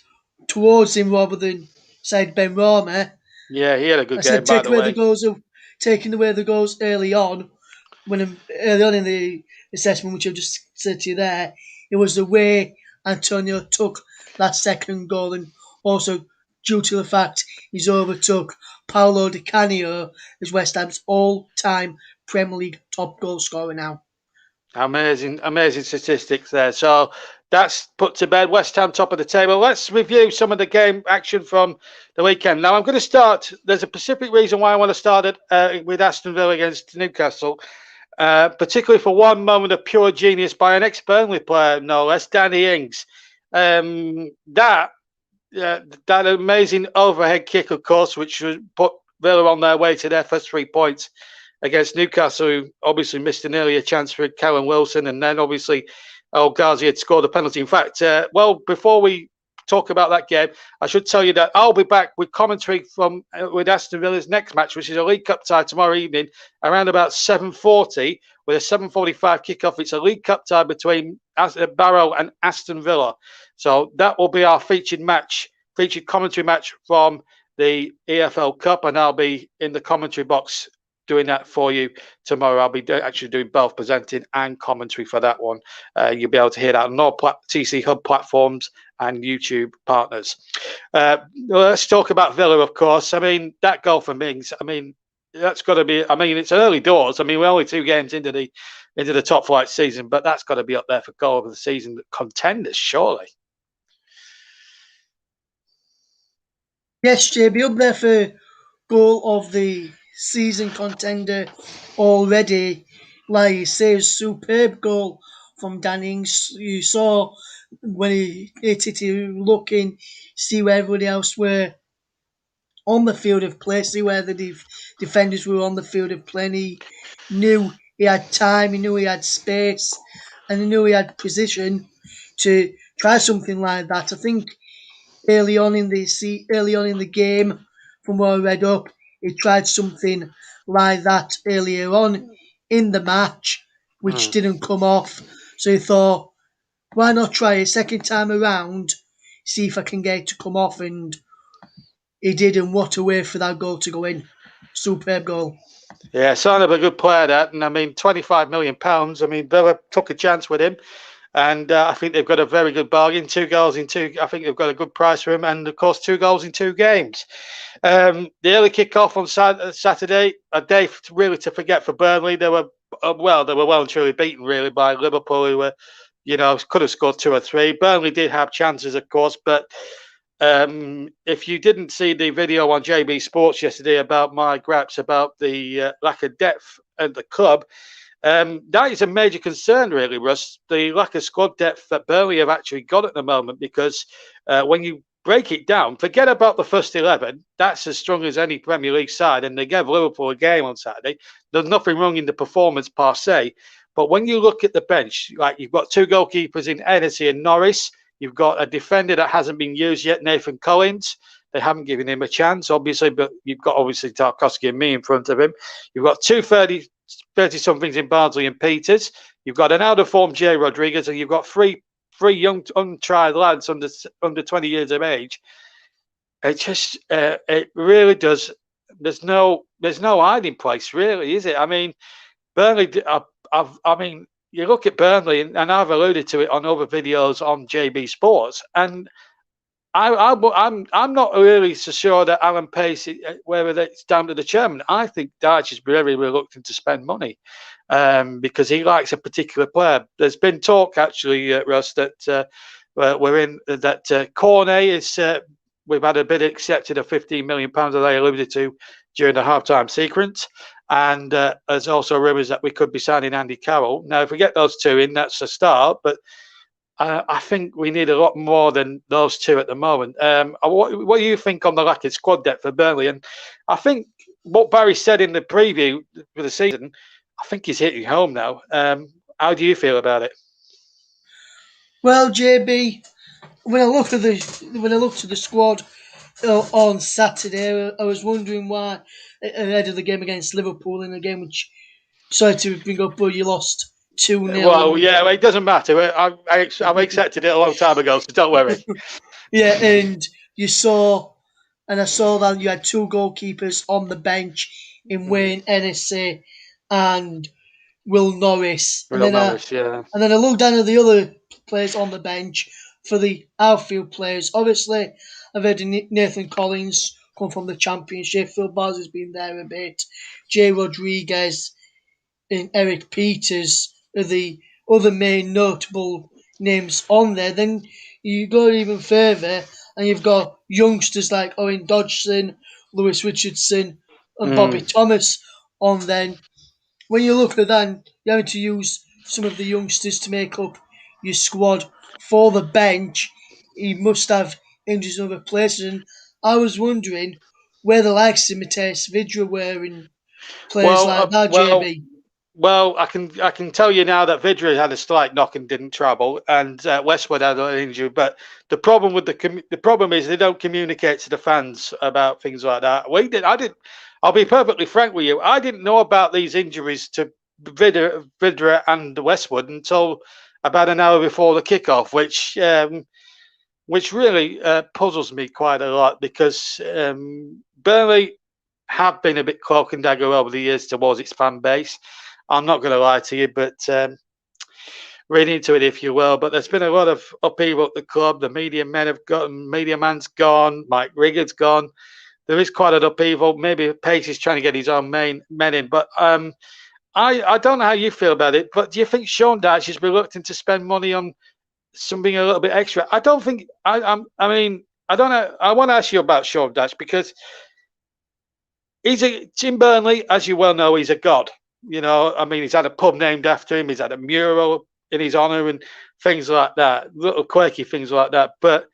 towards him rather than side Ben Rama. Yeah, he had a good I game, said by the way. taking away the goals early on in the assessment, which I've just said to you there, it was the way Antonio took that second goal, and also due to the fact he's overtook Paolo Di Canio as West Ham's all-time Premier League top goal scorer now. Amazing statistics there. So that's put to bed. West Ham top of the table. Let's review some of the game action from the weekend. Now I'm going to start. There's a specific reason why I want to start with Aston Villa against Newcastle, particularly for one moment of pure genius by an ex-Burnley player, no less, Danny Ings. That amazing overhead kick, of course, which put Villa on their way to their first 3 points against Newcastle, who obviously missed an earlier chance for Callum Wilson, and then obviously El Ghazi had scored a penalty. In fact, before we talk about that game, I should tell you that I'll be back with commentary with Aston Villa's next match, which is a League Cup tie tomorrow evening, around about 7:40, with a 7:45 kickoff. It's a League Cup tie between Barrow and Aston Villa. So that will be our featured commentary match from the EFL Cup, and I'll be in the commentary box doing that for you tomorrow. I'll be actually doing both presenting and commentary for that one. You'll be able to hear that on all TC Hub platforms and YouTube partners. Let's talk about Villa, of course. I mean, that goal for Mings, I mean, that's got to be, I mean, it's early doors. I mean, we're only 2 games into the top flight season, but that's got to be up there for goal of the season contenders, surely. Yes, JB, up there for goal of the season contender already. Like you say, a superb goal from Danny Ings. You saw when he hit it, he was looking, see where everybody else were on the field of play, see where the defenders were on the field of play. And he knew he had time, he knew he had space, and he knew he had position to try something like that. I think early on in the game, from what I read up, he tried something like that earlier on in the match, which didn't come off. So he thought, why not try a second time around, see if I can get it to come off, and he did, and what a way for that goal to go in. Superb goal. Yeah, sign of a good player, that. And I mean, £25 million. I mean, Villa took a chance with him. And I think they've got a very good bargain. 2 goals in 2. I think they've got a good price for him. And, of course, 2 goals in 2 games. The early kick-off on Saturday, a day really to forget for Burnley. They were well and truly beaten, really, by Liverpool, who were, could have scored 2 or 3. Burnley did have chances, of course. But if you didn't see the video on JB Sports yesterday about my gripes about the lack of depth at the club, that is a major concern, really, Russ. The lack of squad depth that Burnley have actually got at the moment, because when you break it down, forget about the first 11. That's as strong as any Premier League side, and they gave Liverpool a game on Saturday. There's nothing wrong in the performance per se, but when you look at the bench, like you've got two goalkeepers in Hennessy and Norris, you've got a defender that hasn't been used yet, Nathan Collins. They haven't given him a chance, obviously, but you've got obviously Tarkowski and me in front of him. You've got two 30-somethings in Bardsley and Peters. You've got an out-of-form Jay Rodriguez, and you've got three young, untried lads under 20 years of age. It really does. There's no hiding place, really, is it? I mean, Burnley. I mean, you look at Burnley, and I've alluded to it on other videos on JB Sports, and I'm not really so sure that Alan Pace, whether it's down to the chairman. I think Dyche is very reluctant to spend money because he likes a particular player. There's been talk actually, Russ, that Cornet is. We've had a bid accepted of £15 million that I alluded to during the halftime sequence, and there's also rumours that we could be signing Andy Carroll. Now, if we get those two in, that's a start, but. I think we need a lot more than those two at the moment. What do you think on the lack of squad depth for Burnley? And I think what Barry said in the preview for the season, I think he's hitting home now. How do you feel about it? Well, JB, when I looked at the squad on Saturday, I was wondering why ahead of the game against Liverpool, in a game which, sorry to bring up, but you lost 2-0. Well, yeah, it doesn't matter. I've accepted it a long time ago, so don't worry. Yeah, and I saw that you had two goalkeepers on the bench in Wayne Hennessy and Will Norris. And then I looked down at the other players on the bench for the outfield players. Obviously, I've heard Nathan Collins come from the Championship. Phil Bars has been there a bit. Jay Rodriguez and Eric Peters are the other main notable names on there. Then you go even further and you've got youngsters like Owen Dodgson, Lewis Richardson, and Bobby Thomas on there. When you look at that, you're having to use some of the youngsters to make up your squad for the bench. You must have injuries in other places. And I was wondering where the likes of Mateus Vidra were in players like that, JB. Well, I can tell you now that Vidra had a slight knock and didn't travel, and Westwood had an injury. But the problem with the problem is they don't communicate to the fans about things like that. I did. I'll be perfectly frank with you. I didn't know about these injuries to Vidra and Westwood until about an hour before the kickoff, which really puzzles me quite a lot because Burnley have been a bit cloak and dagger over the years towards its fan base. I'm not going to lie to you, but read into it if you will. But there's been a lot of upheaval at the club. The media man's gone. Mike Riggard's gone. There is quite an upheaval. Maybe Pace is trying to get his own men in. But I don't know how you feel about it. But do you think Sean Dyche is reluctant to spend money on something a little bit extra? I don't think. I mean, I don't know. I want to ask you about Sean Dyche because in Burnley, as you well know, he's a god. You know, I mean, he's had a pub named after him. He's had a mural in his honour and things like that, little quirky things like that. But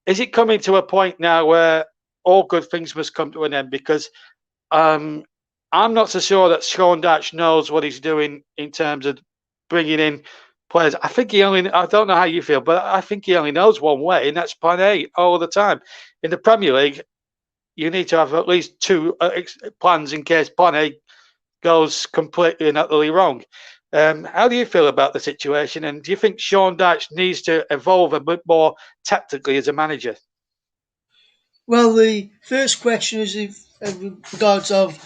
is it coming to a point now where all good things must come to an end? Because I'm not so sure that Sean Dyche knows what he's doing in terms of bringing in players. I don't know how you feel, but I think he only knows one way, and that's plan A all the time. In the Premier League, you need to have at least two plans in case plan A goes completely and utterly wrong. How do you feel about the situation? And do you think Sean Dyche needs to evolve a bit more tactically as a manager? Well, the first question is in regards of,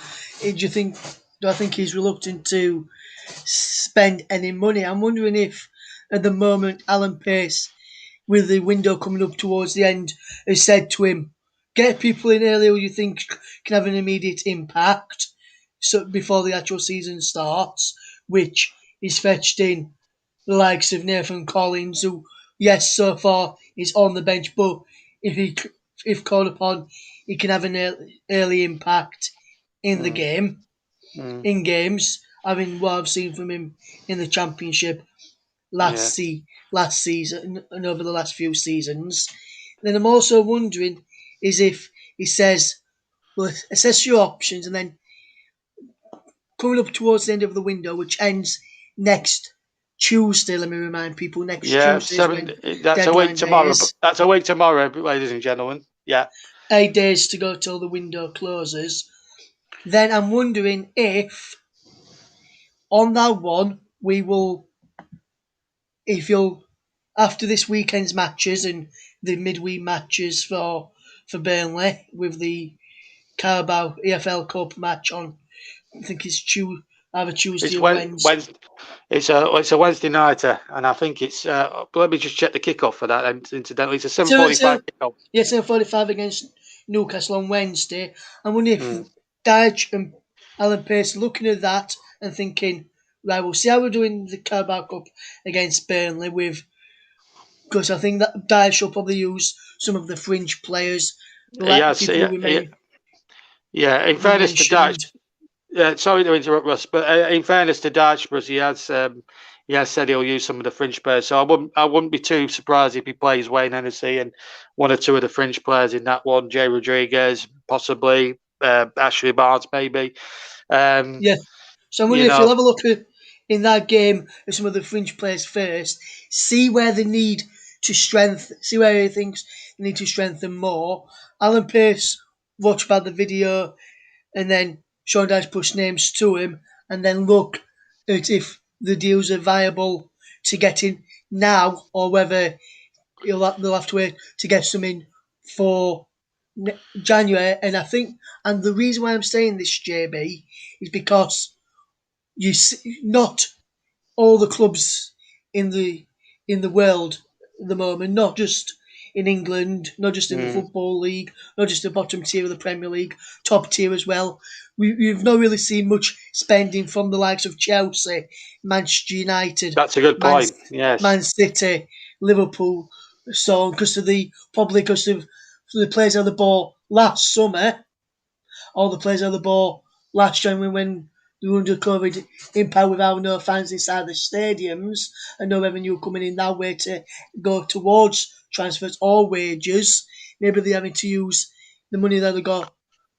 do I think he's reluctant to spend any money? I'm wondering if at the moment Alan Pace, with the window coming up towards the end, has said to him, get people in early who you think can have an immediate impact so before the actual season starts, which is fetched in the likes of Nathan Collins, who, yes, so far is on the bench, but if called upon, he can have an early impact in the game, in games. I mean, what I've seen from him in the Championship last season and over the last few seasons. Then I'm also wondering is if he says, well, assess your options, and then coming up towards the end of the window, which ends next Tuesday. Let me remind people, next Yeah, Tuesday is when that's a week deadline day tomorrow. is. That's a week tomorrow, ladies and gentlemen. Yeah. 8 days to go till the window closes. Then I'm wondering if on that one we will, if you'll, after this weekend's matches and the midweek matches for Burnley with the Carabao EFL Cup match on, I think it's either Tuesday It's or Wednesday. Wednesday. It's a Wednesday nighter, and I think it's. Let me just check the kickoff for that. Incidentally, it's a 7:45 kickoff. Yeah, 7:45 against Newcastle on Wednesday. I wonder if Mm. Dyche and Alan Pace are looking at that and thinking, right, we'll see how we're doing the Carabao Cup against Burnley with, because I think that Dyche will probably use some of the fringe players, the Yes, people yeah. In we fairness to mentioned. Dyche, sorry to interrupt, Russ, but in fairness to Dyche, he has said he'll use some of the fringe players. So I wouldn't be too surprised if he plays Wayne Hennessy and one or two of the fringe players in that one. Jay Rodriguez, possibly Ashley Barnes, maybe. Um, Yeah. So I'm you wondering if you'll know, have a look in that game at some of the fringe players first, see where they need to strengthen, see where he thinks they need to strengthen more. Alan Pace watch about the video and then Sean Dyche push names to him and then look at if the deals are viable to get in now or whether they'll have to wait to get some in for January. And I think, and the reason why I'm saying this, JB, is because you see, not all the clubs in the world at the moment, not just in England, not just in the mm, Football League, not just the bottom tier of the Premier League, top tier as well. We've not really seen much spending from the likes of Chelsea, Manchester United, that's a good Man, point. Yes. Man City, Liverpool, so on, because of the players on the ball last summer, all the players on the ball last January when they were under COVID impact without no fans inside the stadiums and no revenue coming in that way to go towards transfers or wages. Maybe they're having to use the money that they got,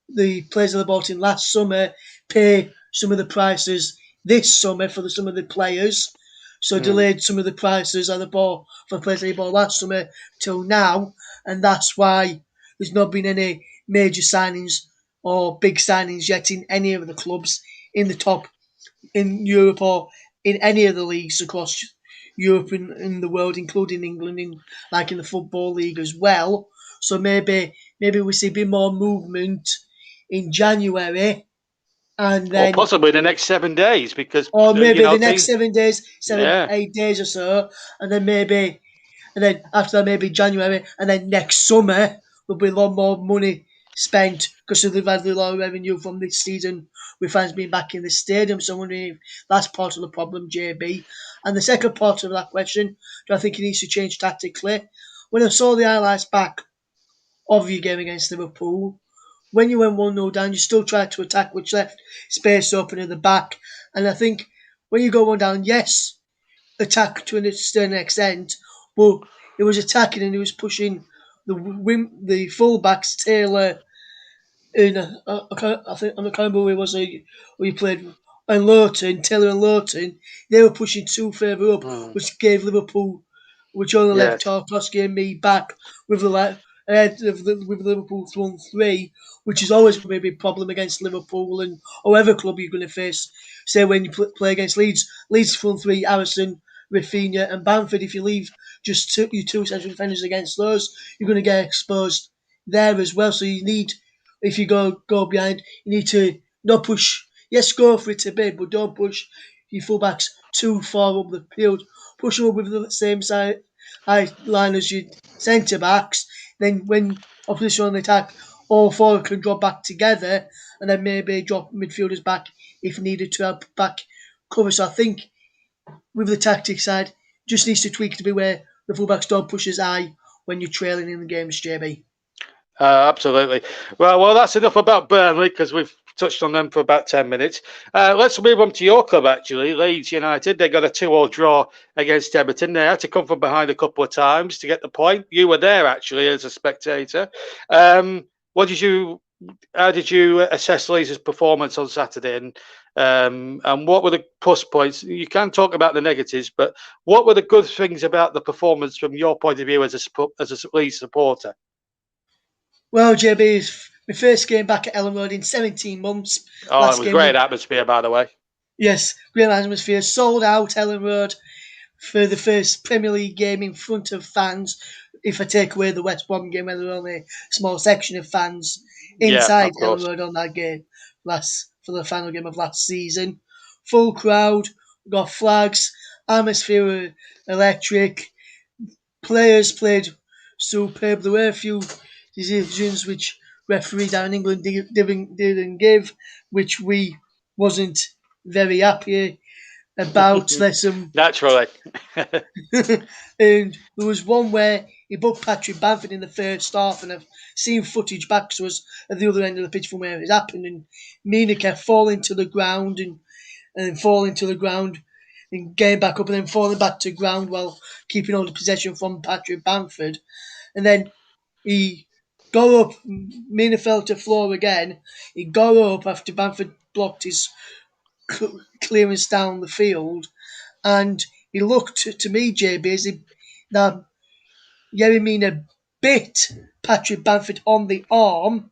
the players that they bought in last summer, pay some of the prices this summer for some of the players. So Mm. delayed some of the prices that they bought for the players they bought last summer till now, and that's why there's not been any major signings or big signings yet in any of the clubs in the top in Europe or in any of the leagues across Europe and in the world, including England, like in the Football League as well. So maybe we see a bit more movement in January, and Or then possibly the next 7 days, because or maybe the next team. 7 days, Yeah. 8 days or so, and then maybe and then after that maybe January, and then next summer there'll be a lot more money spent because they've had a lot of revenue from this season with fans being back in the stadium. So I'm wondering if that's part of the problem, JB. And the second part of that question, do I think he needs to change tactically? When I saw the highlights back of your game against Liverpool, when you went 1-0 down, you still tried to attack, which left space open at the back. And I think when you go 1 down, yes, attack to a certain extent, but he was attacking and he was pushing the fullbacks, Taylor in I think I can't remember who it was who he played and Lowton, Taylor and Lowton, they were pushing too further up, Mm. which gave Liverpool, which only left Yes. Tarkowski and me back with with Liverpool front three, which is always going to be a big problem against Liverpool and whatever club you're going to face. Say when you play against Leeds front three, Harrison, Rafinha, and Bamford. If you leave just your two central defenders against those, you're going to get exposed there as well. So you need, if you go behind, you need to not push. Yes, go for it a bit, but don't push your fullbacks too far up the field. Push them up with the same side high line as your centre backs. Then when opposition on the attack, all four can drop back together, and then maybe drop midfielders back if needed to help back cover. So I think with the tactic side, just needs to tweak to be where the fullbacks don't push as high when you're trailing in the games, JB. Absolutely. Well, that's enough about Burnley, because we've touched on them for about 10 minutes. Let's move on to your club, actually, Leeds United. They got a 2-2 draw against Everton. They had to come from behind a couple of times to get the point. You were there, actually, as a spectator. How did you assess Leeds' performance on Saturday, and what were the plus points? You can talk about the negatives, but what were the good things about the performance from your point of view as a Leeds supporter? Well, JB, it's my first game back at Ellen Road in 17 months. Oh, it was great atmosphere, by the way. Yes, great atmosphere. Sold out Ellen Road for the first Premier League game in front of fans. If I take away the West Brom game, where there were only a small section of fans inside Ellen Road on that game for the final game of last season. Full crowd, got flags, atmosphere electric. Players played superb. There were a few decisions which referee down in England didn't give, which we wasn't very happy about. There's some naturally. And there was one where he booked Patrick Bamford in the first half, and I've seen footage back, so I was at the other end of the pitch from where it happened, and Mina kept falling to the ground and falling to the ground and getting back up and then falling back to ground while keeping all the possession from Patrick Bamford. And then he got up, Mina fell to the floor again. He got up after Bamford blocked his clearance down the field, and he looked to me, JB, as if that Yerry Mina bit Patrick Bamford on the arm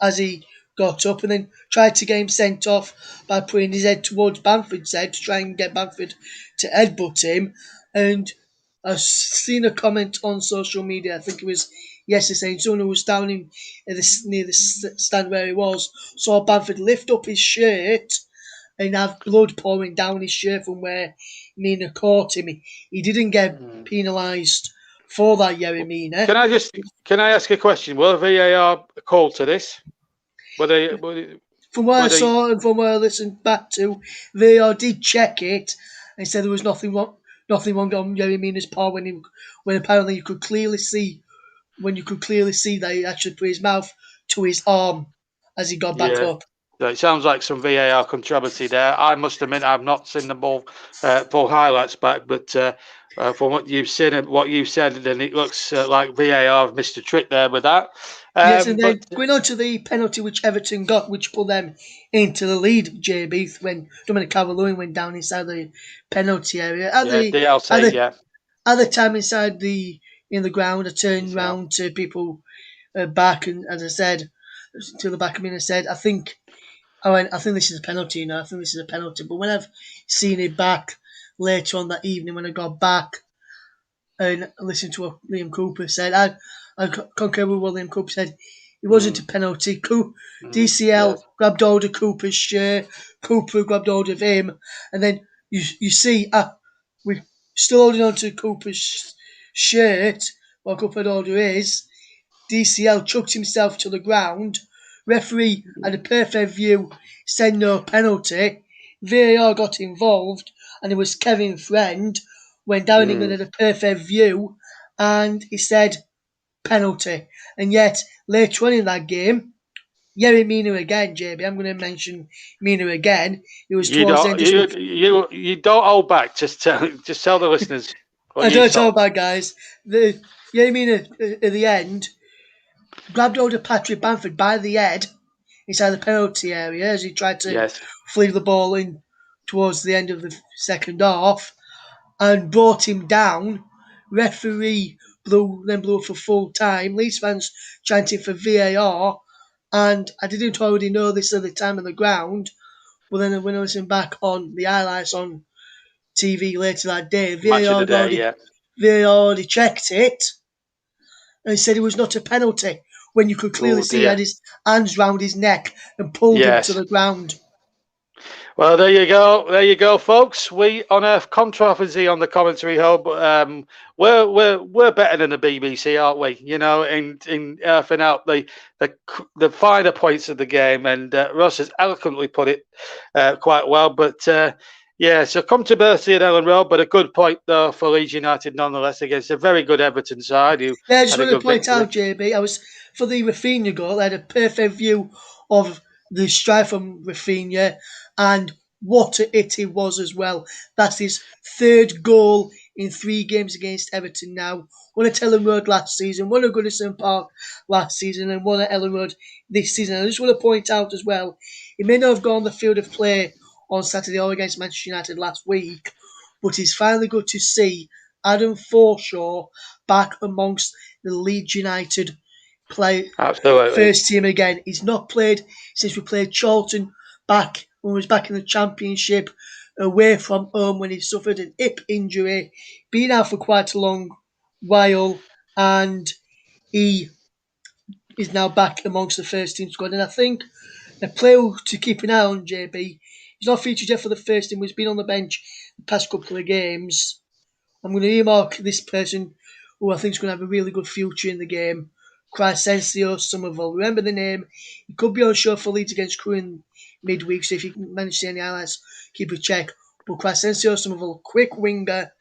as he got up, and then tried to get him sent off by putting his head towards Bamford's head to try and get Bamford to headbutt him. And I've seen a comment on social media, I think it was yesterday, saying someone who was down near the stand where he was saw Bamford lift up his shirt and have blood pouring down his shirt from where Mina caught him. He didn't get penalised for that, Yerry Mina. Can I ask a question? Will VAR call to this? From what I saw and from what I listened back to, VAR did check it and said there was nothing wrong on Yerry Mina's part when apparently you could clearly see that he actually put his mouth to his arm as he got back up. It sounds like some VAR controversy there. I must admit I've not seen the full highlights back, but from what you've seen and what you've said, then it looks like VAR have missed a trick there with that. Yes, and then going on to the penalty which Everton got, which put them into the lead, JB, when Dominic Calvert-Lewin went down inside the penalty area. At the time inside in the ground, I turned round to people back, and as I said, to the back of me, and I said, I think this is a penalty, I think this is a penalty. But when I've seen it back later on that evening, when I got back and listened to what Liam Cooper said, I concur with what Liam Cooper said. It wasn't a penalty. DCL grabbed hold of Cooper's shirt. Cooper grabbed hold of him, and then you see we're still holding on to Cooper's shirt. What Cooper had hold of is DCL chucked himself to the ground. Referee had a perfect view, said no penalty. VAR got involved, and it was Kevin Friend when Darren England had a perfect view, and he said penalty. And yet, later on in that game, Yerry Mina again, JB, I'm going to mention Mina again. It was towards the end. You don't hold back. Just tell the listeners. I don't hold back, guys. Yerry Mina at the end grabbed hold of Patrick Bamford by the head inside the penalty area as he tried to flee the ball in towards the end of the second half and brought him down. Referee blew up for full time. Leeds fans chanting for VAR, and I didn't already know this at the time on the ground, but then when I listened back on the highlights on TV later that day, VAR already checked it and said it was not a penalty when you could clearly see he had his hands round his neck and pulled him to the ground. Well, there you go, folks. We unearth controversy on the commentary hub. We're better than the BBC, aren't we? In earthing out the finer points of the game, and Ross has eloquently put it quite well. But so controversy at Ellen Road, but a good point though for Leeds United nonetheless against a very good Everton side. I just want to point out, JB, I was for the Rafinha goal. I had a perfect view of the strike from Rafinha, and what a hit it was as well. That's his third goal in 3 games against Everton now. Won at Ellen Road last season, won at Goodison Park last season, and won at Ellen Road this season. I just want to point out as well, he may not have gone on the field of play on Saturday or against Manchester United last week, but it's finally good to see Adam Forshaw back amongst the Leeds United Absolutely. first team again. He's not played since we played Charlton back when he was back in the Championship away from home when he suffered an hip injury. Been out for quite a long while, and he is now back amongst the first team squad. And I think a player to keep an eye on, JB. He's not featured yet for the first team. He's been on the bench the past couple of games. I'm going to earmark this person who I think is going to have a really good future in the game. Crescencio Somerville. Remember the name. He could be on show for Leeds against Crewe in midweek, so if you can manage to see any highlights, keep a check. But Crescencio Somerville, quick winger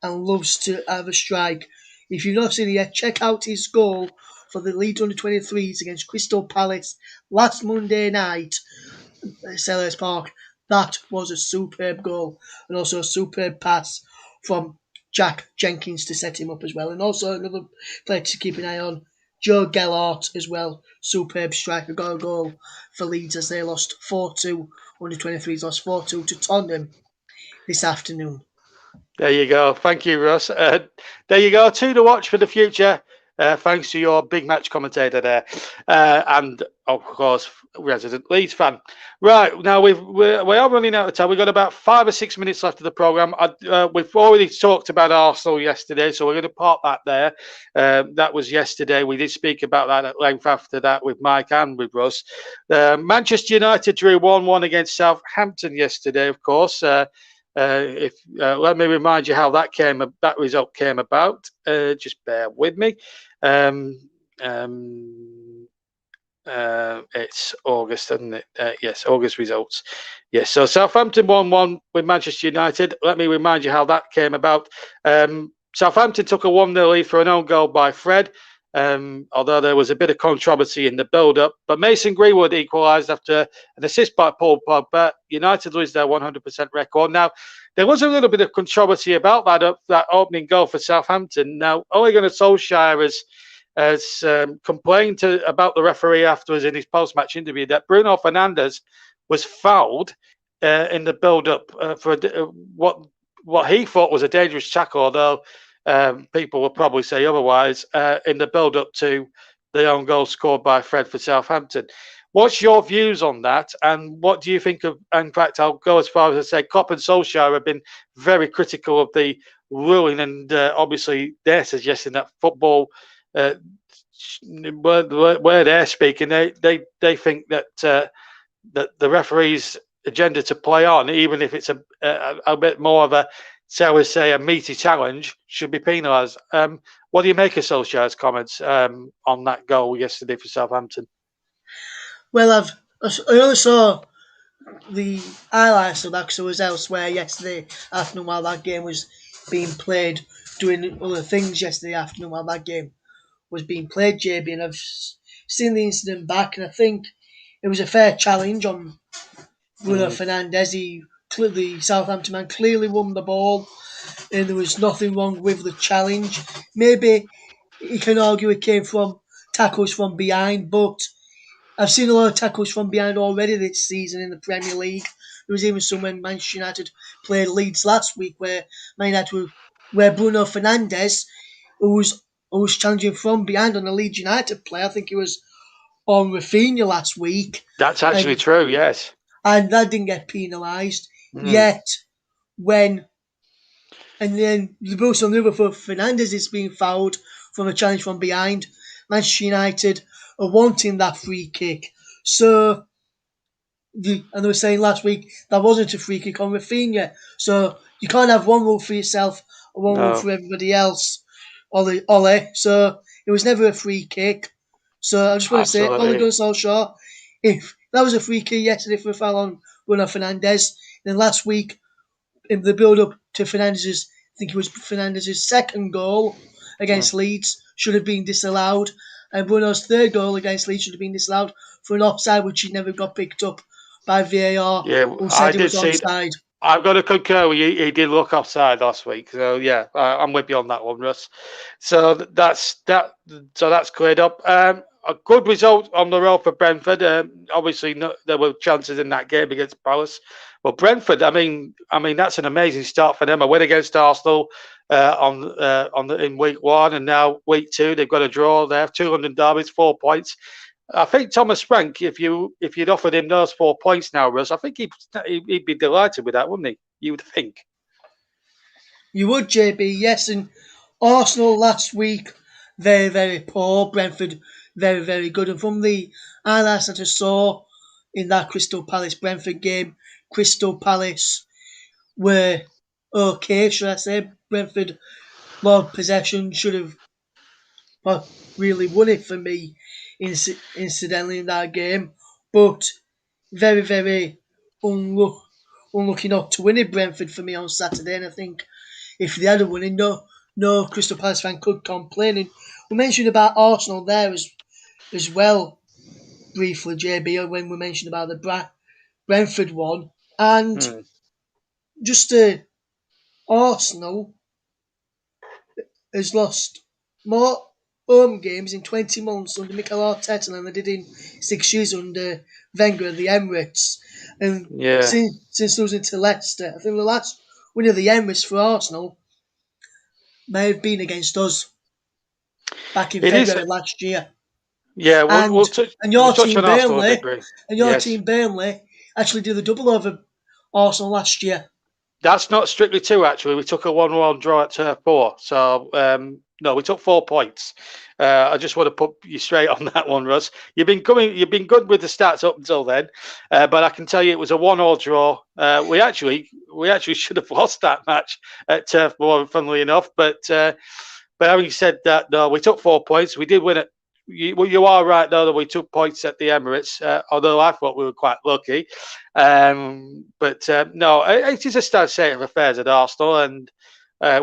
and loves to have a strike. If you've not seen it yet, check out his goal for the Leeds under-23s against Crystal Palace last Monday night at Selhurst Park. That was a superb goal and also a superb pass from Jack Jenkins to set him up as well. And also another player to keep an eye on, Joe Gellart as well. Superb striker, got a goal for Leeds as they lost 4-2. Under-23s lost 4-2 to Tottenham this afternoon. There you go. Thank you, Russ. There you go. 2 to watch for the future. Thanks to your big match commentator there, and of course, resident Leeds fan. Right now, we are running out of time. We've got about 5 or 6 minutes left of the program. We've already talked about Arsenal yesterday, so we're going to park that there. That was yesterday. We did speak about that at length after that with Mike and with Russ. Manchester United drew 1-1 against Southampton yesterday, of course. Let me remind you how that result came about. Just bear with me. It's August, isn't it? Yes, August results. Yes, so Southampton 1-1 with Manchester United. Let me remind you how that came about. Southampton took a 1-0 lead for an own goal by Fred. Although there was a bit of controversy in the build-up. But Mason Greenwood equalised after an assist by Paul Pogba. United lose their 100% record. Now, there was a little bit of controversy about that opening goal for Southampton. Now, Ole Gunnar Solskjaer has complained about the referee afterwards in his post-match interview that Bruno Fernandes was fouled in the build-up for what he thought was a dangerous tackle, although people will probably say otherwise, in the build-up to the own goal scored by Fred for Southampton. What's your views on that, and what do you think of? In fact, I'll go as far as to say Klopp and Solskjaer have been very critical of the ruling, and obviously they're suggesting that football, where they're speaking, they think that that the referee's agenda to play on, even if it's a bit more of a, shall we say, a meaty challenge, should be penalised. What do you make of Solskjaer's comments on that goal yesterday for Southampton? Well, I only saw the highlights of that because I was elsewhere yesterday afternoon while that game was being played, doing other things yesterday afternoon while that game was being played, JB, and I've seen the incident back, and I think it was a fair challenge on Bruno Fernandes. The Southampton man clearly won the ball, and there was nothing wrong with the challenge. Maybe you can argue it came from tackles from behind, but I've seen a lot of tackles from behind already this season in the Premier League. There was even some when Manchester United played Leeds last week where Bruno Fernandes, who was challenging from behind on a Leeds United player, I think he was on Rafinha last week. That's actually true, yes. And that didn't get penalised. Yet, and then the Bruce on the other for Fernandes is being fouled from a challenge from behind. Manchester United are wanting that free kick. So, and they were saying last week that wasn't a free kick on Rafinha. So, you can't have one rule for yourself and one rule for everybody else. Ole. So, it was never a free kick. So, I just want to say, Ole Gunnar Solskjaer, if that was a free kick yesterday for a foul on Bruno Fernandes, then last week, in the build-up to Fernandes' I think it was Fernandes' second goal against Leeds, should have been disallowed. and Bruno's third goal against Leeds should have been disallowed for an offside, which he never got picked up by VAR, Yeah, who I said it did was see. onside. I've got to concur with you. He did look offside last week, so yeah, I'm with you on that one, Russ. So that's that. So that's cleared up. A good result on the road for Brentford. Obviously, there were chances in that game against Palace, but Brentford. I mean, that's an amazing start for them. A win against Arsenal in week 1, and now week 2 they've got a draw. They have 200 derbies, 4 points. I think Thomas Frank, if you'd offered him those 4 points now, Russ, I think he'd be delighted with that, wouldn't he? You would think. You would, JB, yes. And Arsenal last week, very, very poor. Brentford, very, very good. And from the highlights that I saw in that Crystal Palace Brentford game, Crystal Palace were okay, should I say. Brentford, Lord Possession, should have really won it for me, incidentally, in that game. But very, very unlucky not to win it, Brentford, for me on Saturday. And I think if they had a winning, no Crystal Palace fan could complain. And we mentioned about Arsenal there as well, briefly, JB, when we mentioned about the Brentford one. And just Arsenal has lost more home games in 20 months under Mikel Arteta than they did in 6 years under Wenger at the Emirates. And Yeah, since losing to Leicester, I think the last win of the Emirates for Arsenal may have been against us back in it is. February last year. Yeah, And we'll your touch team on Arsenal a bit, Burnley Brie. and your Yes, team Burnley actually did the double over Arsenal last year. that's not strictly true. Actually, we took a 1-1 draw at Turf Moor, so no, we took 4 points. I just want to put you straight on that one, Russ. You've been good with the stats up until then, but I can tell you it was a 1-1 draw. We actually should have lost that match at Turf Moor, funnily enough. But having said that, no, we took 4 points. We did win it. You are right, though, that we took points at the Emirates, although I thought we were quite lucky. But no, it is a sad state of affairs at Arsenal, and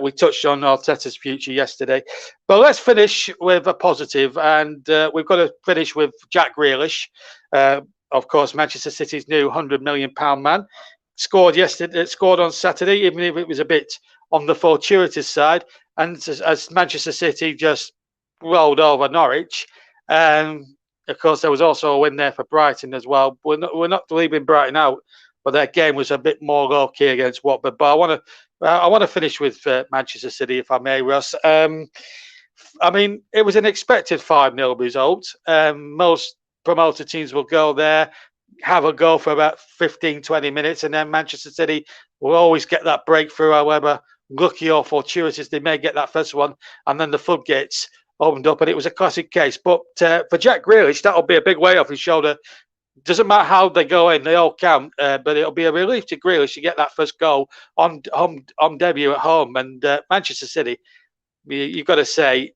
we touched on Arteta's future yesterday. But let's finish with a positive, and we've got to finish with Jack Grealish. Of course, Manchester City's new £100 million man scored yesterday. Scored on Saturday, even if it was a bit on the fortuitous side. And as Manchester City just rolled over Norwich, of course there was also a win there for Brighton as well. We're not leaving Brighton out, but their game was a bit more low key against Watford. But I want to finish with Manchester City, if I may, Russ. I mean, it was an expected 5-0 result. Most promoted teams will go there, have a go for about 15, 20 minutes, and then Manchester City will always get that breakthrough, however lucky or fortuitous they may get that first one, and then the floodgates opened up, and it was a classic case. But for Jack Grealish, that'll be a big weight off his shoulder. Doesn't matter how they go in, they all count. But it'll be a relief to Grealish to get that first goal on debut at home. And Manchester City, you've got to say,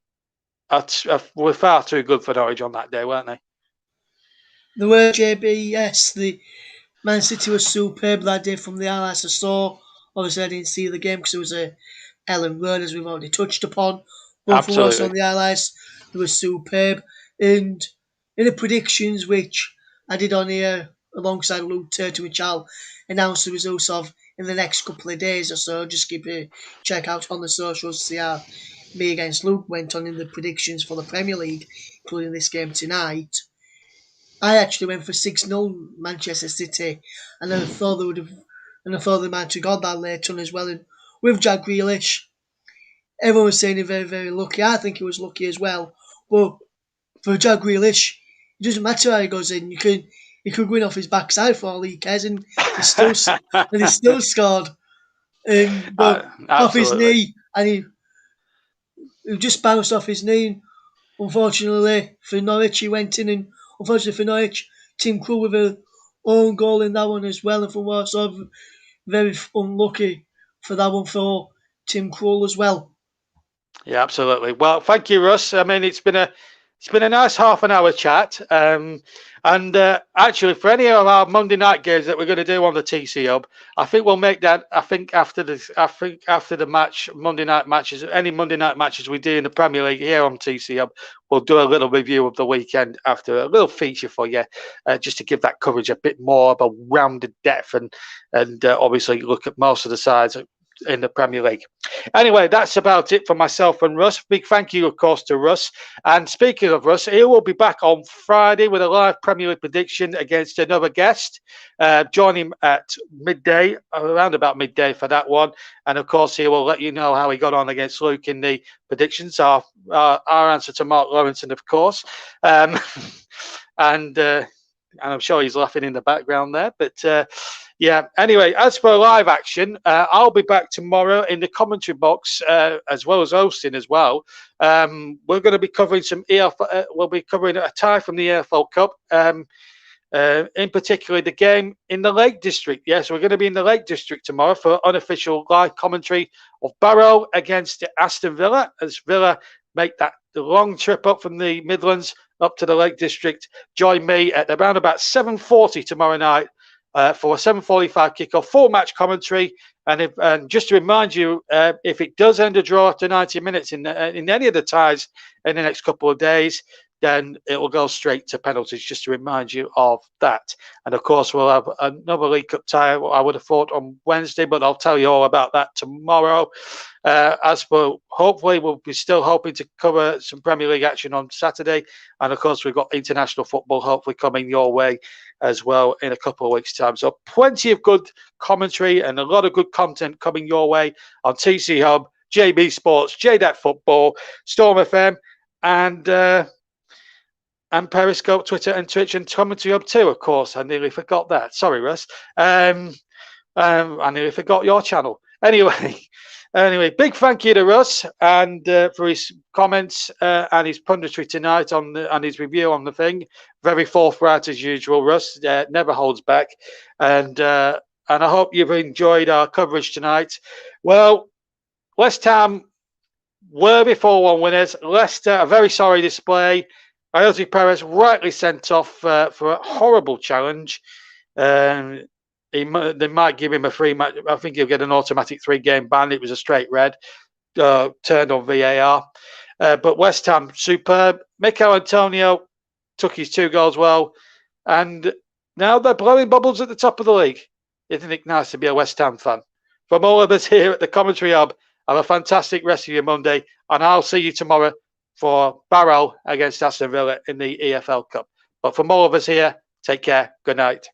were far too good for Norwich on that day, weren't they? The word JB, yes, the Man City was superb that day from the highlights I saw. Obviously, I didn't see the game because it was a Ellen Road, as we've already touched upon. But from what I saw on Absolutely. the highlights, they were superb. And in the predictions, which I did on here alongside Luke Turton, which I'll announce the results of in the next couple of days or so, just keep a check out on the socials to see how me against Luke went on in the predictions for the Premier League, including this game tonight. I actually went for 6-0 Manchester City, and I thought they would have, and I thought they might have got that later on as well. And with Jack Grealish, everyone was saying he's very, very lucky. I think he was lucky as well. But for Jack Grealish, it doesn't matter how he goes in. He could win off his backside for all he cares, and he still scored. But off his Absolutely. knee, and he just bounced off his knee. Unfortunately for Norwich, he went in, and unfortunately for Norwich, Tim Krul with a own goal in that one as well. And for what I saw, very unlucky for that one for Tim Krul as well. Yeah, absolutely. Well, thank you, Russ. I mean, it's been a It's been a nice half an hour chat. And actually, for any of our Monday night games that we're going to do on the TC Hub, I think we'll make that. I think after the match, Monday night matches, any Monday night matches we do in the Premier League here on TC Hub, we'll do a little review of the weekend after, a little feature for you, just to give that coverage a bit more of a rounded depth and obviously look at most of the sides in the Premier League. Anyway, that's about it for myself and Russ. Big thank you, of course, to Russ. And speaking of Russ, he will be back on Friday with a live Premier League prediction against another guest. Join him at midday, around about midday for that one. And of course, he will let you know how he got on against Luke in the predictions. Our answer to Mark Lawrenson, of course. And I'm sure he's laughing in the background there. But yeah, anyway, as for live action, I'll be back tomorrow in the commentary box, as well as hosting as well. We're going to be covering some EFL, we'll be covering a tie from the EFL Cup, in particular the game in the Lake District. Yes, we're going to be in the Lake District tomorrow for unofficial live commentary of Barrow against Aston Villa, as Villa make the long trip up from the Midlands up to the Lake District. Join me at around about 7:40 tomorrow night. For a 7:45 kickoff, full match commentary, and just to remind you, if it does end a draw after 90 minutes in any of the ties in the next couple of days, then it will go straight to penalties. Just to remind you of that. And of course, we'll have another League Cup tie, I would have thought, on Wednesday, but I'll tell you all about that tomorrow. As for hopefully, we'll be still hoping to cover some Premier League action on Saturday, and of course, we've got international football hopefully coming your way as well in a couple of weeks' time. So plenty of good commentary and a lot of good content coming your way on TC Hub, JB Sports, JDAT Football, Storm FM, and Periscope, Twitter, and Twitch, and Commentary Hub too, of course. I nearly forgot that. Sorry, Russ. I nearly forgot your channel. Anyway, big thank you to Russ and for his comments and his punditry tonight on his review on the thing. Very forthright as usual, Russ. Never holds back. And I hope you've enjoyed our coverage tonight. Well, West Ham were before one winners. Leicester, a very sorry display. Jose Perez rightly sent off for a horrible challenge. They might give him a free match. I think he'll get an automatic 3-game ban. It was a straight red, turned on VAR. But West Ham, superb. Mikel Antonio took his 2 goals well. And now they're blowing bubbles at the top of the league. Isn't it nice to be a West Ham fan? From all of us here at the Commentary Hub, have a fantastic rest of your Monday. And I'll see you tomorrow for Barrow against Aston Villa in the EFL Cup. But from all of us here, take care. Good night.